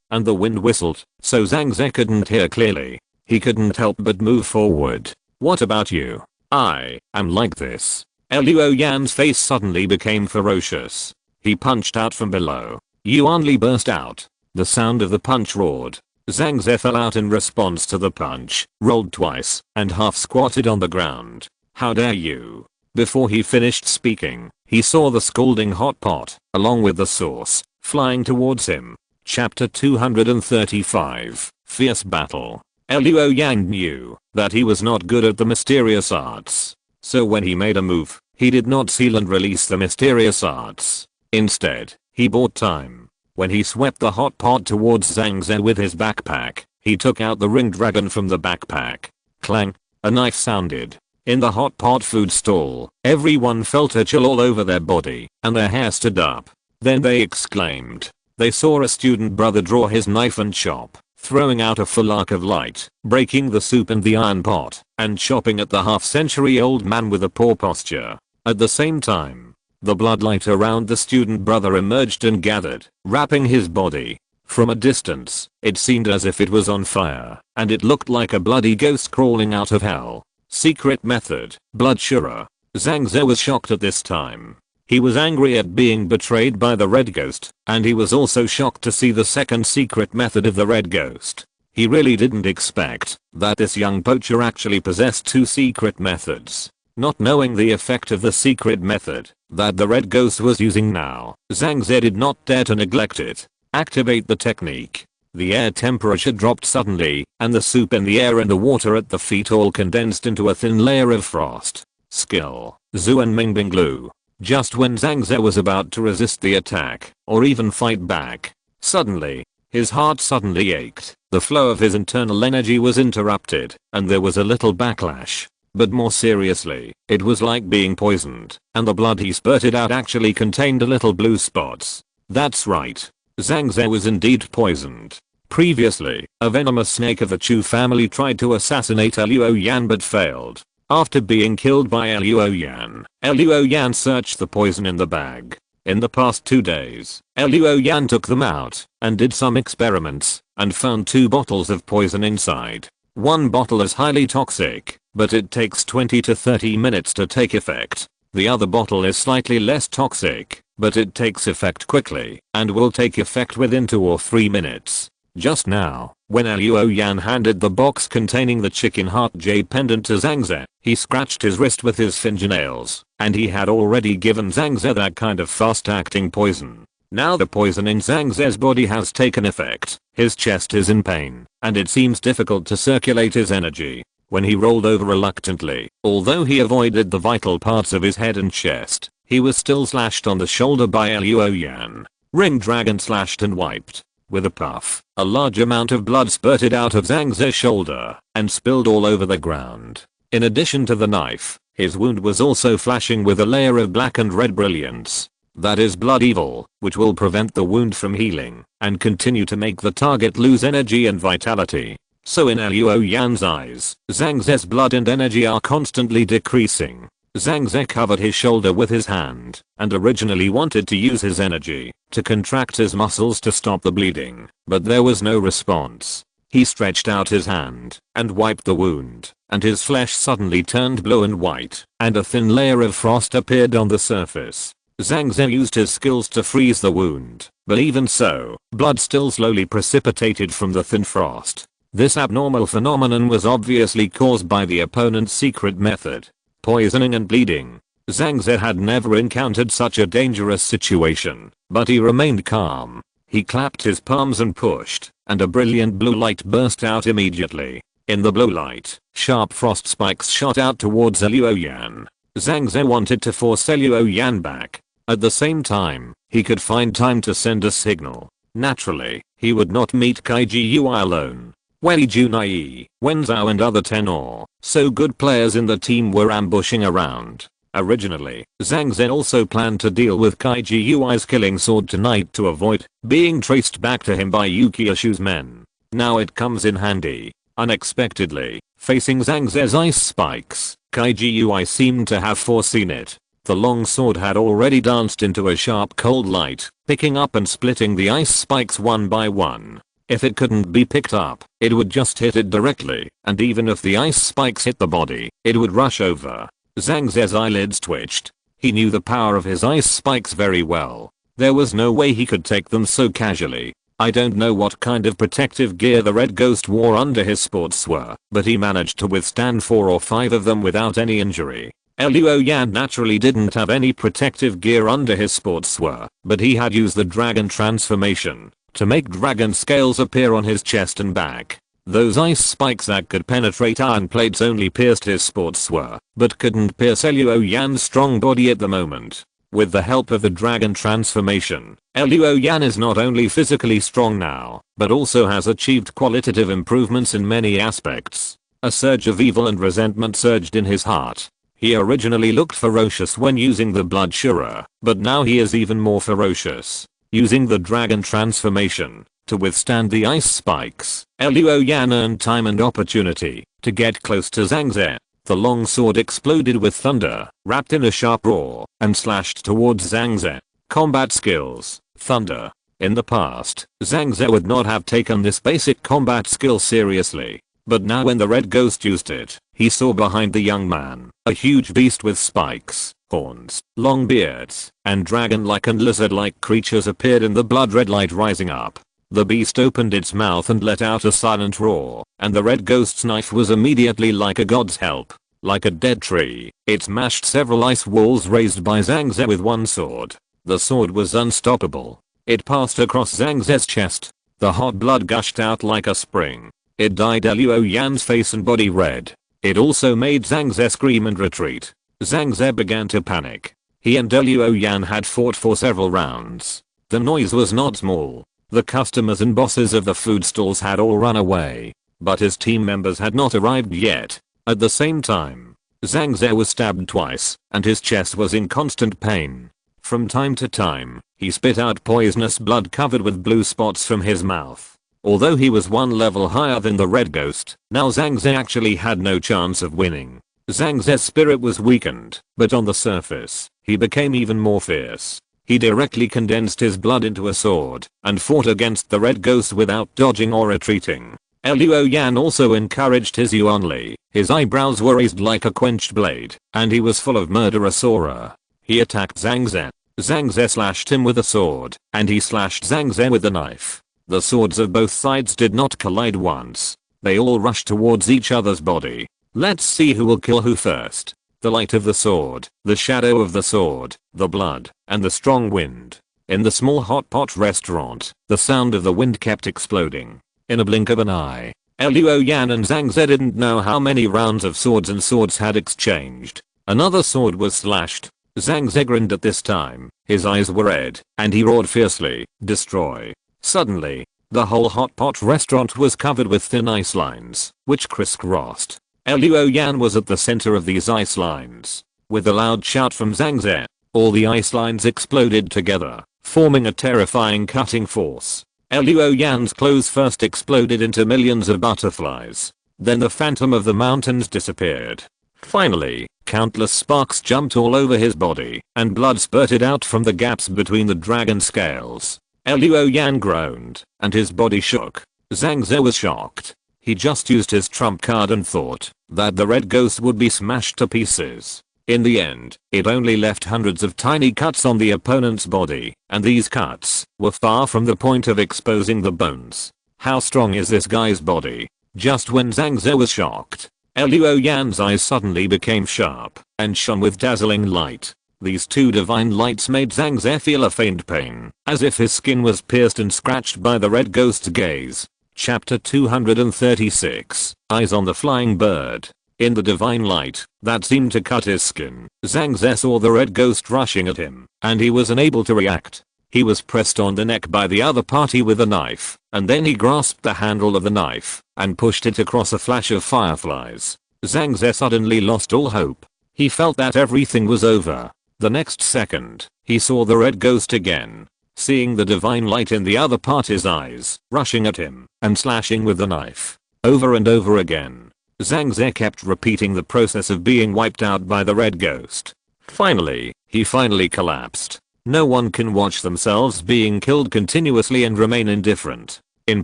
Speaker 1: and the wind whistled, so Zhang Ze couldn't hear clearly. He couldn't help but move forward. What about you? I am like this. Luo Yan's face suddenly became ferocious. He punched out from below. Yuan Li burst out. The sound of the punch roared. Zhang Ze fell out in response to the punch, rolled twice, and half squatted on the ground. How dare you? Before he finished speaking, he saw the scalding hot pot, along with the sauce, flying towards him. Chapter 235, Fierce Battle. Luo Yan knew that he was not good at the mysterious arts. So when he made a move, he did not seal and release the mysterious arts. Instead, he bought time. When he swept the hot pot towards Zhang Ze with his backpack, He took out the ring dragon from the backpack. Clang, a knife sounded. In the hot pot food stall, everyone felt a chill all over their body, and their hair stood up. Then they exclaimed. They saw a student brother draw his knife and chop, throwing out a full arc of light, breaking the soup in the iron pot, and chopping at the half-century-old man with a poor posture. At the same time, the bloodlight around the student brother emerged and gathered, wrapping his body. From a distance, it seemed as if it was on fire, and it looked like a bloody ghost crawling out of hell. Secret method, blood surer. Zhang Ze was shocked at this time. He was angry at being betrayed by the red ghost, and he was also shocked to see the second secret method of the red ghost. He really didn't expect that this young poacher actually possessed two secret methods. Not knowing the effect of the secret method that the red ghost was using now, Zhang Ze did not dare to neglect it. Activate the technique. The air temperature dropped suddenly, and the soup in the air and the water at the feet all condensed into a thin layer of frost. Skill, Zuan Mingbing glue. Just when Zhang Ze was about to resist the attack, or even fight back, suddenly, his heart suddenly ached, the flow of his internal energy was interrupted, and there was a little backlash. But more seriously, it was like being poisoned, and the blood he spurted out actually contained little blue spots. That's right. Zhang Ze was indeed poisoned. Previously, a venomous snake of the Chu family tried to assassinate Luo Yan but failed. After being killed by Luo Yan searched the poison in the bag. In the past 2 days, Luo Yan took them out and did some experiments and found 2 bottles of poison inside. One bottle is highly toxic, but it takes 20 to 30 minutes to take effect. The other bottle is slightly less toxic, but it takes effect quickly and will take effect within 2 or 3 minutes. Just now, when Luo Yan handed the box containing the chicken heart jade pendant to Zhang Ze, he scratched his wrist with his fingernails, and he had already given Zhang Ze that kind of fast-acting poison. Now the poison in Zhang Ze's body has taken effect, his chest is in pain, and it seems difficult to circulate his energy. When he rolled over reluctantly, although he avoided the vital parts of his head and chest, he was still slashed on the shoulder by Luo Yan. Ring dragon slashed and wiped. With a puff, a large amount of blood spurted out of Zhang Ze's shoulder and spilled all over the ground. In addition to the knife, his wound was also flashing with a layer of black and red brilliance. That is blood evil, which will prevent the wound from healing and continue to make the target lose energy and vitality. So in Luo Yan's eyes, Zhang Ze's blood and energy are constantly decreasing. Zhang Ze covered his shoulder with his hand and originally wanted to use his energy to contract his muscles to stop the bleeding, but there was no response. He stretched out his hand and wiped the wound, and his flesh suddenly turned blue and white, and a thin layer of frost appeared on the surface. Zhang Ze used his skills to freeze the wound, but even so, blood still slowly precipitated from the thin frost. This abnormal phenomenon was obviously caused by the opponent's secret method. Poisoning and bleeding. Zhang Ze had never encountered such a dangerous situation, but he remained calm. He clapped his palms and pushed, and a brilliant blue light burst out immediately. In the blue light, sharp frost spikes shot out towards Luo Yan. Zhang Ze wanted to force Luo Yan back. At the same time, he could find time to send a signal. Naturally, he would not meet Jiuying alone. Wei Junai, Wen Zhao and other 10 or so good players in the team were ambushing around. Originally, Zhang Ze also planned to deal with Jiuying's killing sword tonight to avoid being traced back to him by Yukiishu's men. Now it comes in handy. Unexpectedly, facing Zhang Ze's ice spikes, Jiuying seemed to have foreseen it. The long sword had already danced into a sharp cold light, picking up and splitting the ice spikes one by one. If it couldn't be picked up, it would just hit it directly, and even if the ice spikes hit the body, it would rush over. Zhang Ze's eyelids twitched. He knew the power of his ice spikes very well. There was no way he could take them so casually. I don't know what kind of protective gear the Red Ghost wore under his sportswear, but he managed to withstand 4 or 5 of them without any injury. Luo Yan naturally didn't have any protective gear under his sportswear, but he had used the dragon transformation to make dragon scales appear on his chest and back. Those ice spikes that could penetrate iron plates only pierced his sportswear, but couldn't pierce Luo Yan's strong body at the moment. With the help of the dragon transformation, Luo Yan is not only physically strong now, but also has achieved qualitative improvements in many aspects. A surge of evil and resentment surged in his heart. He originally looked ferocious when using the blood Shura, but now he is even more ferocious. Using the dragon transformation to withstand the ice spikes, Luo Yan earned time and opportunity to get close to Zhang Ze. The long sword exploded with thunder, wrapped in a sharp roar, and slashed towards Zhang Ze. Combat skills, thunder. In the past, Zhang Ze would not have taken this basic combat skill seriously. But now when the red ghost used it, he saw behind the young man a huge beast with spikes, horns, long beards, and dragon-like and lizard-like creatures appeared in the blood red light rising up. The beast opened its mouth and let out a silent roar, and the red ghost's knife was immediately like a god's help. Like a dead tree, it smashed several ice walls raised by Zhang Ze with one sword. The sword was unstoppable. It passed across Zhang Ze's chest. The hot blood gushed out like a spring. It dyed Luo Yan's face and body red. It also made Zhang Ze scream and retreat. Zhang Ze began to panic. He and Luo Yan had fought for several rounds. The noise was not small. The customers and bosses of the food stalls had all run away. But his team members had not arrived yet. At the same time, Zhang Ze was stabbed twice, and his chest was in constant pain. From time to time, he spit out poisonous blood covered with blue spots from his mouth. Although he was one level higher than the red ghost, now Zhang Ze actually had no chance of winning. Zhang Ze's spirit was weakened, but on the surface, he became even more fierce. He directly condensed his blood into a sword, and fought against the red ghost without dodging or retreating. Luo Yan also encouraged his Yuanli. His eyebrows were raised like a quenched blade, and he was full of murderous aura. He attacked Zhang Ze. Zhang Ze slashed him with a sword, and he slashed Zhang Ze with a knife. The swords of both sides did not collide once. They all rushed towards each other's body. Let's see who will kill who first. The light of the sword, the shadow of the sword, the blood, and the strong wind. In the small hot pot restaurant, the sound of the wind kept exploding. In a blink of an eye, Luo Yan and Zhang Ze didn't know how many rounds of swords and swords had exchanged. Another sword was slashed. Zhang Ze grinned at this time. His eyes were red, and he roared fiercely, "Destroy." Suddenly, the whole hot pot restaurant was covered with thin ice lines, which crisscrossed. Luo Yan was at the center of these ice lines. With a loud shout from Zhang Ze, all the ice lines exploded together, forming a terrifying cutting force. Luo Yan's clothes first exploded into millions of butterflies. Then the phantom of the mountains disappeared. Finally, countless sparks jumped all over his body, and blood spurted out from the gaps between the dragon scales. Luo Yan groaned, and his body shook. Zhang Ze was shocked. He just used his trump card and thought that the red ghost would be smashed to pieces. In the end, it only left hundreds of tiny cuts on the opponent's body, and these cuts were far from the point of exposing the bones. How strong is this guy's body? Just when Zhang Ze was shocked, Luo Yan's eyes suddenly became sharp and shone with dazzling light. These two divine lights made Zhang Ze feel a faint pain, as if his skin was pierced and scratched by the red ghost's gaze. Chapter 236, Eyes on the Flying Bird. In the divine light that seemed to cut his skin, Zhang Ze saw the red ghost rushing at him, and he was unable to react. He was pressed on the neck by the other party with a knife, and then he grasped the handle of the knife and pushed it across a flash of fireflies. Zhang Ze suddenly lost all hope. He felt that everything was over. The next second, he saw the red ghost again. Seeing the divine light in the other party's eyes, rushing at him, and slashing with the knife. Over and over again. Zhang Ze kept repeating the process of being wiped out by the red ghost. Finally, he collapsed. No one can watch themselves being killed continuously and remain indifferent. In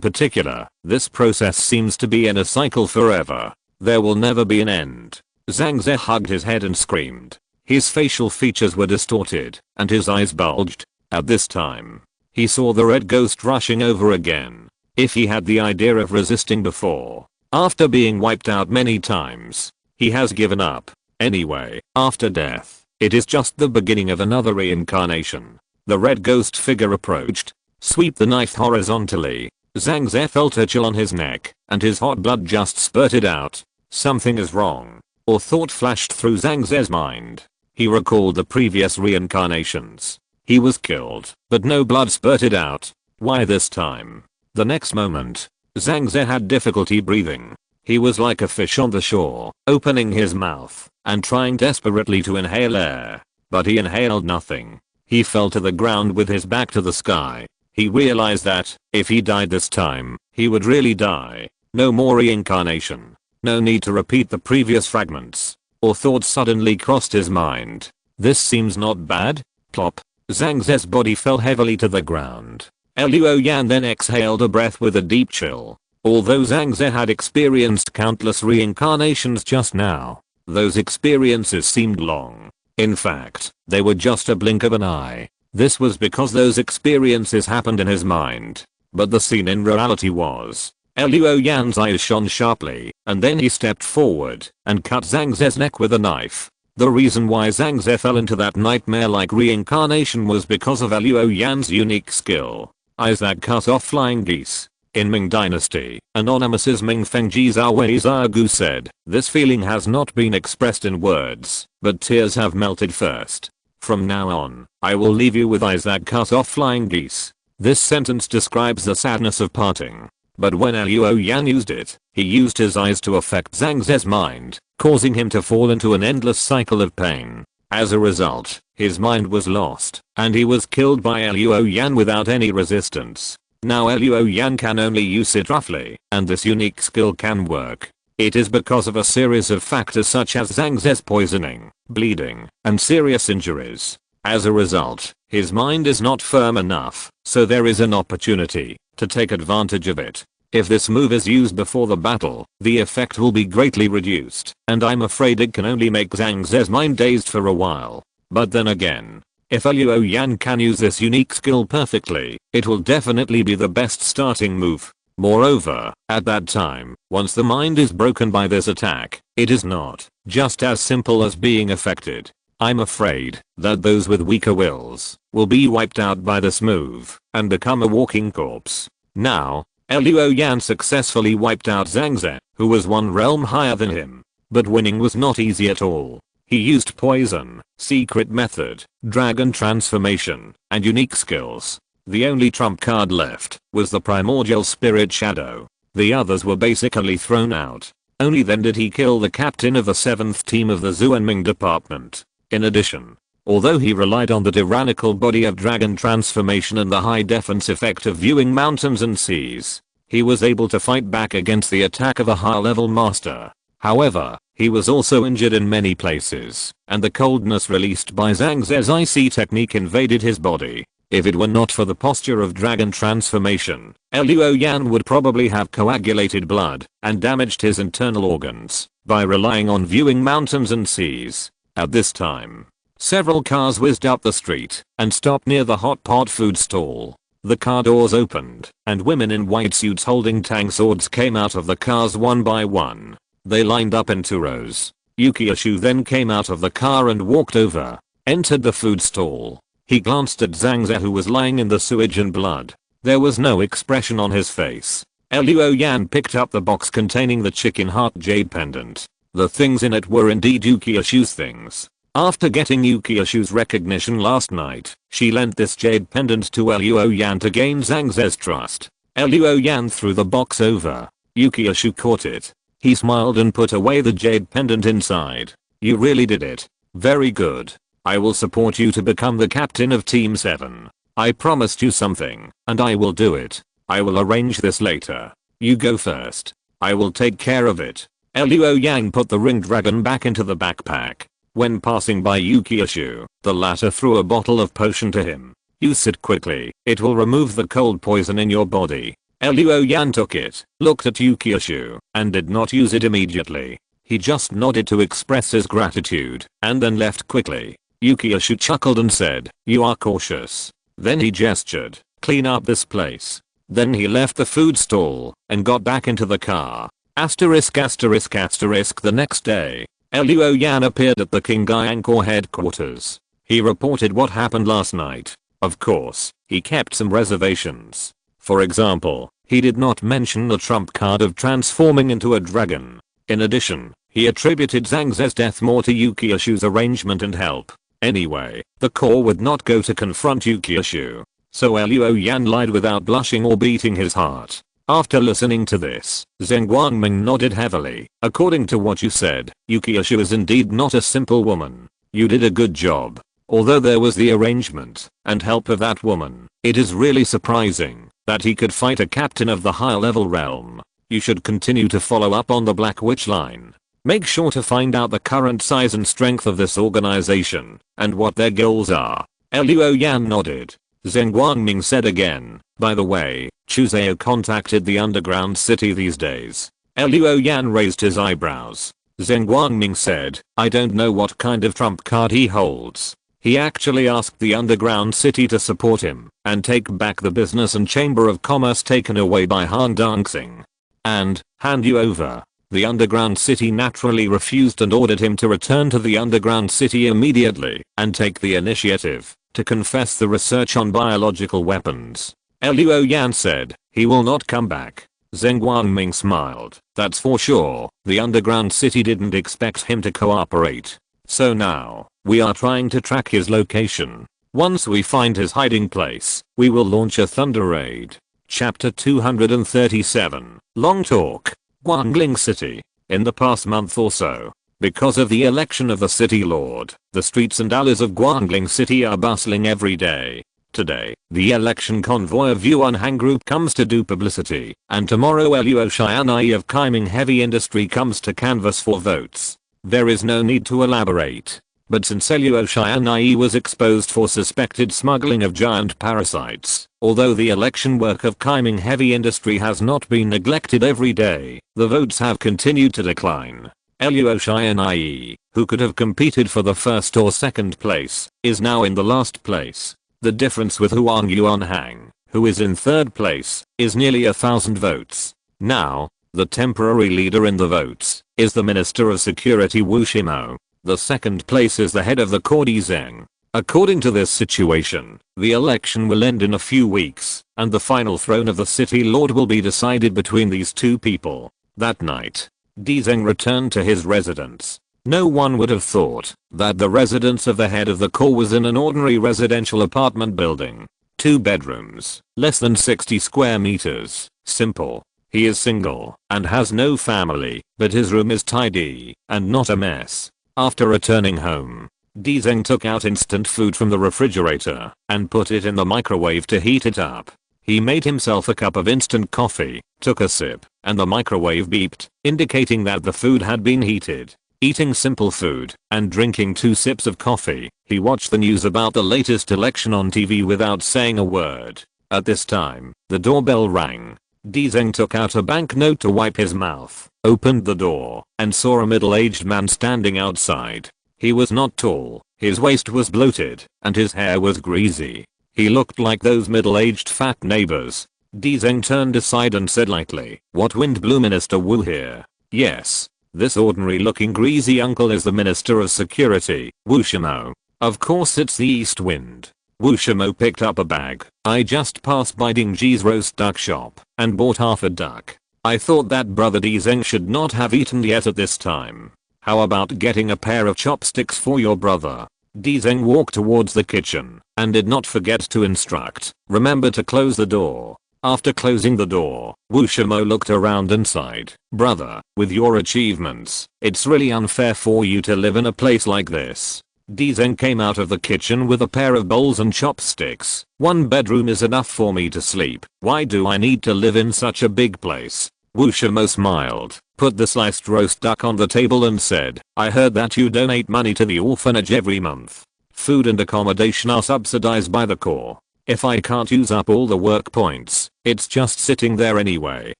Speaker 1: particular, this process seems to be in a cycle forever. There will never be an end. Zhang Ze hugged his head and screamed. His facial features were distorted, and his eyes bulged. At this time, he saw the red ghost rushing over again. If he had the idea of resisting before, after being wiped out many times, he has given up. Anyway, after death, it is just the beginning of another reincarnation. The red ghost figure approached. Sweep the knife horizontally. Zhang Ze felt a chill on his neck, and his hot blood just spurted out. Something is wrong. Or thought flashed through Zhang Ze's mind. He recalled the previous reincarnations. He was killed, but no blood spurted out. Why this time? The next moment, Zhang Ze had difficulty breathing. He was like a fish on the shore, opening his mouth and trying desperately to inhale air, but he inhaled nothing. He fell to the ground with his back to the sky. He realized that, if he died this time, he would really die. No more reincarnation. No need to repeat the previous fragments. Or thoughts suddenly crossed his mind. This seems not bad. Plop. Zhang Ze's body fell heavily to the ground. Luo Yan then exhaled a breath with a deep chill. Although Zhang Ze had experienced countless reincarnations just now, those experiences seemed long. In fact, they were just a blink of an eye. This was because those experiences happened in his mind. But the scene in reality was, Luo Yan's eyes shone sharply, and then he stepped forward and cut Zhang Ze's neck with a knife. The reason why Zhang Ze fell into that nightmare-like reincarnation was because of Luo Yan's unique skill. Eyes that cut off flying geese. In Ming Dynasty, Anonymous's Ming Feng Jiuying Zagu said, "This feeling has not been expressed in words, but tears have melted first. From now on, I will leave you with eyes that cut off flying geese." This sentence describes the sadness of parting. But when Luo Yan used it, he used his eyes to affect Zhang Ze's mind, causing him to fall into an endless cycle of pain. As a result, his mind was lost, and he was killed by Luo Yan without any resistance. Now Luo Yan can only use it roughly, and this unique skill can work. It is because of a series of factors such as Zhang Ze's poisoning, bleeding, and serious injuries. As a result, his mind is not firm enough, so there is an opportunity to take advantage of it. If this move is used before the battle, the effect will be greatly reduced, and I'm afraid it can only make Zhang Ze's mind dazed for a while. But then again, if Luo Yan can use this unique skill perfectly, it will definitely be the best starting move. Moreover, at that time, once the mind is broken by this attack, it is not just as simple as being affected. I'm afraid that those with weaker wills will be wiped out by this move and become a walking corpse. Now, Luo Yan successfully wiped out Zhang Ze, who was one realm higher than him. But winning was not easy at all. He used poison, secret method, dragon transformation, and unique skills. The only trump card left was the primordial spirit shadow. The others were basically thrown out. Only then did he kill the captain of the 7th team of the Zuanming department. In addition, although he relied on the tyrannical body of dragon transformation and the high defense effect of viewing mountains and seas, he was able to fight back against the attack of a high-level master. However, he was also injured in many places, and the coldness released by Zhang Ze's icy technique invaded his body. If it were not for the posture of dragon transformation, Luo Yan would probably have coagulated blood and damaged his internal organs by relying on viewing mountains and seas. At this time, several cars whizzed up the street and stopped near the hot pot food stall. The car doors opened, and women in white suits holding tang swords came out of the cars one by one. They lined up in 2 rows. Yukiashu then came out of the car and walked over, entered the food stall. He glanced at Zhang Ze, who was lying in the sewage and blood. There was no expression on his face. Luo Yan picked up the box containing the chicken heart jade pendant. The things in it were indeed Yukiashu's things. After getting Yukiashu's recognition last night, she lent this jade pendant to Luo Yan to gain Zhang Ze's trust. Luo Yan threw the box over. Yukiashu caught it. He smiled and put away the jade pendant inside. "You really did it. Very good. I will support you to become the captain of Team 7. I promised you something, and I will do it. I will arrange this later. You go first. I will take care of it." Luo Yan put the ring dragon back into the backpack. When passing by Yukiashu, the latter threw a bottle of potion to him. "Use it quickly. It will remove the cold poison in your body." Luo Yan took it, looked at Yukiashu, and did not use it immediately. He just nodded to express his gratitude, and then left quickly. Yukiashu chuckled and said, "You are cautious." Then he gestured, "Clean up this place." Then he left the food stall, and got back into the car. Asterisk asterisk asterisk the next day, Luo Yan appeared at the Qinghai Corps headquarters. He reported what happened last night. Of course, he kept some reservations. For example, he did not mention the trump card of transforming into a dragon. In addition, He attributed Zhang Ze's death more to Yukiishu's arrangement and help. Anyway, the Corps would not go to confront Yukiishu. So Luo Yan lied without blushing or beating his heart. After listening to this, Zheng Guangming nodded heavily. According to what you said, Yukiishu is indeed not a simple woman. You did a good job. Although there was the arrangement and help of that woman, it is really surprising that he could fight a captain of the higher level realm. You should continue to follow up on the Black Witch line. Make sure to find out the current size and strength of this organization and what their goals are. Luo Yan nodded. Zheng Guangming said again, by the way, Chuzhou contacted the underground city these days. Luo Yan raised his eyebrows. Zheng Guangming said, I don't know what kind of trump card he holds. He actually asked the underground city to support him and take back the business and chamber of commerce taken away by Han Dongxing. And hand you over. The underground city naturally refused and ordered him to return to the underground city immediately and take the initiative to confess the research on biological weapons. Luo Yan said, he will not come back. Zheng Guangming smiled. That's for sure. The underground city didn't expect him to cooperate. So now, we are trying to track his location. Once we find his hiding place, we will launch a thunder raid. Chapter 237. Long Talk. Guangling City. In the past month or so, because of the election of the city lord, the streets and alleys of Guangling City are bustling every day. Today, the election convoy of Yuan Hang Group comes to do publicity, and tomorrow Luo Xianai of Kaiming Heavy Industry comes to canvass for votes. There is no need to elaborate. But since Luo Xianai was exposed for suspected smuggling of giant parasites, although the election work of Kaiming Heavy Industry has not been neglected every day, the votes have continued to decline. Luo Xianai, who could have competed for the first or second place, is now in the last place. The difference with Huang Yuanhang, who is in third place, is nearly 1,000 votes. Now, the temporary leader in the votes is the Minister of Security Wu Shimo. The second place is the head of the Corps Zheng. According to this situation, the election will end in a few weeks, and the final throne of the city lord will be decided between these two people. That night, Zheng returned to his residence. No one would have thought that the residence of the head of the Corps was in an ordinary residential apartment building. 2 bedrooms, less than 60 square meters, simple. He is single and has no family, but his room is tidy and not a mess. After returning home, Zheng took out instant food from the refrigerator and put it in the microwave to heat it up. He made himself a cup of instant coffee, took a sip, and the microwave beeped, indicating that the food had been heated. Eating simple food and drinking 2 sips of coffee, he watched the news about the latest election on TV without saying a word. At this time, the doorbell rang. Zheng took out a banknote to wipe his mouth, opened the door, and saw a middle-aged man standing outside. He was not tall, his waist was bloated, and his hair was greasy. He looked like those middle-aged fat neighbors. Zheng turned aside and said lightly, "What wind blew Minister Wu here?" "Yes. This ordinary-looking greasy uncle is the Minister of Security, Wu Shimo. Of course it's the east wind." Wu Shimo picked up a bag. "I just passed by Ding Ji's roast duck shop and bought half a duck. I thought that brother Zheng should not have eaten yet at this time. How about getting a pair of chopsticks for your brother?" Zheng walked towards the kitchen and did not forget to instruct, "Remember to close the door." After closing the door, Wu Shimo looked around and sighed. "Brother, with your achievements, it's really unfair for you to live in a place like this." Zheng came out of the kitchen with a pair of bowls and chopsticks. "1 bedroom is enough for me to sleep. Why do I need to live in such a big place?" Wu Shimo smiled, put the sliced roast duck on the table and said, "I heard that you donate money to the orphanage every month. Food and accommodation are subsidized by the Corps. If I can't use up all the work points, it's just sitting there anyway.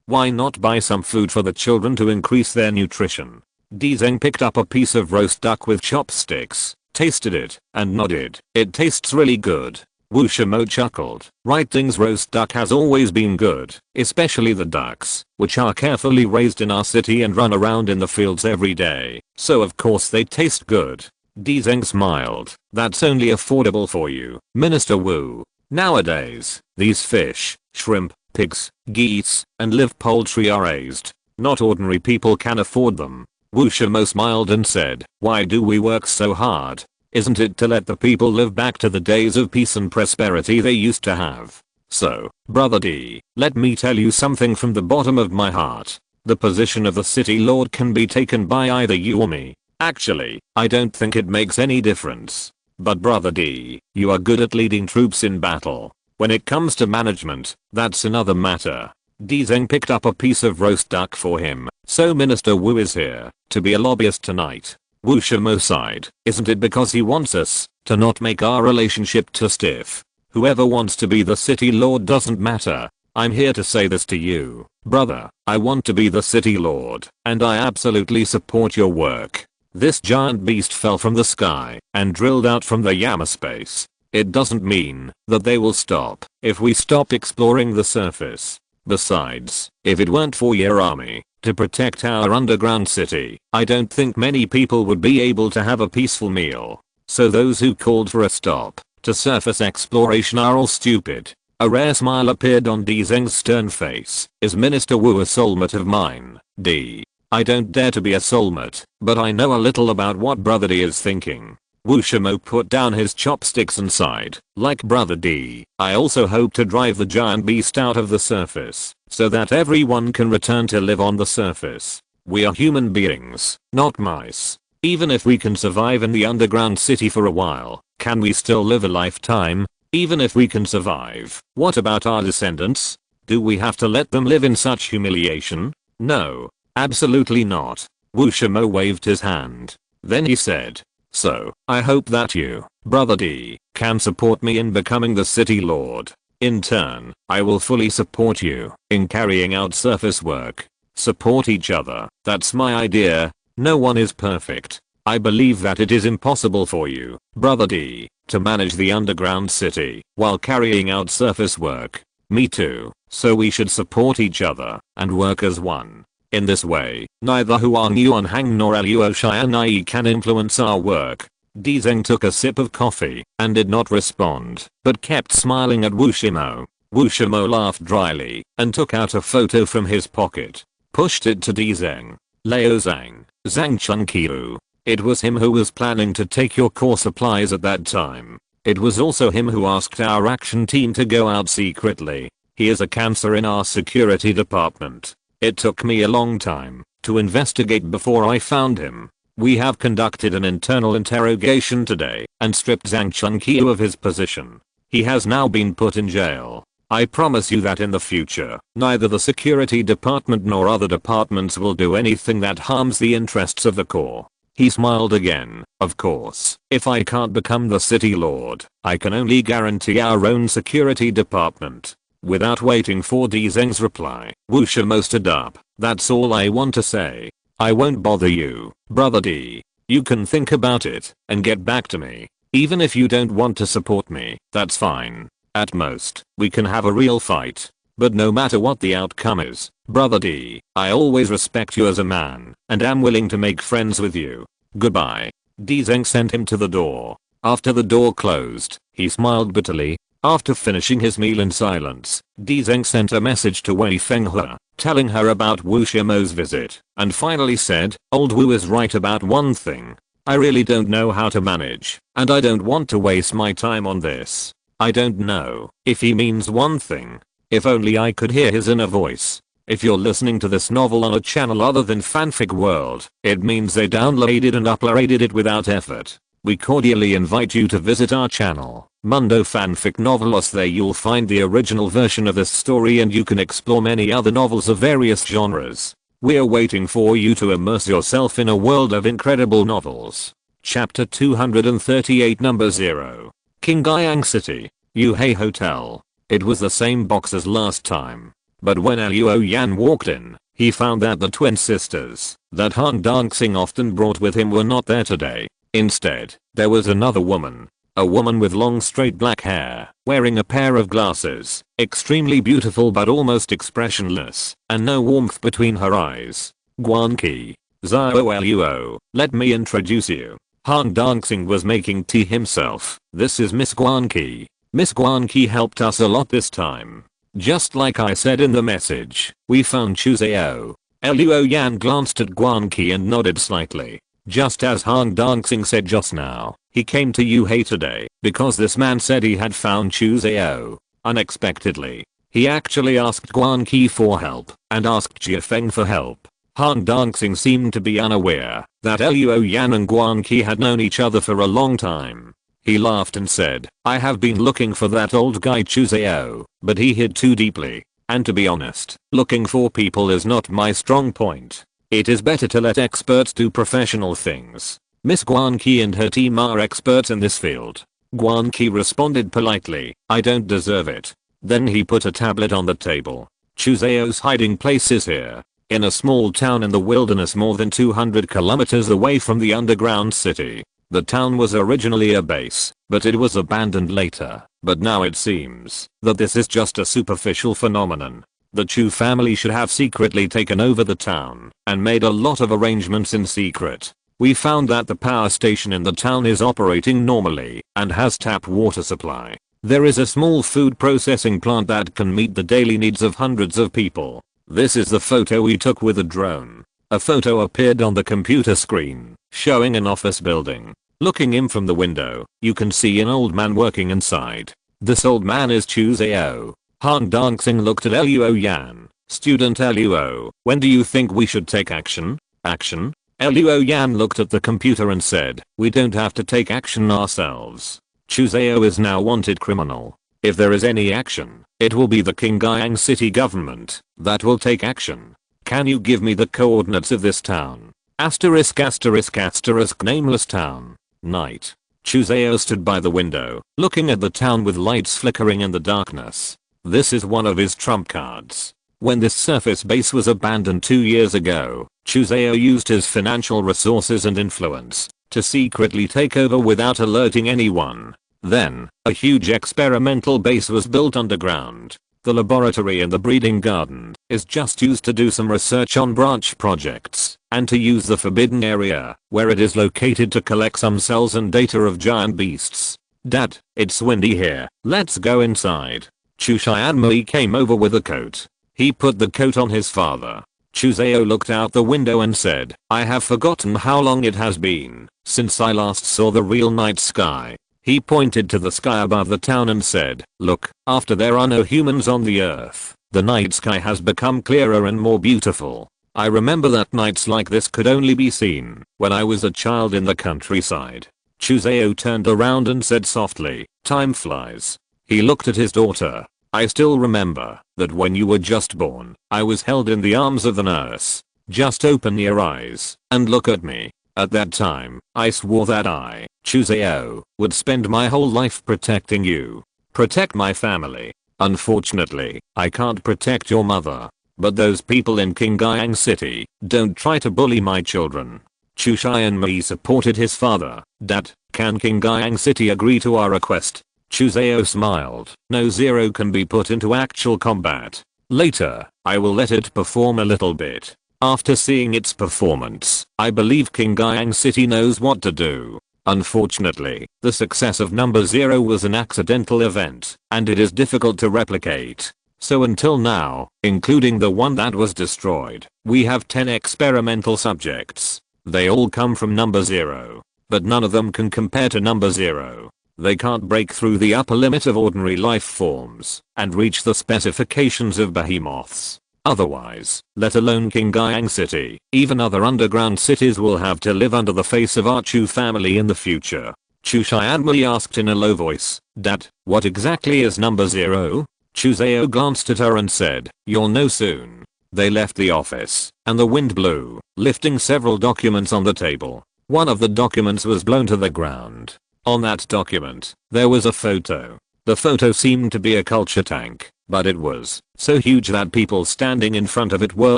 Speaker 1: Why not buy some food for the children to increase their nutrition?" Zheng picked up a piece of roast duck with chopsticks, tasted it, and nodded. "It tastes really good." Wu Shimo chuckled. "Right thing's roast duck has always been good, especially the ducks, which are carefully raised in our city and run around in the fields every day, so of course they taste good." Zheng smiled. "That's only affordable for you, Minister Wu. Nowadays, these fish, shrimp, pigs, geese, and live poultry are raised. Not ordinary people can afford them." Wu Shimo smiled and said, why do we work so hard? Isn't it to let the people live back to the days of peace and prosperity they used to have? So, Brother D, let me tell you something from the bottom of my heart. The position of the city lord can be taken by either you or me. Actually, I don't think it makes any difference. But Brother D, you are good at leading troops in battle. When it comes to management, that's another matter. Zeng picked up a piece of roast duck for him. So Minister Wu is here to be a lobbyist tonight. Wu Shimo sighed. Isn't it because he wants us to not make our relationship too stiff? Whoever wants to be the city lord doesn't matter. I'm here to say this to you, brother. I want to be the city lord, and I absolutely support your work. This giant beast fell from the sky and drilled out from the Yama space. It doesn't mean that they will stop if we stop exploring the surface. Besides, if it weren't for your army to protect our underground city, I don't think many people would be able to have a peaceful meal. So those who called for a stop to surface exploration are all stupid. A rare smile appeared on Zeng's stern face. Is Minister Wu a soulmate of mine? D. I don't dare to be a soulmate, but I know a little about what Brother D is thinking. Wu Shimo put down his chopsticks and sighed. Like Brother D, I also hope to drive the giant beast out of the surface, so that everyone can return to live on the surface. We are human beings, not mice. Even if we can survive in the underground city for a while, can we still live a lifetime? Even if we can survive, what about our descendants? Do we have to let them live in such humiliation? No, absolutely not. Wu Shimo waved his hand. Then he said, so, I hope that you, Brother D, can support me in becoming the city lord. In turn, I will fully support you in carrying out surface work. Support each other, that's my idea. No one is perfect. I believe that it is impossible for you, Brother D, to manage the underground city while carrying out surface work. Me too, so we should support each other and work as one. In this way, neither Huang Yuan Hang nor Luo Xianai can influence our work. Zeng took a sip of coffee and did not respond, but kept smiling at Wu Shimo. Wu Shimo laughed dryly and took out a photo from his pocket. Pushed it to Zeng. Leo Zhang, Zhang Chunqiu. It was him who was planning to take your core supplies at that time. It was also him who asked our action team to go out secretly. He is a cancer in our security department. It took me a long time to investigate before I found him. We have conducted an internal interrogation today and stripped Zhang Chunqiu of his position. He has now been put in jail. I promise you that in the future, neither the security department nor other departments will do anything that harms the interests of the core. He smiled again. Of course, if I can't become the city lord, I can only guarantee our own security department. Without waiting for Zeng's reply, Wu Shimo stood up. That's all I want to say. I won't bother you, Brother D. You can think about it and get back to me. Even if you don't want to support me, that's fine. At most, we can have a real fight. But no matter what the outcome is, Brother D, I always respect you as a man and am willing to make friends with you. Goodbye. Zeng sent him to the door. After the door closed, he smiled bitterly. After finishing his meal in silence, Zeng sent a message to Wei Fenghua, telling her about Wu Shimo's visit, and finally said, old Wu is right about one thing. I really don't know how to manage, and I don't want to waste my time on this. I don't know if he means one thing. If only I could hear his inner voice. If you're listening to this novel on a channel other than Fanfic World, it means they downloaded and uploaded it without effort. We cordially invite you to visit our channel, Mundo Fanfic Novelos. There you'll find the original version of this story and you can explore many other novels of various genres. We're waiting for you to immerse yourself in a world of incredible novels. Chapter 238 Number 0. Qingyang City, Yuhei Hotel. It was the same box as last time. But when Luo Yan walked in, he found that the twin sisters that Han Dancing often brought with him were not there today. Instead, there was another woman. A woman with long straight black hair, wearing a pair of glasses, extremely beautiful but almost expressionless, and no warmth between her eyes. Guanqi. Zhao Luo, let me introduce you. Han Dancing was making tea himself. This is Miss Guanqi. Miss Guanqi helped us a lot this time. Just like I said in the message, we found Chu Zhao. Luo Yan glanced at Guanqi and nodded slightly. Just as Han Dancing said just now, he came to Yuhei today because this man said he had found Chu Zhao. Unexpectedly, he actually asked Guanqi for help and asked Xing Feng for help. Han Dancing seemed to be unaware that Luo Yan and Guanqi had known each other for a long time. He laughed and said, I have been looking for that old guy Chu Zhao, but he hid too deeply. And to be honest, looking for people is not my strong point. It is better to let experts do professional things. Miss Guanqi and her team are experts in this field. Guanqi responded politely, I don't deserve it. Then he put a tablet on the table. Chu Zhao's hiding place is here. In a small town in the wilderness more than 200 kilometers away from the underground city. The town was originally a base, but it was abandoned later. But now it seems that this is just a superficial phenomenon. The Chu family should have secretly taken over the town and made a lot of arrangements in secret. We found that the power station in the town is operating normally and has tap water supply. There is a small food processing plant that can meet the daily needs of hundreds of people. This is the photo we took with a drone. A photo appeared on the computer screen, showing an office building. Looking in from the window, you can see an old man working inside. This old man is Chu Zhao. Han Dancing looked at Luo Yan. Student Luo, when do you think we should take action? Action? Luo Yan looked at the computer and said, we don't have to take action ourselves. Chu Zhao is now wanted criminal. If there is any action, it will be the Qingyang city government that will take action. Can you give me the coordinates of this town? Asterisk asterisk asterisk nameless town. Night. Chu Zhao stood by the window, looking at the town with lights flickering in the darkness. This is one of his trump cards. When this surface base was abandoned 2 years ago, Chu Zhao used his financial resources and influence to secretly take over without alerting anyone. Then, a huge experimental base was built underground. The laboratory and the breeding garden is just used to do some research on branch projects and to use the forbidden area where it is located to collect some cells and data of giant beasts. Dad, it's windy here. Let's go inside. Chu Xianmei came over with a coat. He put the coat on his father. Chu Zhao looked out the window and said, I have forgotten how long it has been since I last saw the real night sky. He pointed to the sky above the town and said, look, after there are no humans on the earth, the night sky has become clearer and more beautiful. I remember that nights like this could only be seen when I was a child in the countryside. Chu Zhao turned around and said softly, time flies. He looked at his daughter. I still remember that when you were just born, I was held in the arms of the nurse. Just open your eyes and look at me. At that time, I swore that I, Chu Zhao, would spend my whole life protecting you. Protect my family. Unfortunately, I can't protect your mother. But those people in Qingyang City don't try to bully my children. Chu Xianmei supported his father. Dad, can Qingyang City agree to our request? Chu Zhao smiled. No, Zero can be put into actual combat. Later, I will let it perform a little bit. After seeing its performance, I believe Qingyang City knows what to do. Unfortunately, the success of number 0 was an accidental event, and it is difficult to replicate. So until now, including the one that was destroyed, we have 10 experimental subjects. They all come from number 0. But none of them can compare to number 0. They can't break through the upper limit of ordinary life forms and reach the specifications of behemoths. Otherwise, let alone Qingyang City, even other underground cities will have to live under the face of our Chu family in the future. Chu Xianmei asked in a low voice, Dad, what exactly is number 0? Chu Zhao glanced at her and said, you'll know soon. They left the office, and the wind blew, lifting several documents on the table. One of the documents was blown to the ground. On that document, there was a photo. The photo seemed to be a culture tank, but it was so huge that people standing in front of it were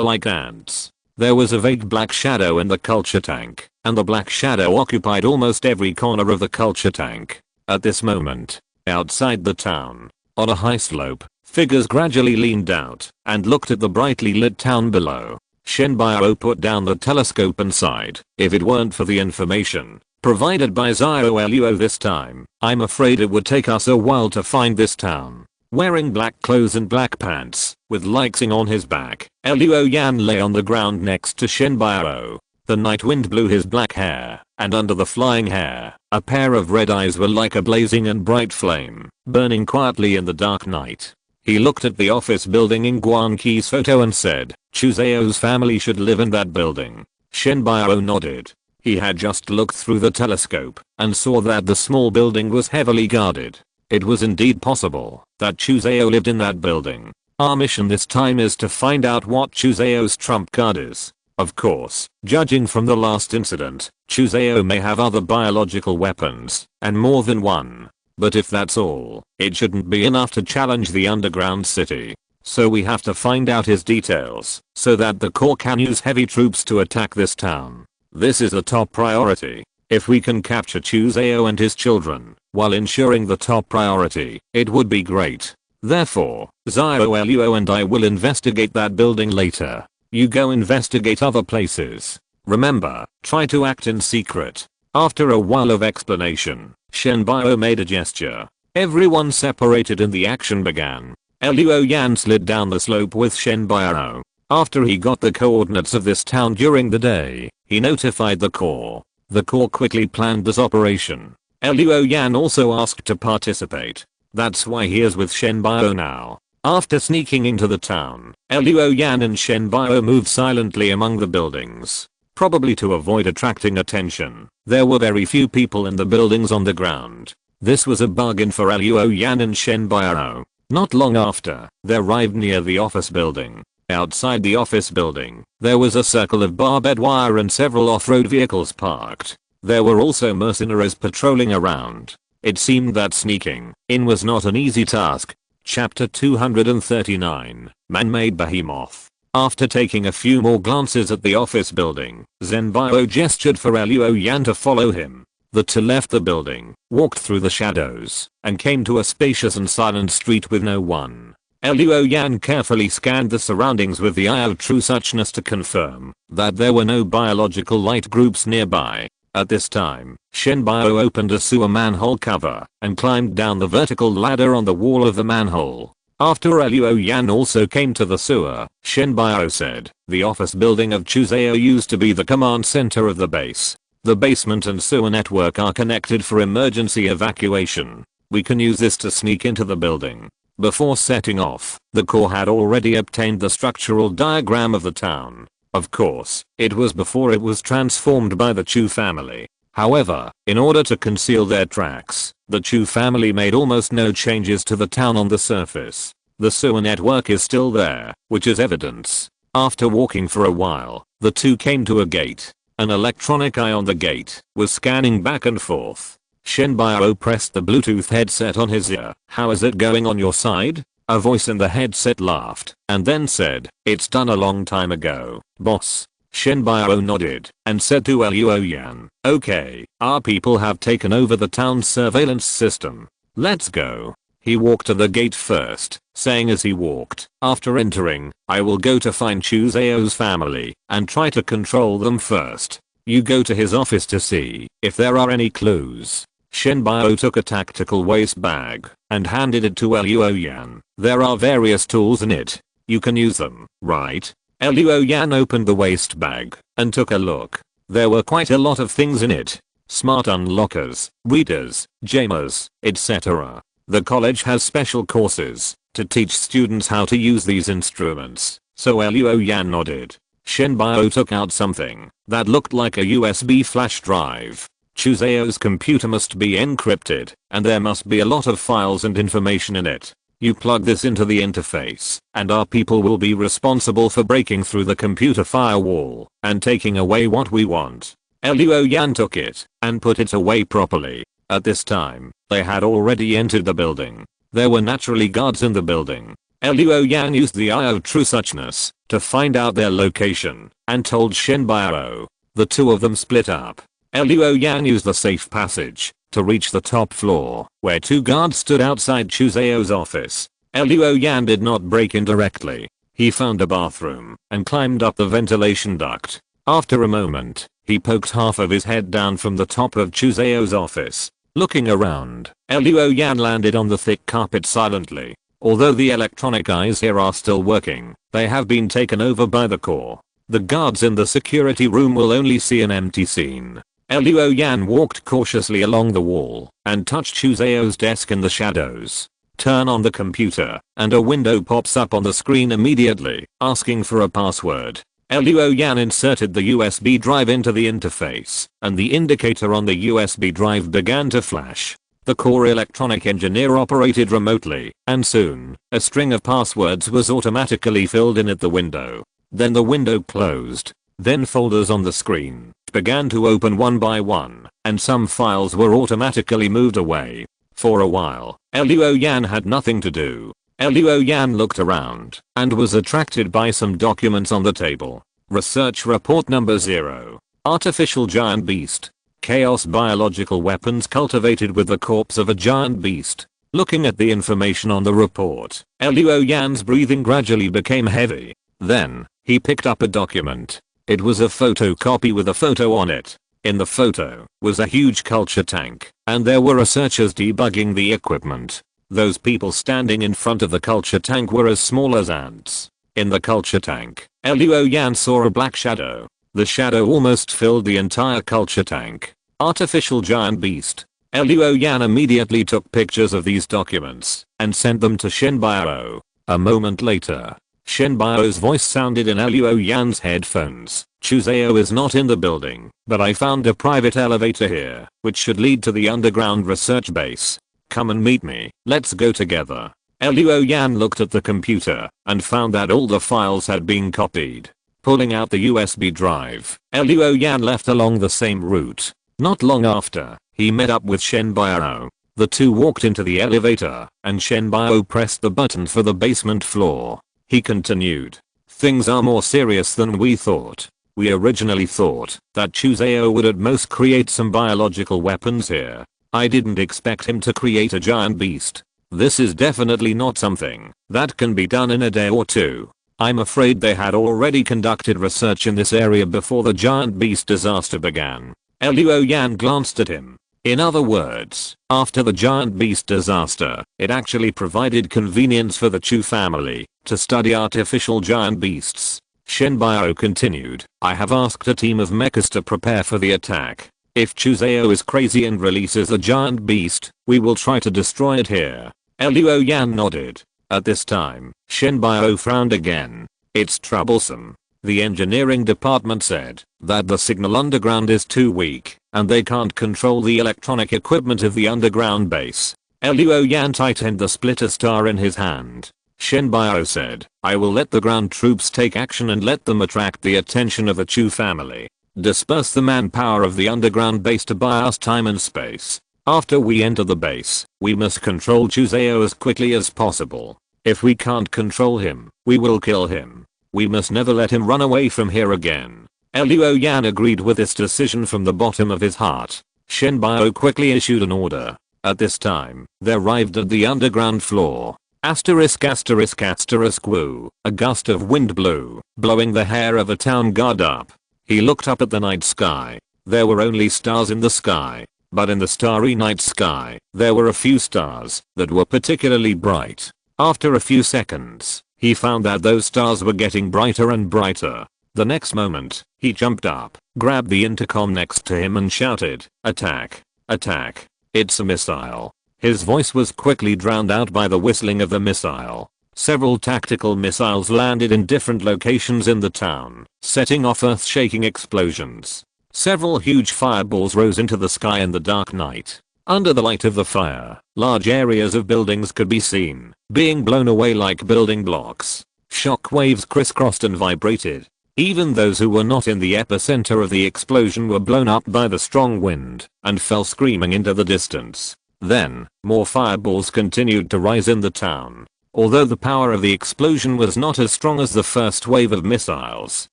Speaker 1: like ants. There was a vague black shadow in the culture tank, and the black shadow occupied almost every corner of the culture tank. At this moment, outside the town, on a high slope, figures gradually leaned out and looked at the brightly lit town below. Shen Biao put down the telescope and sighed. If it weren't for the information provided by Zhao Luo this time, I'm afraid it would take us a while to find this town. wearing black clothes and black pants, with Xing on his back. Luo Yan lay on the ground next to Shen Biao. The night wind blew his black hair, and under the flying hair, a pair of red eyes were like a blazing and bright flame, burning quietly in the dark night. He looked at the office building in Guanqi's photo and said, Chuzeo's family should live in that building. Shen Biao nodded. He had just looked through the telescope and saw that the small building was heavily guarded. It was indeed possible that Chuzeo lived in that building. Our mission this time is to find out what Chuzeo's trump card is. Of course, judging from the last incident, Chuzeo may have other biological weapons, and more than one. But if that's all, it shouldn't be enough to challenge the underground city. So we have to find out his details, so that the core can use heavy troops to attack this town. This is a top priority. If we can capture Chuzeo and his children, while ensuring the top priority, it would be great. Therefore, Zio Luo and I will investigate that building later. You go investigate other places. Remember, try to act in secret. After a while of explanation, Shen Biao made a gesture. Everyone separated and the action began. Luo Yan slid down the slope with Shen Biao. After he got the coordinates of this town during the day, he notified the core. The core quickly planned this operation. Luo Yan also asked to participate. That's why he is with Shen Biao now. After sneaking into the town, Luo Yan and Shen Biao moved silently among the buildings. Probably to avoid attracting attention. There were very few people in the buildings on the ground. This was a bargain for Luo Yan and Shen Biao. Not long after, they arrived near the office building. Outside the office building, there was a circle of barbed wire and several off-road vehicles parked. There were also mercenaries patrolling around. It seemed that sneaking in was not an easy task. Chapter 239, Man-Made Behemoth. After taking a few more glances at the office building, Zhenbao gestured for Luo Yan to follow him. The two left the building, walked through the shadows, and came to a spacious and silent street with no one. Luo Yan carefully scanned the surroundings with the eye of true suchness to confirm that there were no biological light groups nearby. At this time, Shen Biao opened a sewer manhole cover and climbed down the vertical ladder on the wall of the manhole. After Luo Yan also came to the sewer, Shen Biao said, the office building of Chuzeo used to be the command center of the base. The basement and sewer network are connected for emergency evacuation. We can use this to sneak into the building. Before setting off, the core had already obtained the structural diagram of the town. Of course, it was before it was transformed by the Chu family. However, in order to conceal their tracks, the Chu family made almost no changes to the town on the surface. The sewer network is still there, which is evidence. After walking for a while, the two came to a gate. An electronic eye on the gate was scanning back and forth. Shen Biao pressed the Bluetooth headset on his ear. How is it going on your side? A voice in the headset laughed, and then said, it's done a long time ago, boss. Shen Biao nodded, and said to Luo Yan, okay, our people have taken over the town's surveillance system. Let's go. He walked to the gate first, saying as he walked, after entering, I will go to find Chuzeo's family, and try to control them first. You go to his office to see if there are any clues. Shen Biao took a tactical waste bag and handed it to Luo Yan. There are various tools in it. You can use them, right? Luo Yan opened the waste bag and took a look. There were quite a lot of things in it. Smart unlockers, readers, jammers, etc. The college has special courses to teach students how to use these instruments, so Luo Yan nodded. Shen Biao took out something that looked like a USB flash drive. Chuzeo's computer must be encrypted, and there must be a lot of files and information in it. You plug this into the interface, and our people will be responsible for breaking through the computer firewall and taking away what we want. Luo Yan took it and put it away properly. At this time, they had already entered the building. There were naturally guards in the building. Luo Yan used the eye of true suchness to find out their location and told Shen Biao. The two of them split up. Luo Yan used the safe passage to reach the top floor, where two guards stood outside Chuzeo's office. Luo Yan did not break in directly. He found a bathroom and climbed up the ventilation duct. After a moment, he poked half of his head down from the top of Chuzeo's office. Looking around, Luo Yan landed on the thick carpet silently. Although the electronic eyes here are still working, they have been taken over by the core. The guards in the security room will only see an empty scene. Luo Yan walked cautiously along the wall and touched Chuseo's desk in the shadows. Turn on the computer, and a window pops up on the screen immediately, asking for a password. Luo Yan inserted the USB drive into the interface, and the indicator on the USB drive began to flash. The core electronic engineer operated remotely, and soon, a string of passwords was automatically filled in at the window. Then the window closed. Then folders on the screen began to open one by one, and some files were automatically moved away. For a while, Luo Yan had nothing to do. Luo Yan looked around, and was attracted by some documents on the table. Research report number 0. Artificial giant beast. Chaos biological weapons cultivated with the corpse of a giant beast. Looking at the information on the report, Luo Yan's breathing gradually became heavy. Then, he picked up a document. It was a photocopy with a photo on it. In the photo was a huge culture tank, and there were researchers debugging the equipment. Those people standing in front of the culture tank were as small as ants. In the culture tank, Luo Yan saw a black shadow. The shadow almost filled the entire culture tank. Artificial giant beast. Luo Yan immediately took pictures of these documents and sent them to Shenbao. A moment later, Shenbao's voice sounded in Luo Yan's headphones. Chuzeo is not in the building, but I found a private elevator here, which should lead to the underground research base. Come and meet me, let's go together. Luo Yan looked at the computer and found that all the files had been copied. Pulling out the USB drive, Luo Yan left along the same route. Not long after, he met up with Shenbao. The two walked into the elevator, and Shenbao pressed the button for the basement floor. He continued. Things are more serious than we thought. We originally thought that Chuzeo would at most create some biological weapons here. I didn't expect him to create a giant beast. This is definitely not something that can be done in a day or two. I'm afraid they had already conducted research in this area before the giant beast disaster began. Luo Yan glanced at him. In other words, after the giant beast disaster, it actually provided convenience for the Chu family to study artificial giant beasts. Shenbao continued, I have asked a team of mechs to prepare for the attack. If Chuzeo is crazy and releases a giant beast, we will try to destroy it here. Luo Yan nodded. At this time, Shenbao frowned again. It's troublesome. The engineering department said that the signal underground is too weak, and they can't control the electronic equipment of the underground base. Luo Yan tightened the splitter star in his hand. Shenbao said, I will let the ground troops take action and let them attract the attention of the Chu family. Disperse the manpower of the underground base to buy us time and space. After we enter the base, we must control Chuzeo as quickly as possible. If we can't control him, we will kill him. We must never let him run away from here again. Luo Yan agreed with this decision from the bottom of his heart. Shenbao quickly issued an order. At this time, they arrived at the underground floor. Asterisk asterisk asterisk woo. A gust of wind blew, blowing the hair of a town guard up. He looked up at the night sky. There were only stars in the sky. But in the starry night sky, there were a few stars that were particularly bright. After a few seconds, he found that those stars were getting brighter and brighter. The next moment, he jumped up, grabbed the intercom next to him and shouted, Attack! Attack! It's a missile. His voice was quickly drowned out by the whistling of the missile. Several tactical missiles landed in different locations in the town, setting off earth-shaking explosions. Several huge fireballs rose into the sky in the dark night. Under the light of the fire, large areas of buildings could be seen, being blown away like building blocks. Shock waves crisscrossed and vibrated. Even those who were not in the epicenter of the explosion were blown up by the strong wind and fell screaming into the distance. Then, more fireballs continued to rise in the town. Although the power of the explosion was not as strong as the first wave of missiles,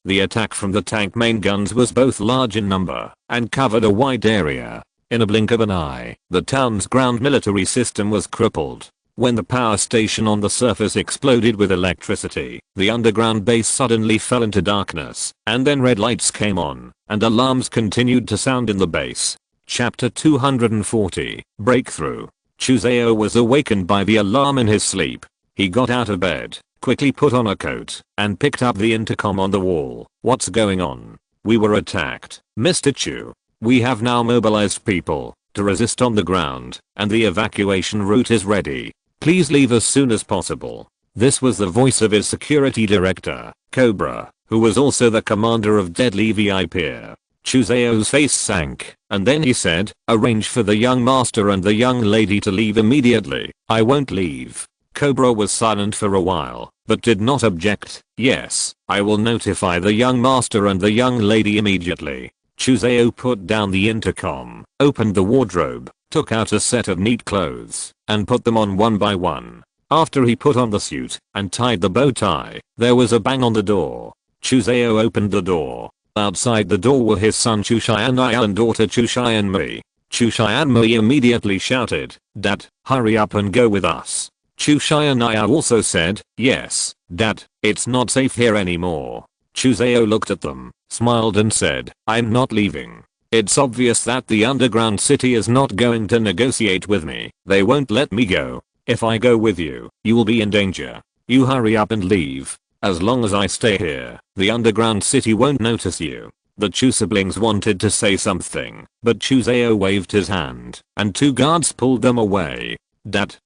Speaker 1: the attack from the tank main guns was both large in number and covered a wide area. In a blink of an eye, the town's ground military system was crippled. When the power station on the surface exploded with electricity, the underground base suddenly fell into darkness, and then red lights came on, and alarms continued to sound in the base. Chapter 240, Breakthrough. Chuzeo was awakened by the alarm in his sleep. He got out of bed, quickly put on a coat, and picked up the intercom on the wall. What's going on? We were attacked, Mr. Chu. We have now mobilized people to resist on the ground, and the evacuation route is ready. Please leave as soon as possible. This was the voice of his security director, Cobra, who was also the commander of Deadly VIP. Chu Zao's face sank, and then he said, arrange for the young master and the young lady to leave immediately. I won't leave. Cobra was silent for a while, but did not object. Yes, I will notify the young master and the young lady immediately. Chu Zao put down the intercom, opened the wardrobe, took out a set of neat clothes, and put them on one by one. After he put on the suit and tied the bow tie, there was a bang on the door. Chu Zao opened the door. Outside the door were his son Chu Xian'ai and daughter Chu Xianmei. Chu Xianmei immediately shouted, Dad, hurry up and go with us. Chu Xian'ai also said, yes, Dad, it's not safe here anymore. Chu Zao looked at them, smiled and said, I'm not leaving. It's obvious that the underground city is not going to negotiate with me. They won't let me go. If I go with you, you will be in danger. You hurry up and leave. As long as I stay here, the underground city won't notice you. The Chu siblings wanted to say something, but Chu Zao waved his hand, and two guards pulled them away. Dad.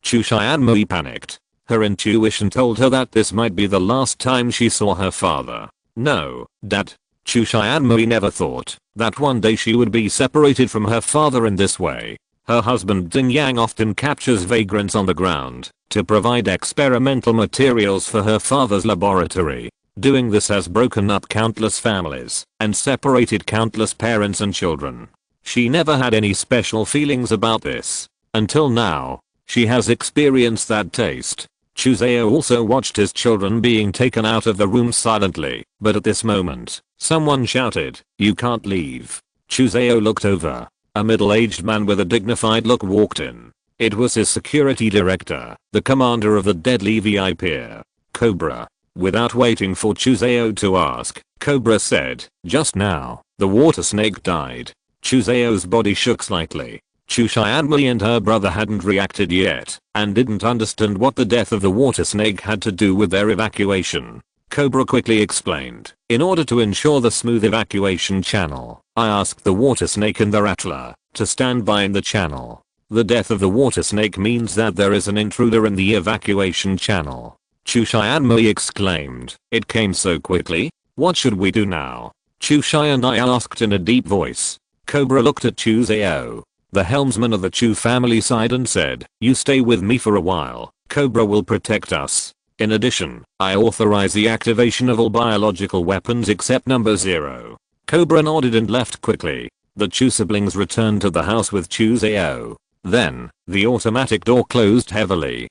Speaker 1: Chu Xianmei panicked. Her intuition told her that this might be the last time she saw her father. No, Dad. Chu Xianmei never thought that one day she would be separated from her father in this way. Her husband Ding Yang often captures vagrants on the ground to provide experimental materials for her father's laboratory. Doing this has broken up countless families and separated countless parents and children. She never had any special feelings about this. Until now, she has experienced that taste. Chu Zao also watched his children being taken out of the room silently, but at this moment, someone shouted, you can't leave. Chu Zao looked over. A middle-aged man with a dignified look walked in. It was his security director, the commander of the Deadly VIP, Cobra. Without waiting for Chu Zao to ask, Cobra said, just now, the water snake died. Chu Zao's body shook slightly. Chu Xianmei and her brother hadn't reacted yet, and didn't understand what the death of the water snake had to do with their evacuation. Cobra quickly explained, in order to ensure the smooth evacuation channel, I asked the water snake and the rattler to stand by in the channel. The death of the water snake means that there is an intruder in the evacuation channel. Chu Xianmei exclaimed, it came so quickly? What should we do now? Chu Xianmei asked in a deep voice. Cobra looked at Chu Zao, the helmsman of the Chu family side, and said, you stay with me for a while. Cobra will protect us. In addition, I authorize the activation of all biological weapons except number 0. Cobra nodded and left quickly. The Chu siblings returned to the house with Chu Zao. Then, the automatic door closed heavily.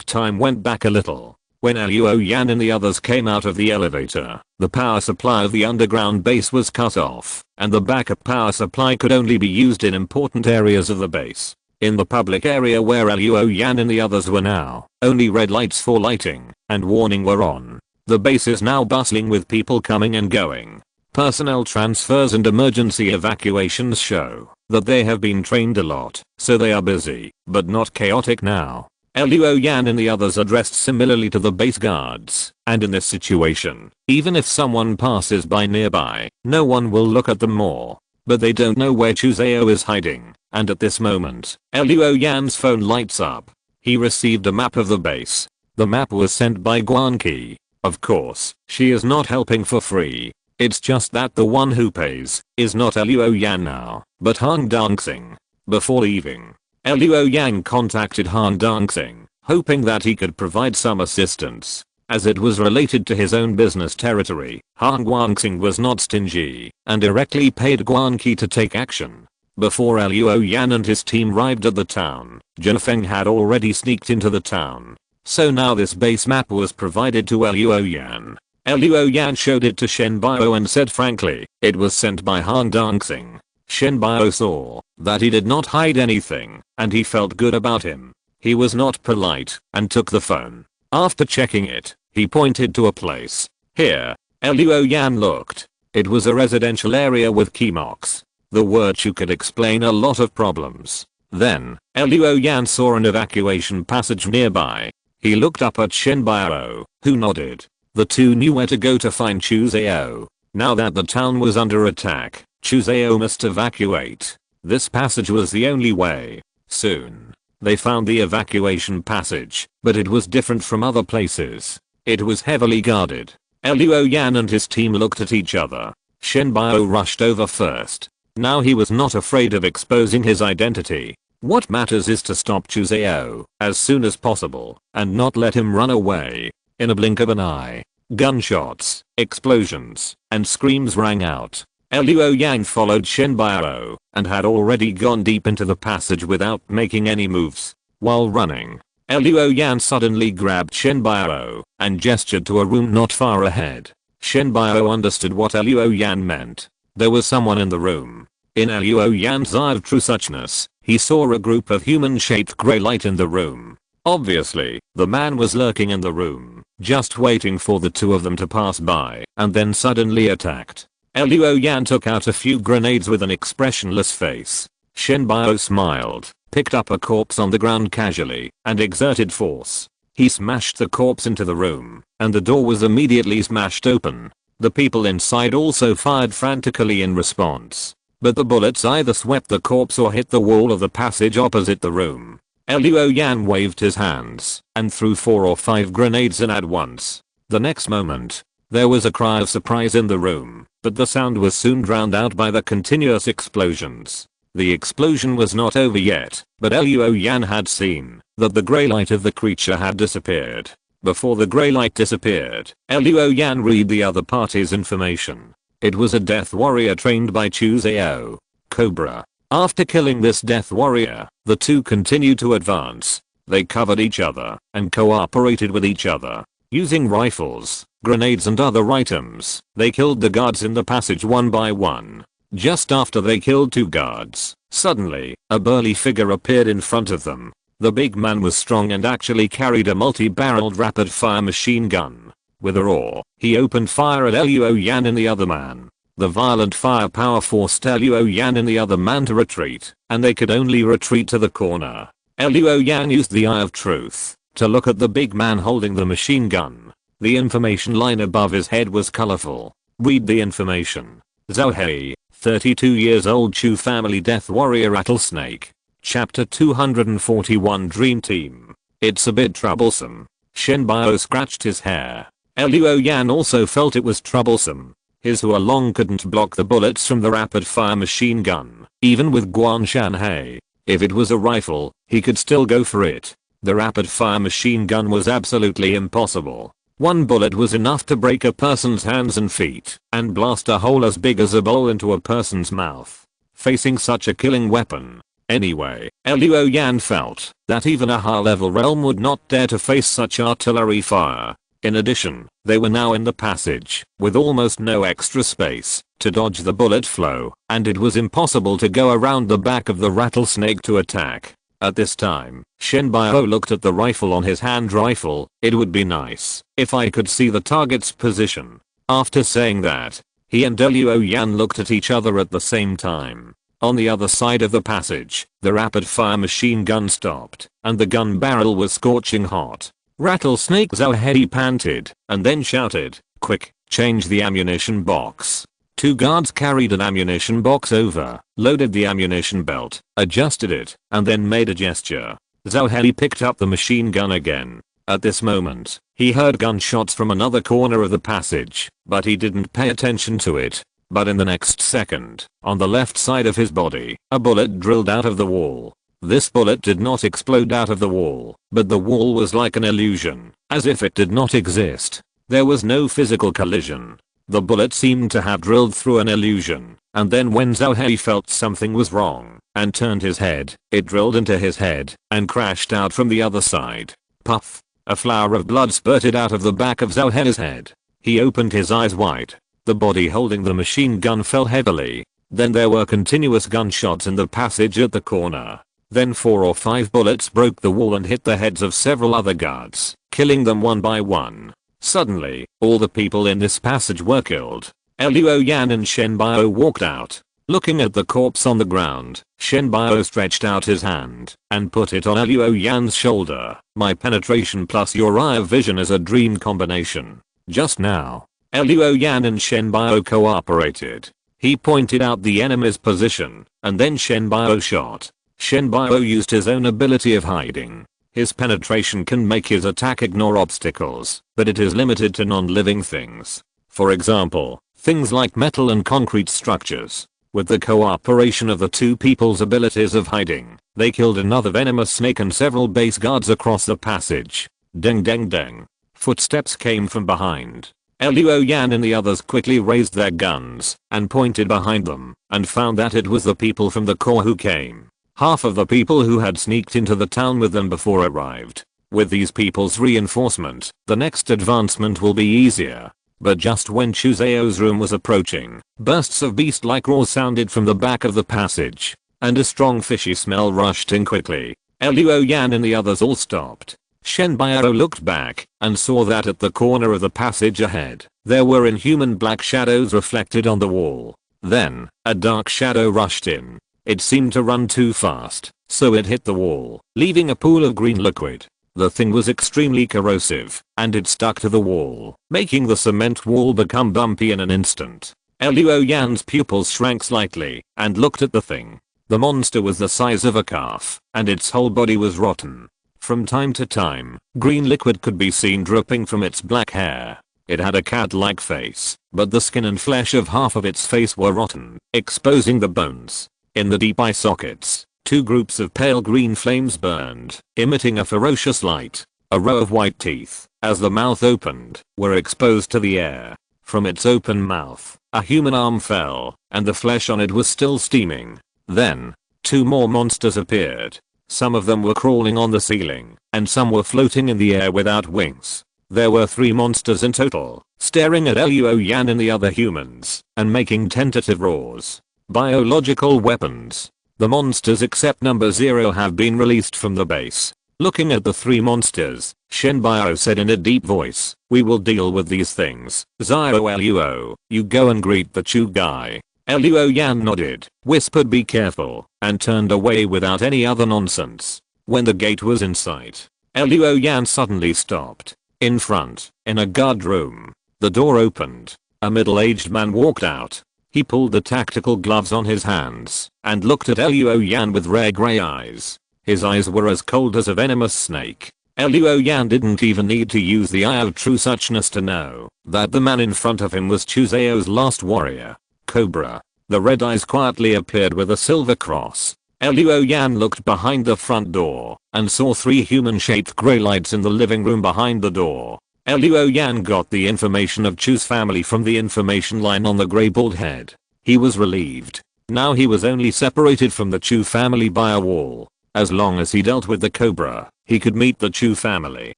Speaker 1: Time went back a little. When Luo Yan and the others came out of the elevator, the power supply of the underground base was cut off, and the backup power supply could only be used in important areas of the base. In the public area where Luo Yan and the others were now, only red lights for lighting and warning were on. The base is now bustling with people coming and going. Personnel transfers and emergency evacuations show that they have been trained a lot, so they are busy, but not chaotic now. Luo Yan and the others are dressed similarly to the base guards, and in this situation, even if someone passes by nearby, no one will look at them more. But they don't know where Chu Zao is hiding, and at this moment, Luo Yan's phone lights up. He received a map of the base. The map was sent by Guanqi. Of course, she is not helping for free. It's just that the one who pays is not Luo Yan now, but Han Dongxing. Before leaving, Luo Yan contacted Han Dongxing, hoping that he could provide some assistance. As it was related to his own business territory, Han Guangxing was not stingy, and directly paid Guanqi to take action. Before Luo Yan and his team arrived at the town, Xing Feng had already sneaked into the town. So now this base map was provided to Luo Yan. Luo Yan showed it to Shen Bio and said frankly, it was sent by Han Dongxing. Shen Bio saw that he did not hide anything, and he felt good about him. He was not polite, and took the phone. After checking it, he pointed to a place. Here, Luo Yan looked. It was a residential area with key mocks. The word Chu could explain a lot of problems. Then, Luo Yan saw an evacuation passage nearby. He looked up at Shen Biao, who nodded. The two knew where to go to find Chu Zhao. Now that the town was under attack, Chu Zhao must evacuate. This passage was the only way. Soon, they found the evacuation passage, but it was different from other places. It was heavily guarded. Luo Yan and his team looked at each other. Shen Biao rushed over first. Now he was not afraid of exposing his identity. What matters is to stop Chu Zhao as soon as possible and not let him run away. In a blink of an eye, gunshots, explosions, and screams rang out. Luo Yan followed Shen Biao and had already gone deep into the passage without making any moves. While running, Luo Yan suddenly grabbed Shen Biao and gestured to a room not far ahead. Shen Biao understood what Luo Yan meant. There was someone in the room. In Luo Yan's eye of true suchness, he saw a group of human-shaped grey light in the room. Obviously, the man was lurking in the room, just waiting for the two of them to pass by, and then suddenly attacked. Luo Yan took out a few grenades with an expressionless face. Shen Biao smiled, picked up a corpse on the ground casually, and exerted force. He smashed the corpse into the room, and the door was immediately smashed open. The people inside also fired frantically in response. But the bullets either swept the corpse or hit the wall of the passage opposite the room. Luo Yan waved his hands and threw 4 or 5 grenades in at once. The next moment, there was a cry of surprise in the room, but the sound was soon drowned out by the continuous explosions. The explosion was not over yet, but Luo Yan had seen that the grey light of the creature had disappeared. Before the grey light disappeared, Luo Yan read the other party's information. It was a death warrior trained by Chu Zhao. Cobra. After killing this death warrior, the two continued to advance. They covered each other and cooperated with each other. Using rifles, grenades and other items, they killed the guards in the passage one by one. Just after they killed 2 guards, suddenly, a burly figure appeared in front of them. The big man was strong and actually carried a multi-barreled rapid-fire machine gun. With a roar, he opened fire at Luo Yan and the other man. The violent firepower forced Luo Yan and the other man to retreat, and they could only retreat to the corner. Luo Yan used the eye of truth to look at the big man holding the machine gun. The information line above his head was colorful. Read the information. Zhao Hei, 32 years old, Chu family death warrior rattlesnake. Chapter 241 Dream Team. It's a bit troublesome. Shen Biao scratched his hair. Luo Yan also felt it was troublesome. His Hualong couldn't block the bullets from the rapid-fire machine gun, even with Guan Shanhei. If it was a rifle, he could still go for it. The rapid-fire machine gun was absolutely impossible. One bullet was enough to break a person's hands and feet, and blast a hole as big as a bowl into a person's mouth. Facing such a killing weapon. Anyway, Luo Yan felt that even a high-level realm would not dare to face such artillery fire. In addition, they were now in the passage, with almost no extra space to dodge the bullet flow, and it was impossible to go around the back of the rattlesnake to attack. At this time, Shen Biao looked at the rifle on his hand rifle. It would be nice if I could see the target's position. After saying that, he and Luo Yan looked at each other at the same time. On the other side of the passage, the rapid-fire machine gun stopped, and the gun barrel was scorching hot. Rattlesnake Zhao Hei panted, and then shouted, "Quick, change the ammunition box." 2 guards carried an ammunition box over, loaded the ammunition belt, adjusted it, and then made a gesture. Zhao Hei picked up the machine gun again. At this moment, he heard gunshots from another corner of the passage, but he didn't pay attention to it. But in the next second, on the left side of his body, a bullet drilled out of the wall. This bullet did not explode out of the wall, but the wall was like an illusion, as if it did not exist. There was no physical collision. The bullet seemed to have drilled through an illusion, and then when Zhao Hei felt something was wrong, and turned his head, it drilled into his head, and crashed out from the other side. Puff! A flower of blood spurted out of the back of Zhao Hei's head. He opened his eyes wide. The body holding the machine gun fell heavily. Then there were continuous gunshots in the passage at the corner. Then 4 or 5 bullets broke the wall and hit the heads of several other guards, killing them one by one. Suddenly, all the people in this passage were killed. Luo Yan and Shen Biao walked out. Looking at the corpse on the ground, Shenbao stretched out his hand and put it on Luo Yan's shoulder. My penetration plus your eye of vision is a dream combination. Just now, Luo Yan and Shenbao cooperated. He pointed out the enemy's position, and then Shenbao shot. Shenbao used his own ability of hiding. His penetration can make his attack ignore obstacles, but it is limited to non-living things. For example, things like metal and concrete structures. With the cooperation of the two people's abilities of hiding, they killed another venomous snake and several base guards across the passage. Deng deng deng. Footsteps came from behind. Luo Yan and the others quickly raised their guns and pointed behind them and found that it was the people from the core who came. Half of the people who had sneaked into the town with them before arrived. With these people's reinforcement, the next advancement will be easier. But just when Chuseo's room was approaching, bursts of beast-like roars sounded from the back of the passage, and a strong fishy smell rushed in quickly. Luo Yan and the others all stopped. Shenbao looked back and saw that at the corner of the passage ahead, there were inhuman black shadows reflected on the wall. Then, a dark shadow rushed in. It seemed to run too fast, so it hit the wall, leaving a pool of green liquid. The thing was extremely corrosive, and it stuck to the wall, making the cement wall become bumpy in an instant. Luo Yan's pupils shrank slightly and looked at the thing. The monster was the size of a calf, and its whole body was rotten. From time to time, green liquid could be seen dripping from its black hair. It had a cat-like face, but the skin and flesh of half of its face were rotten, exposing the bones. In the deep eye sockets, two groups of pale green flames burned, emitting a ferocious light. A row of white teeth, as the mouth opened, were exposed to the air. From its open mouth, a human arm fell, and the flesh on it was still steaming. Then, two more monsters appeared. Some of them were crawling on the ceiling, and some were floating in the air without wings. There were 3 monsters in total, staring at Luo Yan and the other humans, and making tentative roars. Biological weapons. The monsters except number 0 have been released from the base. Looking at the 3 monsters, Shenbao said in a deep voice, "We will deal with these things. Zio Luo, you go and greet the Chu guy." Luo Yan nodded, whispered be careful, and turned away without any other nonsense. When the gate was in sight, Luo Yan suddenly stopped. In front, in a guard room, the door opened. A middle-aged man walked out. He pulled the tactical gloves on his hands and looked at Luo Yan with rare grey eyes. His eyes were as cold as a venomous snake. Luo Yan didn't even need to use the eye of true suchness to know that the man in front of him was Chuseo's last warrior. Cobra. The red eyes quietly appeared with a silver cross. Luo Yan looked behind the front door and saw 3 human-shaped grey lights in the living room behind the door. Luo Yan got the information of Chu's family from the information line on the grey bald head. He was relieved. Now he was only separated from the Chu family by a wall. As long as he dealt with the Cobra, he could meet the Chu family.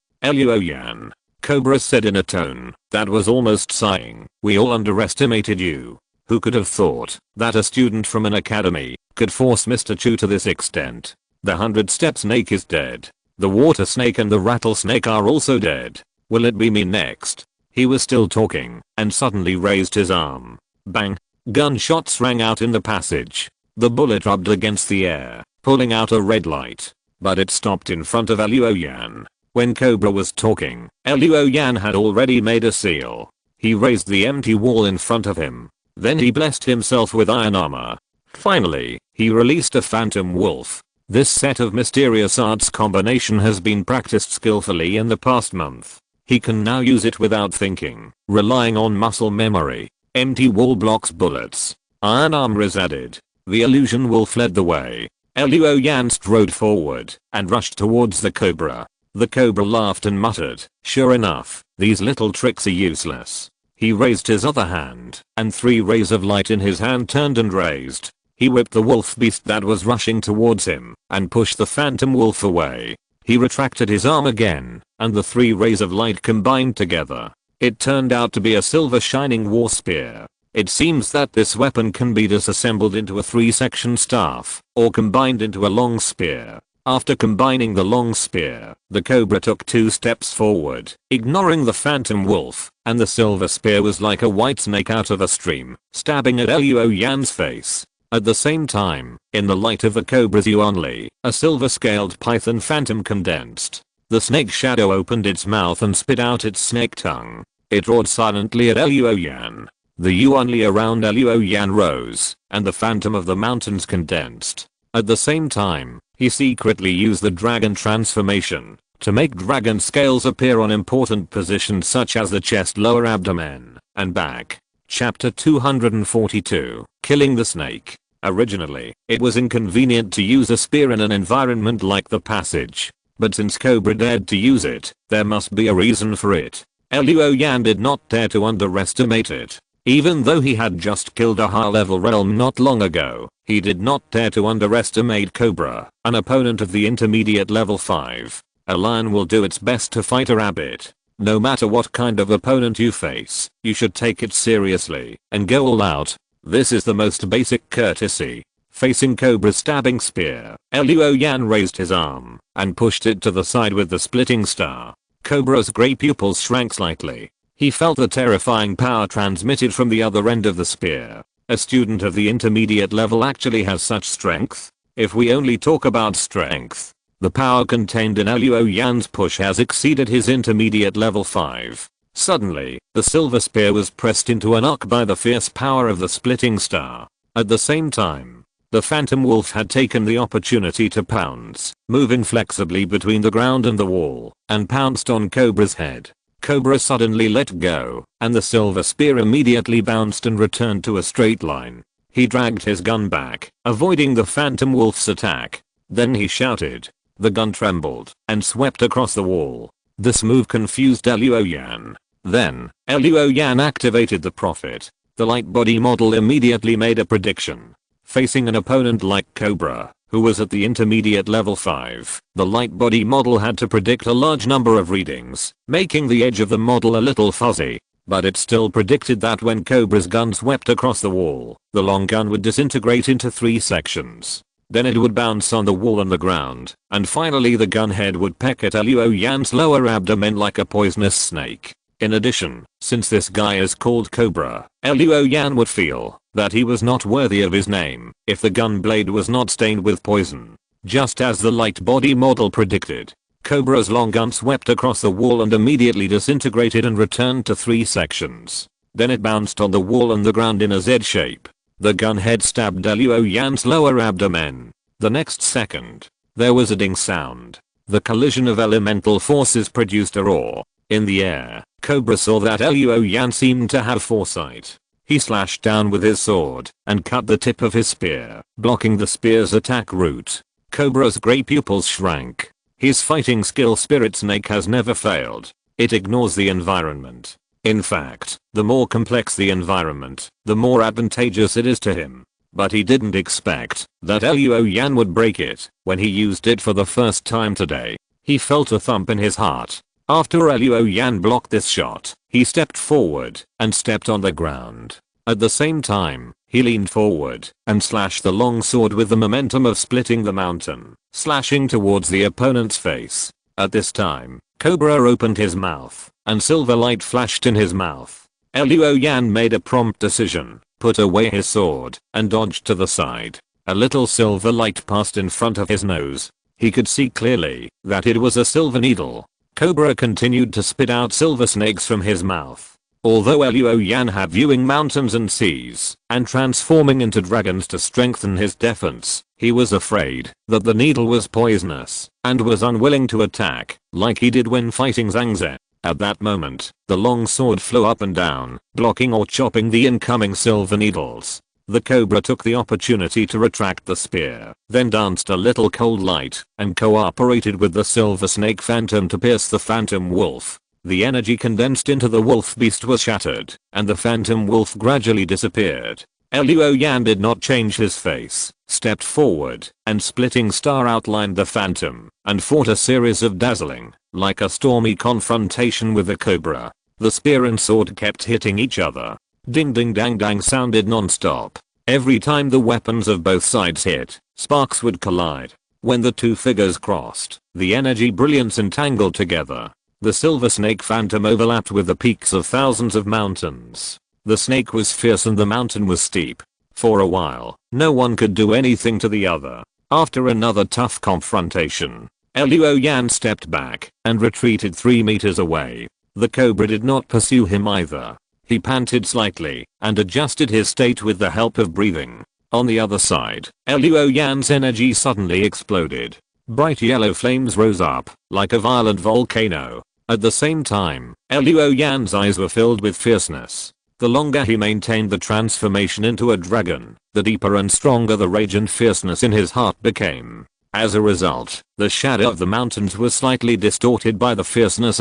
Speaker 1: Luo Yan. Cobra said in a tone that was almost sighing, "We all underestimated you. Who could have thought that a student from an academy could force Mr. Chu to this extent? The 100-step snake is dead. The water snake and the rattlesnake are also dead. Will it be me next?" He was still talking and suddenly raised his arm. Bang! Gunshots rang out in the passage. The bullet rubbed against the air, pulling out a red light. But it stopped in front of Luo Yan. When Cobra was talking, Luo Yan had already made a seal. He raised the empty wall in front of him. Then he blessed himself with iron armor. Finally, he released a phantom wolf. This set of mysterious arts combination has been practiced skillfully in the past month. He can now use it without thinking, relying on muscle memory. Empty wall blocks bullets. Iron armor is added. The illusion wolf led the way. Luo Yan strode forward and rushed towards the Cobra. The Cobra laughed and muttered, "Sure enough, these little tricks are useless." He raised his other hand, and 3 rays of light in his hand turned and raised. He whipped the wolf beast that was rushing towards him, and pushed the phantom wolf away. He retracted his arm again, and the 3 rays of light combined together. It turned out to be a silver shining war spear. It seems that this weapon can be disassembled into a 3-section staff, or combined into a long spear. After combining the long spear, the Cobra took 2 steps forward, ignoring the phantom wolf, and the silver spear was like a white snake out of a stream, stabbing at Luo Yan's face. At the same time, in the light of the cobra's yuanli, a silver-scaled python phantom condensed. The snake shadow opened its mouth and spit out its snake tongue. It roared silently at Luoyan. The yuanli around Luoyan rose, and the phantom of the mountains condensed. At the same time, he secretly used the dragon transformation to make dragon scales appear on important positions such as the chest, lower abdomen, and back. Chapter 242, Killing the Snake. Originally, it was inconvenient to use a spear in an environment like the passage. But since Cobra dared to use it, there must be a reason for it. Luoyan did not dare to underestimate it. Even though he had just killed a high-level realm not long ago, he did not dare to underestimate Cobra, an opponent of the intermediate level 5. A lion will do its best to fight a rabbit. No matter what kind of opponent you face, you should take it seriously and go all out. This is the most basic courtesy. Facing Cobra's stabbing spear, Luoyan raised his arm and pushed it to the side with the splitting star. Cobra's grey pupils shrank slightly. He felt the terrifying power transmitted from the other end of the spear. A student of the intermediate level actually has such strength? If we only talk about strength, the power contained in Luoyan's push has exceeded his intermediate level 5. Suddenly, the silver spear was pressed into an arc by the fierce power of the splitting star. At the same time, the phantom wolf had taken the opportunity to pounce, moving flexibly between the ground and the wall, and pounced on Cobra's head. Cobra suddenly let go, and the silver spear immediately bounced and returned to a straight line. He dragged his gun back, avoiding the phantom wolf's attack. Then he shouted. The gun trembled and swept across the wall. This move confused Luoyan. Then, Luoyan activated the prophet. The light body model immediately made a prediction. Facing an opponent like Cobra, who was at the intermediate level 5, the light body model had to predict a large number of readings, making the edge of the model a little fuzzy. But it still predicted that when Cobra's gun swept across the wall, the long gun would disintegrate into 3 sections. Then it would bounce on the wall and the ground, and finally the gun head would peck at Luoyan's lower abdomen like a poisonous snake. In addition, since this guy is called Cobra, Luoyan would feel that he was not worthy of his name if the gun blade was not stained with poison. Just as the light body model predicted, Cobra's long gun swept across the wall and immediately disintegrated and returned to 3 sections. Then it bounced on the wall and the ground in a Z shape. The gun head stabbed Luoyan's lower abdomen. The next second, there was a ding sound. The collision of elemental forces produced a roar. In the air, Cobra saw that Luoyan seemed to have foresight. He slashed down with his sword and cut the tip of his spear, blocking the spear's attack route. Cobra's grey pupils shrank. His fighting skill Spirit Snake has never failed. It ignores the environment. In fact, the more complex the environment, the more advantageous it is to him. But he didn't expect that Luoyan would break it when he used it for the first time today. He felt a thump in his heart. After Luoyan blocked this shot, he stepped forward and stepped on the ground. At the same time, he leaned forward and slashed the long sword with the momentum of splitting the mountain, slashing towards the opponent's face. At this time, Cobra opened his mouth, and silver light flashed in his mouth. Luoyan made a prompt decision, put away his sword, and dodged to the side. A little silver light passed in front of his nose. He could see clearly that it was a silver needle. Cobra continued to spit out silver snakes from his mouth. Although Luoyan had viewing mountains and seas, and transforming into dragons to strengthen his defense, he was afraid that the needle was poisonous, and was unwilling to attack, like he did when fighting Zhangze. At that moment, the long sword flew up and down, blocking or chopping the incoming silver needles. The Cobra took the opportunity to retract the spear, then danced a little cold light, and cooperated with the silver snake phantom to pierce the phantom wolf. The energy condensed into the wolf beast was shattered, and the phantom wolf gradually disappeared. Luoyan did not change his face, stepped forward, and splitting star outlined the phantom, and fought a series of dazzling, like a stormy confrontation with the Cobra. The spear and sword kept hitting each other. Ding ding dang dang sounded non-stop. Every time the weapons of both sides hit, sparks would collide. When the two figures crossed, the energy brilliance entangled together. The silver snake phantom overlapped with the peaks of thousands of mountains. The snake was fierce and the mountain was steep. For a while, no one could do anything to the other. After another tough confrontation, Luo Yan stepped back and retreated 3 meters away. The cobra did not pursue him either. He panted slightly and adjusted his state with the help of breathing. On the other side, Luo Yan's energy suddenly exploded. Bright yellow flames rose up like a violent volcano. At the same time, Luo Yan's eyes were filled with fierceness. The longer he maintained the transformation into a dragon, the deeper and stronger the rage and fierceness in his heart became. As a result, the shadow of the mountains was slightly distorted by the fierceness,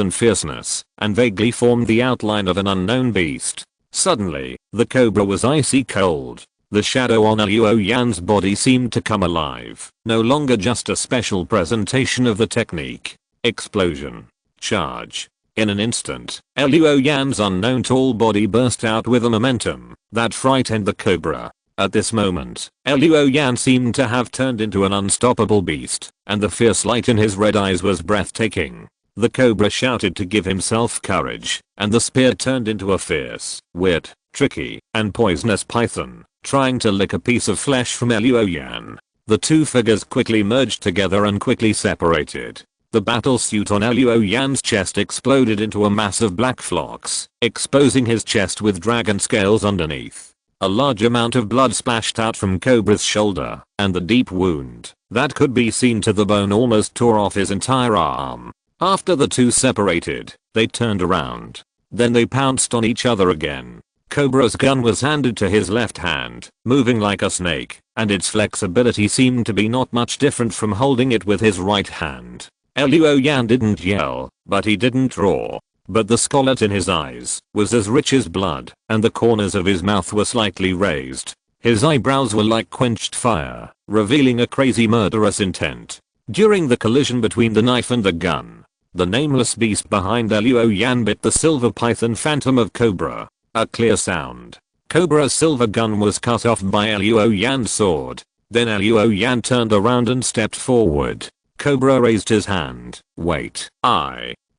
Speaker 1: and vaguely formed the outline of an unknown beast. Suddenly, the cobra was icy cold. The shadow on Luo Yan's body seemed to come alive, no longer just a special presentation of the technique. Explosion. Charge. In an instant, Luo Yan's unknown tall body burst out with a momentum that frightened the cobra. At this moment, Luo Yan seemed to have turned into an unstoppable beast, and the fierce light in his red eyes was breathtaking. The cobra shouted to give himself courage, and the spear turned into a fierce, weird, tricky, and poisonous python, trying to lick a piece of flesh from Luo Yan. The two figures quickly merged together and quickly separated. The battle suit on Luo Yan's chest exploded into a mass of black flocks, exposing his chest with dragon scales underneath. A large amount of blood splashed out from Cobra's shoulder, and the deep wound that could be seen to the bone almost tore off his entire arm. After the two separated, they turned around. Then they pounced on each other again. Cobra's gun was handed to his left hand, moving like a snake, and its flexibility seemed to be not much different from holding it with his right hand. Luo Yan didn't yell, but he didn't roar. But the scarlet in his eyes was as rich as blood, and the corners of his mouth were slightly raised. His eyebrows were like quenched fire, revealing a crazy murderous intent. During the collision between the knife and the gun, the nameless beast behind Luo Yan bit the silver python phantom of Cobra. A clear sound. Cobra's silver gun was cut off by Luo Yan's sword. Then Luo Yan turned around and stepped forward. Cobra raised his hand. Wait,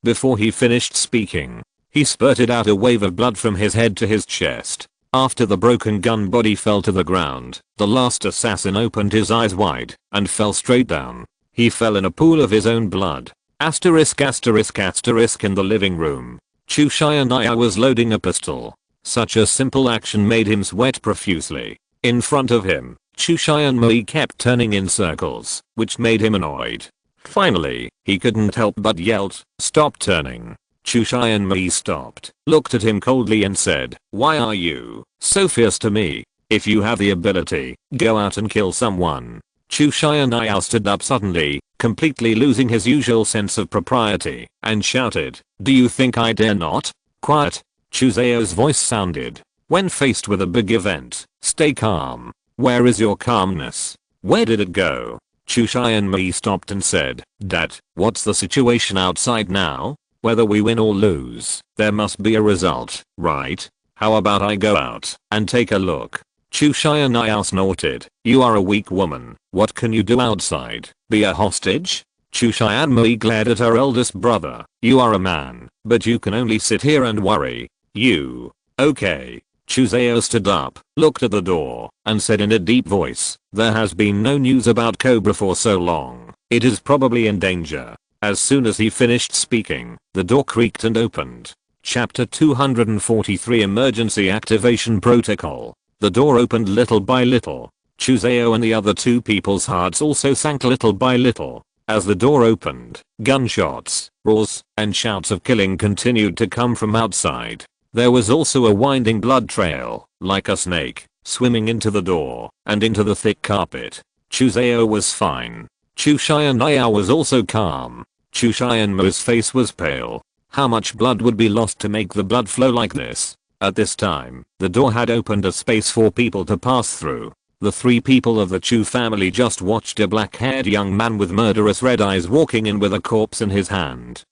Speaker 1: Before he finished speaking, he spurted out a wave of blood from his head to his chest. After the broken gun body fell to the ground, the last assassin opened his eyes wide and fell straight down. He fell in a pool of his own blood. Asterisk asterisk asterisk in the living room. Chu Xian'ai was loading a pistol. Such a simple action made him sweat profusely. In front of him, Chu Xian'ai kept turning in circles, which made him annoyed. Finally, he couldn't help but yelled, "Stop turning." Chu Xian'ai stopped, looked at him coldly and said, "Why are you so fierce to me? If you have the ability, go out and kill someone." Chu Xian'ai stood up suddenly, completely losing his usual sense of propriety, and shouted, "Do you think I dare not?" "Quiet," Chu Zhao's voice sounded. "When faced with a big event, stay calm. Where is your calmness? Where did it go?" Chu Xian'ai stopped and said, "Dad, what's the situation outside now? Whether we win or lose, there must be a result, right? How about I go out and take a look?" Chu Xian'ai snorted, "You are a weak woman. What can you do outside? Be a hostage?" Chu Xian'ai glared at her eldest brother. "You are a man, but you can only sit here and worry. You. Okay." Chu Zhao stood up, looked at the door, and said in a deep voice, "There has been no news about Cobra for so long. It is probably in danger." As soon as he finished speaking, the door creaked and opened. Chapter 243 Emergency Activation Protocol. The door opened little by little. Chu Zhao and the other two people's hearts also sank little by little. As the door opened, gunshots, roars, and shouts of killing continued to come from outside. There was also a winding blood trail, like a snake, swimming into the door and into the thick carpet. Chu Zhao was fine. Chu Xian'ai was also calm. Chu Xian'ai's face was pale. How much blood would be lost to make the blood flow like this? At this time, the door had opened a space for people to pass through. The three people of the Chu family just watched a black-haired young man with murderous red eyes walking in with a corpse in his hand.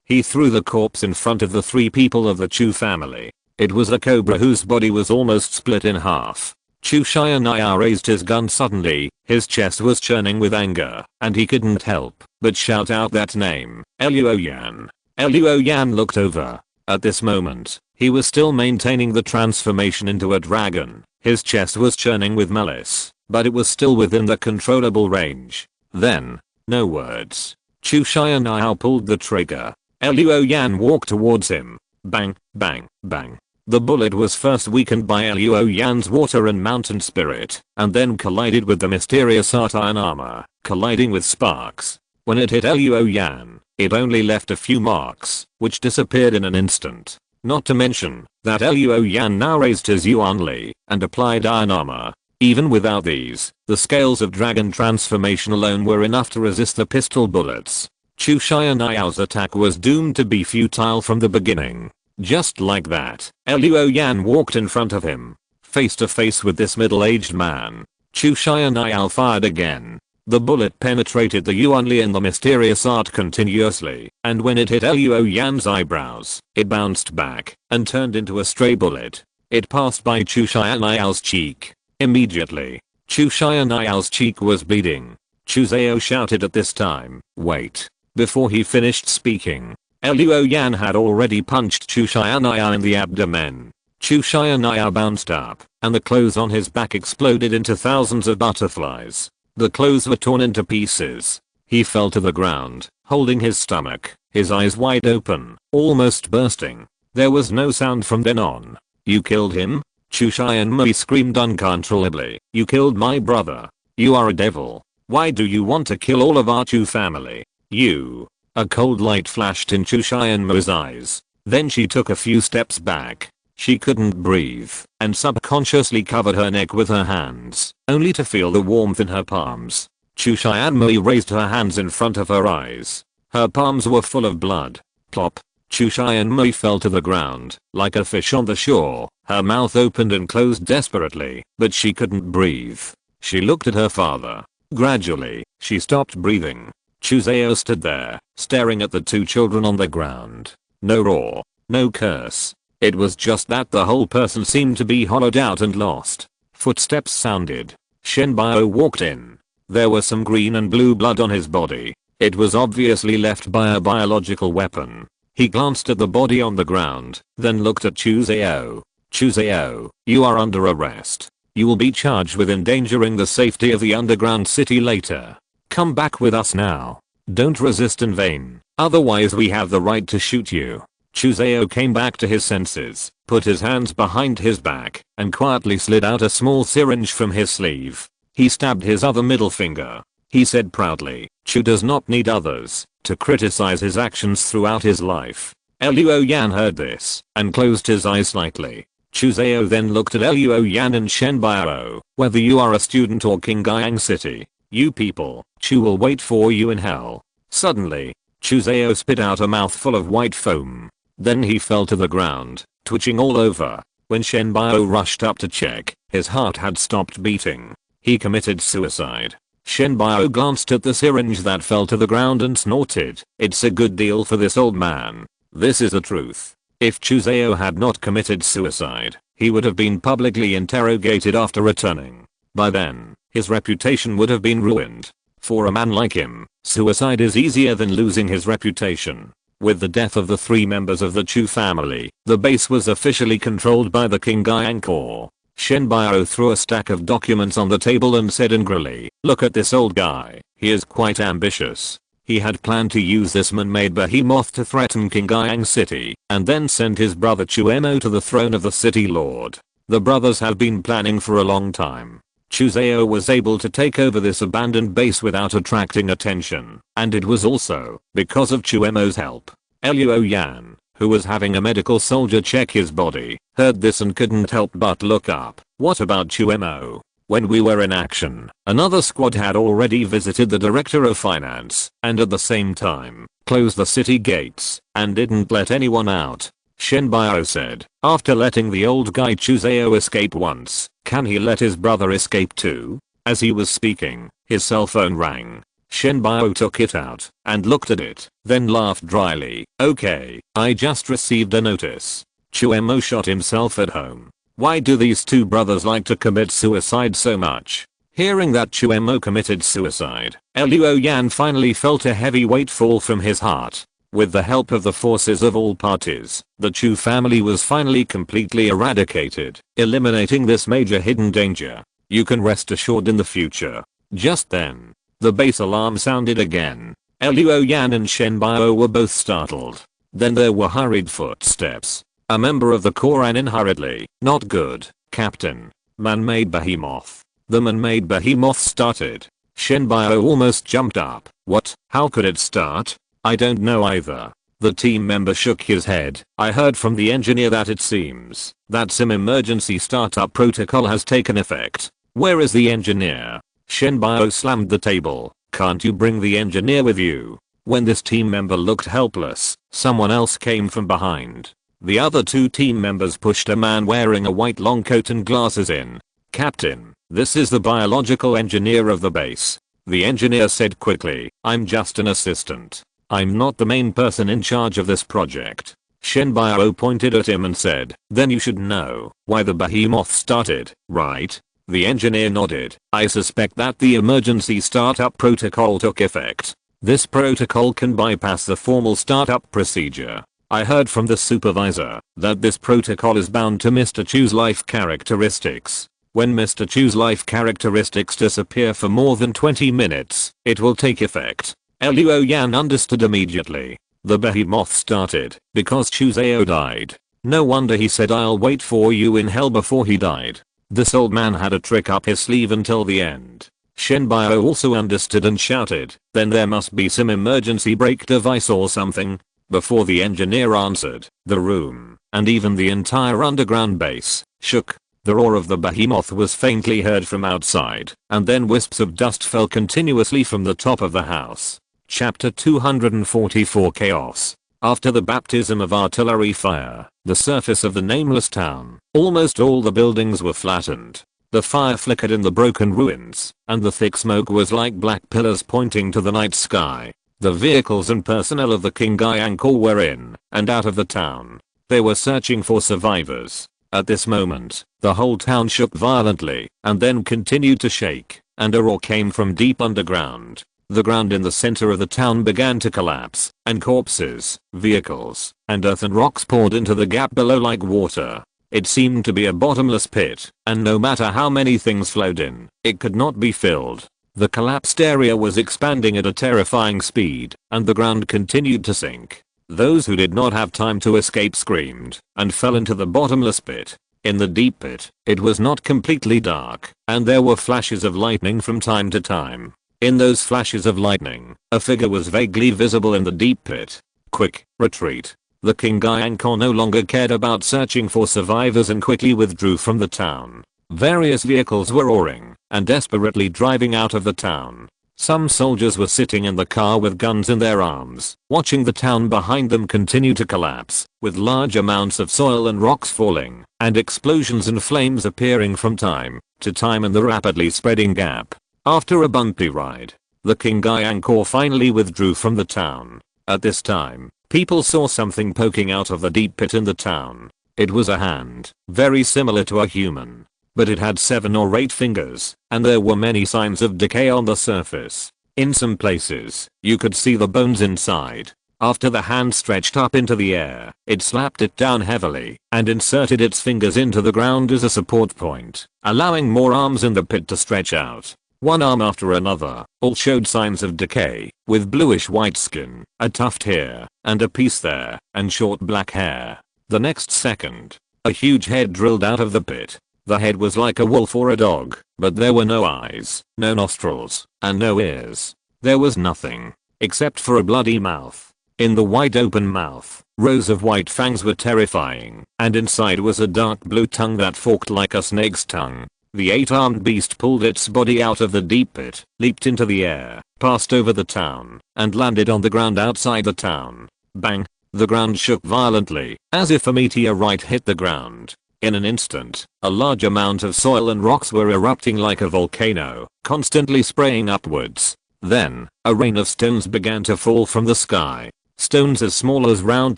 Speaker 1: He threw the corpse in front of the three people of the Chu family. It was a cobra whose body was almost split in half. Chu Xian'ai raised his gun suddenly, his chest was churning with anger, and he couldn't help but shout out that name, Luo Yan. Luo Yan looked over. At this moment, he was still maintaining the transformation into a dragon. His chest was churning with malice, but it was still within the controllable range. Then, no words, Chu Xianniao pulled the trigger. Luo Yan walked towards him. Bang, bang, bang. The bullet was first weakened by Luo Yan's water and mountain spirit, and then collided with the mysterious art iron armor, colliding with sparks. When it hit Luo Yan, it only left a few marks, which disappeared in an instant. Not to mention that Luo Yan now raised his Yuan Li and applied iron armor. Even without these, the scales of dragon transformation alone were enough to resist the pistol bullets. Chu Xianniao's attack was doomed to be futile from the beginning. Just like that, Luo Yan walked in front of him, face to face with this middle-aged man. Chu Xianniao fired again. The bullet penetrated the Yuan Li and the mysterious art continuously, and when it hit Luo Yan's eyebrows, it bounced back and turned into a stray bullet. It passed by Chu Xianniao's cheek. Immediately, Chu Xianniao's cheek was bleeding. Chu Zhao shouted at this time, "Wait." Before he finished speaking, Luo Yan had already punched Chu Xianniao in the abdomen. Chu Xianniao bounced up, and the clothes on his back exploded into thousands of butterflies. The clothes were torn into pieces. He fell to the ground, holding his stomach, his eyes wide open, almost bursting. There was no sound from then on. "You killed him?" Chu Xianmei screamed uncontrollably. "You killed my brother. You are a devil. Why do you want to kill all of our Chu family? You." A cold light flashed in Chu Xianmei's eyes. Then she took a few steps back. She couldn't breathe and subconsciously covered her neck with her hands, only to feel the warmth in her palms. Chu Xianmei raised her hands in front of her eyes. Her palms were full of blood. Plop. Chu Xianmei fell to the ground, like a fish on the shore. Her mouth opened and closed desperately, but she couldn't breathe. She looked at her father. Gradually, she stopped breathing. Chu Zhao stood there, staring at the two children on the ground. No roar, no curse. It was just that the whole person seemed to be hollowed out and lost. Footsteps sounded. Shen Bao walked in. There was some green and blue blood on his body. It was obviously left by a biological weapon. He glanced at the body on the ground, then looked at Chu Zhao. "Chu Zhao, you are under arrest. You will be charged with endangering the safety of the underground city later. Come back with us now. Don't resist in vain, otherwise we have the right to shoot you." Chu Zhao came back to his senses, put his hands behind his back, and quietly slid out a small syringe from his sleeve. He stabbed his other middle finger. He said proudly, "Chu does not need others to criticize his actions throughout his life." Luo Yan heard this and closed his eyes slightly. Chu Zhao then looked at Luo Yan and Shen Bao. "Whether you are a student or Qingyang City, you people, Chu will wait for you in hell." Suddenly, Chu Zhao spit out a mouthful of white foam. Then he fell to the ground, twitching all over. When Shen Bao rushed up to check, his heart had stopped beating. He committed suicide. Shen Bao glanced at the syringe that fell to the ground and snorted. "It's a good deal for this old man. This is the truth." If Chu Zhao had not committed suicide, he would have been publicly interrogated after returning. By then, his reputation would have been ruined. For a man like him, suicide is easier than losing his reputation. With the death of the three members of the Chu family, the base was officially controlled by the Qingyang Corps. Shen Bao threw a stack of documents on the table and said angrily, "Look at this old guy. He is quite ambitious. He had planned to use this man-made behemoth to threaten Qingyang City, and then send his brother Chuemo to the throne of the city lord. The brothers have been planning for a long time. Chu Zhao was able to take over this abandoned base without attracting attention, and it was also because of Chuemo's help." Luo Yan, who was having a medical soldier check his body, heard this and couldn't help but look up. "What about Chuemo?" When we were in action, another squad had already visited the director of finance, and at the same time, closed the city gates, and didn't let anyone out. Shen Bao said, "After letting the old guy Chu Zhao escape once, can he let his brother escape too?" As he was speaking, his cell phone rang. Shen Bao took it out and looked at it, then laughed dryly. "Okay, I just received a notice. Chuemo shot himself at home. Why do these two brothers like to commit suicide so much?" Hearing that Chuemo committed suicide, Luo Yan finally felt a heavy weight fall from his heart. With the help of the forces of all parties, the Chu family was finally completely eradicated, eliminating this major hidden danger. You can rest assured in the future. Just then, the base alarm sounded again. Luo Yan and Shen Bio were both startled. Then there were hurried footsteps. A member of the Corps ran in hurriedly. Not good, Captain. Man-made behemoth. The man-made behemoth started. Shen Bio almost jumped up. What? How could it start? I don't know either. The team member shook his head. I heard from the engineer that it seems that some emergency startup protocol has taken effect. Where is the engineer? Shen Bio slammed the table. Can't you bring the engineer with you? When this team member looked helpless, someone else came from behind. The other two team members pushed a man wearing a white long coat and glasses in. Captain, this is the biological engineer of the base. The engineer said quickly, I'm just an assistant. I'm not the main person in charge of this project. Shen Bio pointed at him and said, then you should know why the behemoth started, right? The engineer nodded. I suspect that the emergency startup protocol took effect. This protocol can bypass the formal startup procedure. I heard from the supervisor that this protocol is bound to Mr. Chu's life characteristics. When Mr. Chu's life characteristics disappear for more than 20 minutes, it will take effect. Luo Yan understood immediately. The behemoth started because Chu Zhao died. No wonder he said I'll wait for you in hell before he died. This old man had a trick up his sleeve until the end. Shen Bio also understood and shouted, then there must be some emergency brake device or something. Before the engineer answered, the room, and even the entire underground base, shook. The roar of the behemoth was faintly heard from outside, and then wisps of dust fell continuously from the top of the house. Chapter 244 Chaos. After the baptism of artillery fire, the surface of the nameless town, almost all the buildings were flattened. The fire flickered in the broken ruins, and the thick smoke was like black pillars pointing to the night sky. The vehicles and personnel of the Jiuying Corps were in and out of the town. They were searching for survivors. At this moment, the whole town shook violently, and then continued to shake, and a roar came from deep underground. The ground in the center of the town began to collapse, and corpses, vehicles, and earth and rocks poured into the gap below like water. It seemed to be a bottomless pit, and no matter how many things flowed in, it could not be filled. The collapsed area was expanding at a terrifying speed, and the ground continued to sink. Those who did not have time to escape screamed, and fell into the bottomless pit. In the deep pit, it was not completely dark, and there were flashes of lightning from time to time. In those flashes of lightning, a figure was vaguely visible in the deep pit. Quick, retreat. The Jiuying Corps no longer cared about searching for survivors and quickly withdrew from the town. Various vehicles were roaring and desperately driving out of the town. Some soldiers were sitting in the car with guns in their arms, watching the town behind them continue to collapse, with large amounts of soil and rocks falling, and explosions and flames appearing from time to time in the rapidly spreading gap. After a bumpy ride, the Jiuying Corps finally withdrew from the town. At this time, people saw something poking out of the deep pit in the town. It was a hand, very similar to a human. But it had 7 or 8 fingers, and there were many signs of decay on the surface. In some places, you could see the bones inside. After the hand stretched up into the air, it slapped it down heavily, and inserted its fingers into the ground as a support point, allowing more arms in the pit to stretch out. One arm after another, all showed signs of decay, with bluish white skin, a tuft here, and a piece there, and short black hair. The next second, a huge head drilled out of the pit. The head was like a wolf or a dog, but there were no eyes, no nostrils, and no ears. There was nothing, except for a bloody mouth. In the wide open mouth, rows of white fangs were terrifying, and inside was a dark blue tongue that forked like a snake's tongue. The 8-armed beast pulled its body out of the deep pit, leaped into the air, passed over the town, and landed on the ground outside the town. Bang! The ground shook violently, as if a meteorite hit the ground. In an instant, a large amount of soil and rocks were erupting like a volcano, constantly spraying upwards. Then, a rain of stones began to fall from the sky. Stones as small as round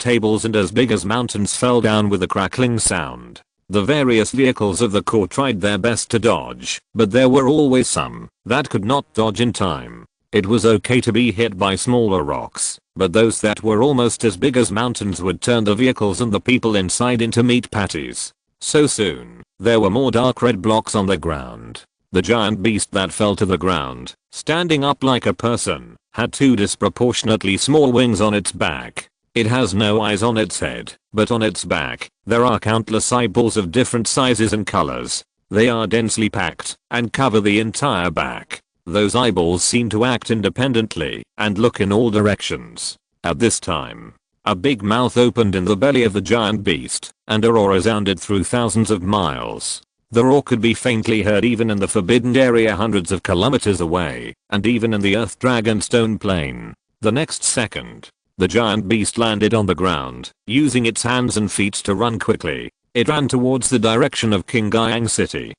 Speaker 1: tables and as big as mountains fell down with a crackling sound. The various vehicles of the Corps tried their best to dodge, but there were always some that could not dodge in time. It was okay to be hit by smaller rocks, but those that were almost as big as mountains would turn the vehicles and the people inside into meat patties. So soon, there were more dark red blocks on the ground. The giant beast that fell to the ground, standing up like a person, had 2 disproportionately small wings on its back. It has no eyes on its head, but on its back, there are countless eyeballs of different sizes and colors. They are densely packed and cover the entire back. Those eyeballs seem to act independently and look in all directions. At this time, a big mouth opened in the belly of the giant beast, and a roar resounded through thousands of miles. The roar could be faintly heard even in the forbidden area hundreds of kilometers away, and even in the Earth Dragonstone plain. The next second, the giant beast landed on the ground, using its hands and feet to run quickly. It ran towards the direction of Jiuying City.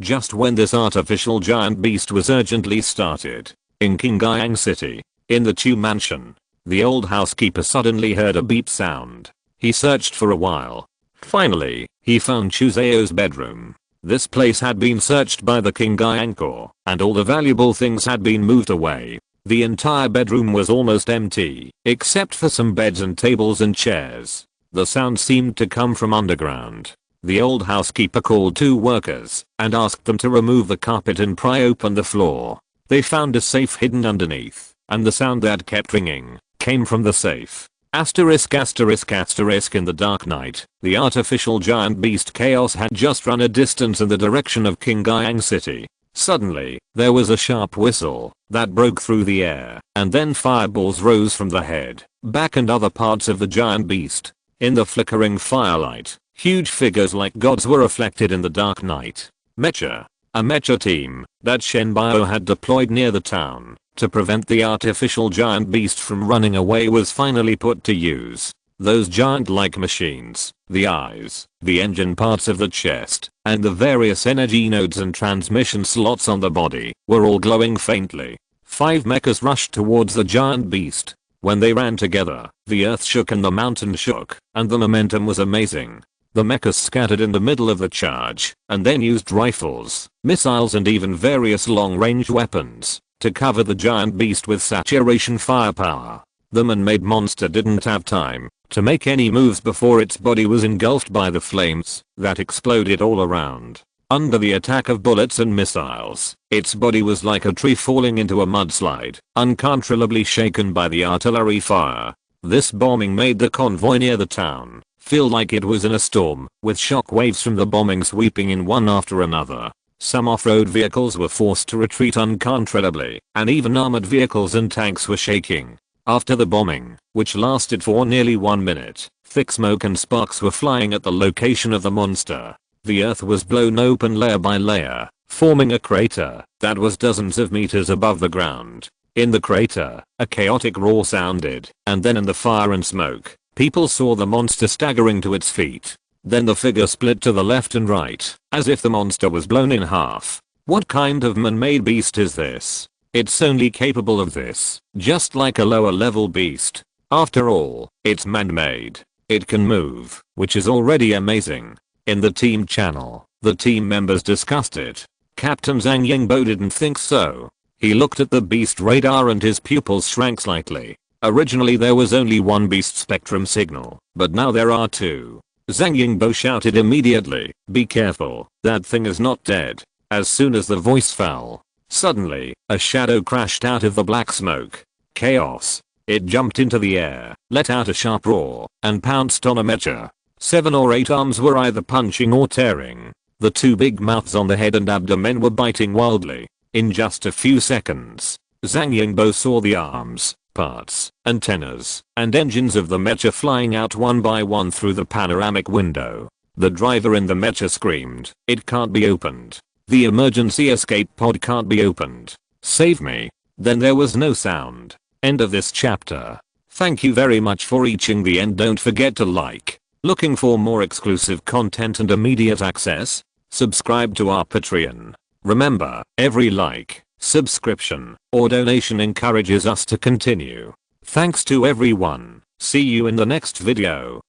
Speaker 1: Just when this artificial giant beast was urgently started. In Jiuying City, in the Chu mansion, the old housekeeper suddenly heard a beep sound. He searched for a while. Finally, he found Chuseo's bedroom. This place had been searched by the Jiuying Corps, and all the valuable things had been moved away. The entire bedroom was almost empty, except for some beds and tables and chairs. The sound seemed to come from underground. The old housekeeper called 2 workers and asked them to remove the carpet and pry open the floor. They found a safe hidden underneath, and the sound that kept ringing came from the safe. In the dark night, the artificial giant beast Chaos had just run a distance in the direction of Jiuying City. Suddenly, there was a sharp whistle that broke through the air, and then fireballs rose from the head, back and other parts of the giant beast. In the flickering firelight, huge figures like gods were reflected in the dark night. Mecha, a mecha team that Shenbao had deployed near the town to prevent the artificial giant beast from running away was finally put to use. Those giant-like machines, the eyes, the engine parts of the chest, and the various energy nodes and transmission slots on the body were all glowing faintly. 5 mechas rushed towards the giant beast. When they ran together, the earth shook and the mountain shook, and the momentum was amazing. The mechas scattered in the middle of the charge, and then used rifles, missiles and even various long-range weapons to cover the giant beast with saturation firepower. The man-made monster didn't have time to make any moves before its body was engulfed by the flames that exploded all around. Under the attack of bullets and missiles, its body was like a tree falling into a mudslide, uncontrollably shaken by the artillery fire. This bombing made the convoy near the town feel like it was in a storm, with shock waves from the bombing sweeping in one after another. Some off-road vehicles were forced to retreat uncontrollably, and even armored vehicles and tanks were shaking. After the bombing, which lasted for nearly 1 minute, thick smoke and sparks were flying at the location of the monster. The earth was blown open layer by layer, forming a crater that was dozens of meters above the ground. In the crater, a chaotic roar sounded, and then in the fire and smoke, people saw the monster staggering to its feet. Then the figure split to the left and right, as if the monster was blown in half. What kind of man-made beast is this? It's only capable of this, just like a lower level beast. After all, it's man-made. It can move, which is already amazing. In the team channel, the team members discussed it. Captain Zhang Yingbo didn't think so. He looked at the beast radar and his pupils shrank slightly. Originally there was only 1 beast spectrum signal, but now there are 2. Zhang Yingbo shouted immediately, "Be careful, that thing is not dead." As soon as the voice fell, suddenly, a shadow crashed out of the black smoke. Chaos. It jumped into the air, let out a sharp roar, and pounced on a mecha. 7 or 8 arms were either punching or tearing. The 2 big mouths on the head and abdomen were biting wildly. In just a few seconds, Zhang Yingbo saw the arms, parts, antennas, and engines of the mecha flying out one by one through the panoramic window. The driver in the mecha screamed, "It can't be opened. The emergency escape pod can't be opened. Save me." Then there was no sound. End of this chapter. Thank you very much for reaching the end. Don't forget to like. Looking for more exclusive content and immediate access? Subscribe to our Patreon. Remember, every like, subscription, or donation encourages us to continue. Thanks to everyone. See you in the next video.